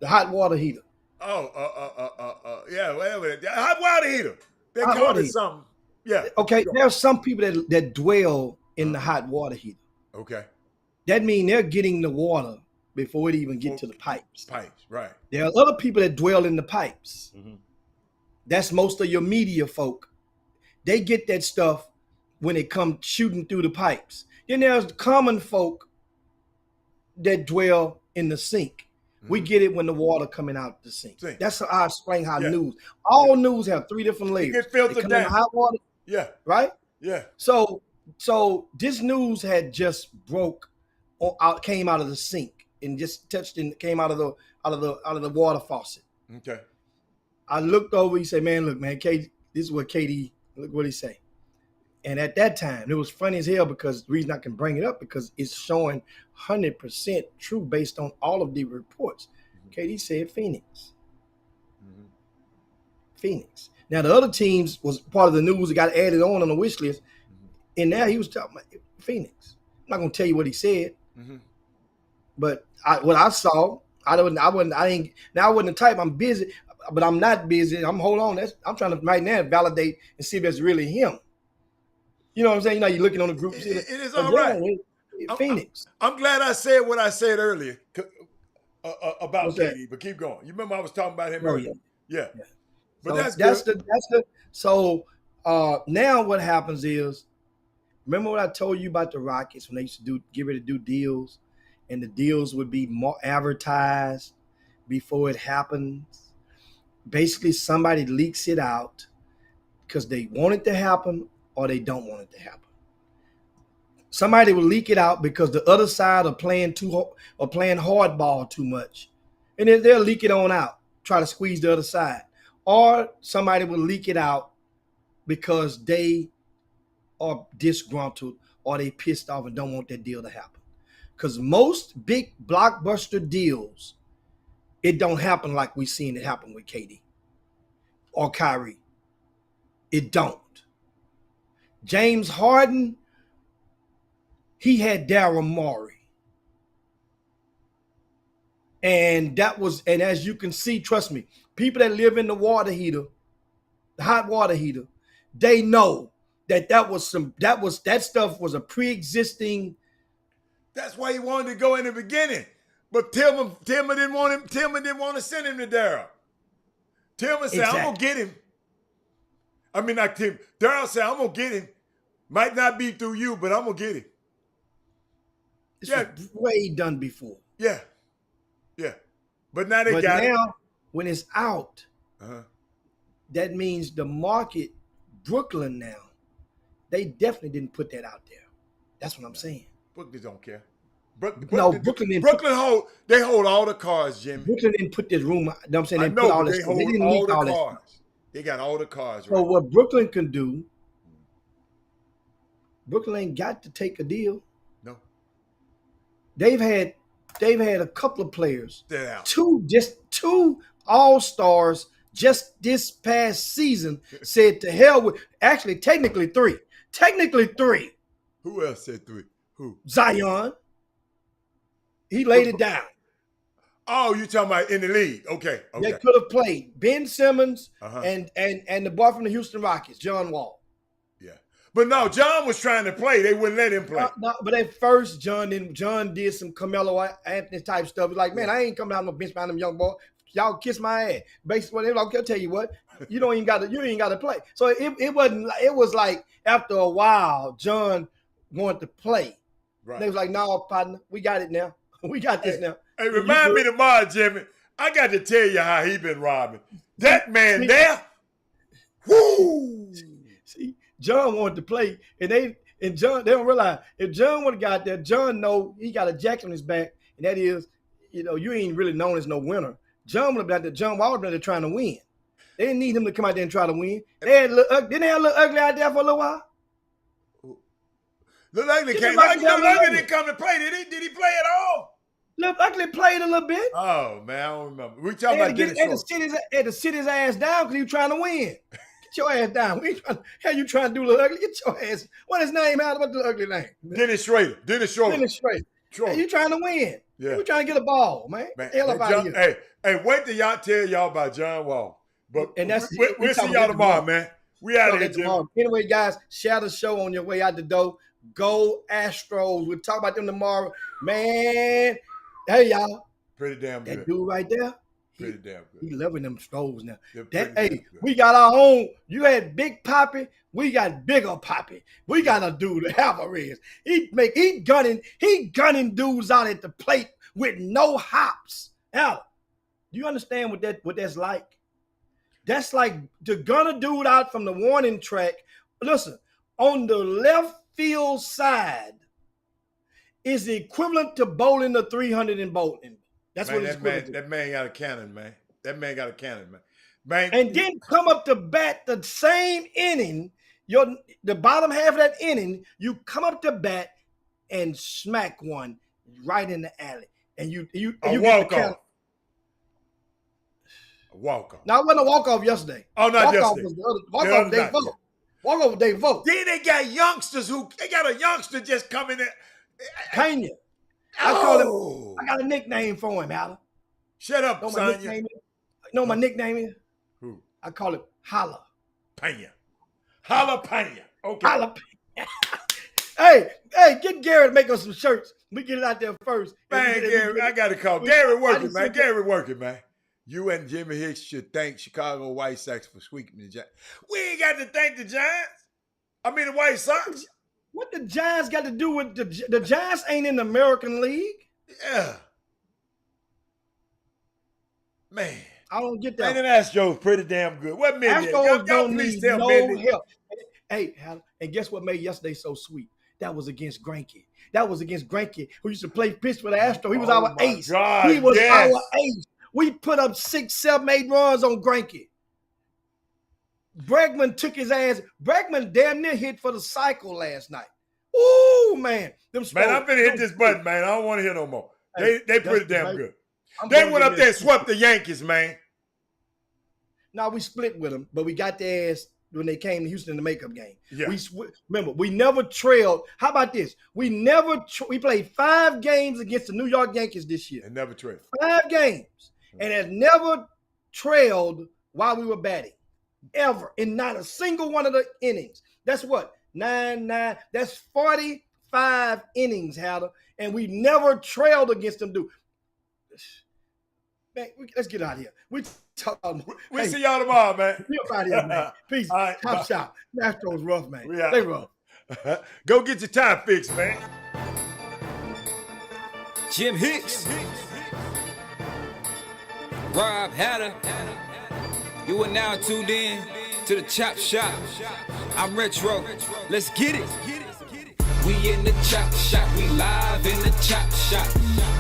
The hot water heater.
Yeah, whatever. Hot water heater. They call it something. Yeah.
Okay. There are some people that dwell in the hot water heater.
Okay.
That means they're getting the water before it even get to the pipes.
Pipes, right.
There are other people that dwell in the pipes. Mm-hmm. That's most of your media folk. They get that stuff when it comes shooting through the pipes. Then there's common folk that dwell in the sink. Mm-hmm. We get it when the water coming out the sink. That's how I explain how news. All news have three different layers.
It filtered down.
In hot water.
Yeah.
Right?
Yeah.
So this news had just came out of the sink and just touched and came out of the water faucet.
Okay.
I looked over. He said, "Man, look, man, Katie, this is what KD. Look what he say." And at that time, it was funny as hell because the reason I can bring it up because it's showing 100% true based on all of the reports. Mm-hmm. KD said Phoenix. Mm-hmm. Phoenix. Now the other teams was part of the news that got added on the wish list. Mm-hmm. And now he was talking about Phoenix. I'm not gonna tell you what he said, but what I saw, I wasn't the type. I'm busy, but I'm not busy. Hold on. I'm trying to right now validate and see if that's really him. You know what I'm saying? You know, you're looking on the group.
It is all right.
Phoenix.
I'm glad I said what I said earlier about KD, but keep going. You remember I was talking about him earlier? Yeah. But that's good.
So now what happens is, remember what I told you about the Rockets when they used to get ready to do deals, and the deals would be more advertised before it happens. Basically, somebody leaks it out because they want it to happen or they don't want it to happen. Somebody will leak it out because the other side are playing hardball too much, and then they'll leak it on out, try to squeeze the other side. Or somebody will leak it out because they are disgruntled or they pissed off and don't want that deal to happen. Because most big blockbuster deals, it don't happen like we seen it happen with KD or Kyrie. It don't. James Harden he had Daryl Morey. And as you can see, trust me, people that live in the water heater, the hot water heater, they know that that stuff was a pre-existing.
That's why he wanted to go in the beginning. But Tillman didn't want him. Tillman didn't want to send him to Daryl. Tillman said, I'm gonna get him. I mean, not Tim. Daryl said, I'm gonna get him. Might not be through you, but I'm gonna get him.
This was way done before.
Yeah. Yeah. But now they got it.
Now, when it's out, that means the market, Brooklyn now, they definitely didn't put that out there. That's what I'm saying.
Brooklyn don't care.
Brooklyn didn't.
Brooklyn hold all the cards, Jimmy.
Brooklyn didn't put this room. You know what I'm saying?
I
They
know,
put all
but
this.
they hold
They didn't
all
leak
the
all this.
cards. They got all the cards.
So
Right?
what Brooklyn can do, Brooklyn ain't got to take a deal.
No.
They've had a couple of players,
Stay out.
two all-stars just this past season said to hell with, actually technically three.
Who else said three? Who?
Zion. He laid it down.
Oh, you talking about in the league? Okay.
They could have played Ben Simmons
Uh-huh.
and the boy from the Houston Rockets, John Wall.
Yeah. But no, John was trying to play. They wouldn't let him play.
No, but at first, John did some Carmelo Anthony type stuff. Like, man, I ain't coming out no bench behind them young boy. Y'all kiss my ass. Basically, they're like, I'll tell you what, you ain't got to play. So it was like after a while, John wanted to play.
Right.
They was like, no, partner, we got it now. We got this now.
Hey, remind me tomorrow, Jimmy. I got to tell you how he been robbing. That man there. Woo!
See, John wanted to play, and John, they don't realize if John would have got there, John know he got a jacket on his back, and that is, you ain't really known as no winner. John would have been there. John Wall would have been there trying to win. They didn't need him to come out there and try to win. Didn't they have a little ugly out there for a little while?
Look ugly
He
came.
look like
Look
John
ugly
Wall.
didn't come to play. Did he play at all?
Look ugly played a little bit.
Oh man, I don't remember. We
They
talking
had
about
to,
Dennis Schroeder.
had to sit his ass down because he was trying to win. Get your ass down. How you trying to do little ugly? Get your ass. What his name? What's the ugly name?
Dennis Schroeder.
Dennis Schrader. Hey, you trying to win.
Yeah.
You trying to get a ball, man.
Man,
Hell up out of here.
Hey, wait till y'all tell y'all about John Wall. But
And that's
we'll see y'all tomorrow, man. We out of here, Jim.
Anyway, guys, share the show on your way out the door. Go Astros. We'll talk about them tomorrow. Man, hey, y'all.
Pretty damn good.
That dude right there,
Pretty damn
he
good.
loving them Stros now.
They're pretty
Hey,
damn good.
we got our own. You had Big Poppy. We got Bigger Poppy. We got a dude, Alvarez. He gunning dudes out at the plate with no hops. Al, do you understand what that's like? That's like to gun a dude out from the warning track. Listen, on the left field side is the equivalent to bowling the 300 in bowling. That's what it's equivalent to.
That man got a cannon, man. That man got a cannon, man.
And then come up to bat the same inning, the bottom half of that inning, you come up to bat and smack one right in the alley. And you
walk off. A walk off.
Now, it wasn't a walk-off yesterday.
Oh, not
walk-off
yesterday.
was the other. Walk-off Dave Vogt. Walk-off Dave Vogt.
Then they got youngsters they got a youngster just coming in.
Pena.
Oh.
I got a nickname for him, Alan.
Shut up,
Know my
Sonya.
nickname is? Know my nickname is?
Who?
I call it Holla.
Pena. Jalapeno. Okay.
Holla. Hey, get Gary to make us some shirts. We get it out there first.
Man, Gary, I got to call. Gary working, man. Gary working, man. You and Jimmy Hicks should thank Chicago White Sox for sweeping the Giants. We ain't got to thank the Giants. I mean, the White Sox.
What the Giants got to do with the Giants ain't in the American League?
Yeah. Man.
I don't get
Man,
that.
the Astros pretty damn good. What minute?
Astros don't
please
need
tell
no
Mindy.
help. Hey, and guess what made yesterday so sweet? That was against Greinke. That was against Greinke, who used to play pitch for the Astros. He was our
my
ace.
God,
He was
yes.
our ace. We put up 6, 7, 8 runs on Greinke. Bregman took his ass. Bregman damn near hit for the cycle last night. Ooh, man.
Man, I'm finna hit this button, man. I don't want to hear no more.
Hey,
They pretty
that's
damn
right.
good.
I'm
They
gonna
went
get
up there and
this.
swept the Yankees, man.
Now we split with them, but we got their ass when they came to Houston in the makeup game.
Yeah.
Remember, we never trailed. How about this? We played 5 games against the New York Yankees this year.
And never trailed.
5 games. And has never trailed while we were batting. Ever. In not a single one of the innings. That's what? 9. That's 45 innings, Hatter. And we never trailed against them, dude. Man, let's get out of here. We
see y'all tomorrow, man.
We up out of here, man. Peace.
All right,
Top shot. Astros rough, man.
Yeah.
They rough.
Go get your time fixed, man.
Jim Hicks, Rob Hatter. You are now tuned in to the Chop Shop. I'm Retro. Let's get it. We in the Chop Shop. We live in the Chop Shop.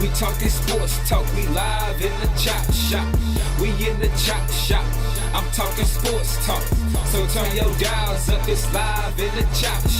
We talking sports talk. We live in the Chop Shop. We in the Chop Shop. I'm talking sports talk. So turn your dials up. It's live in the Chop Shop.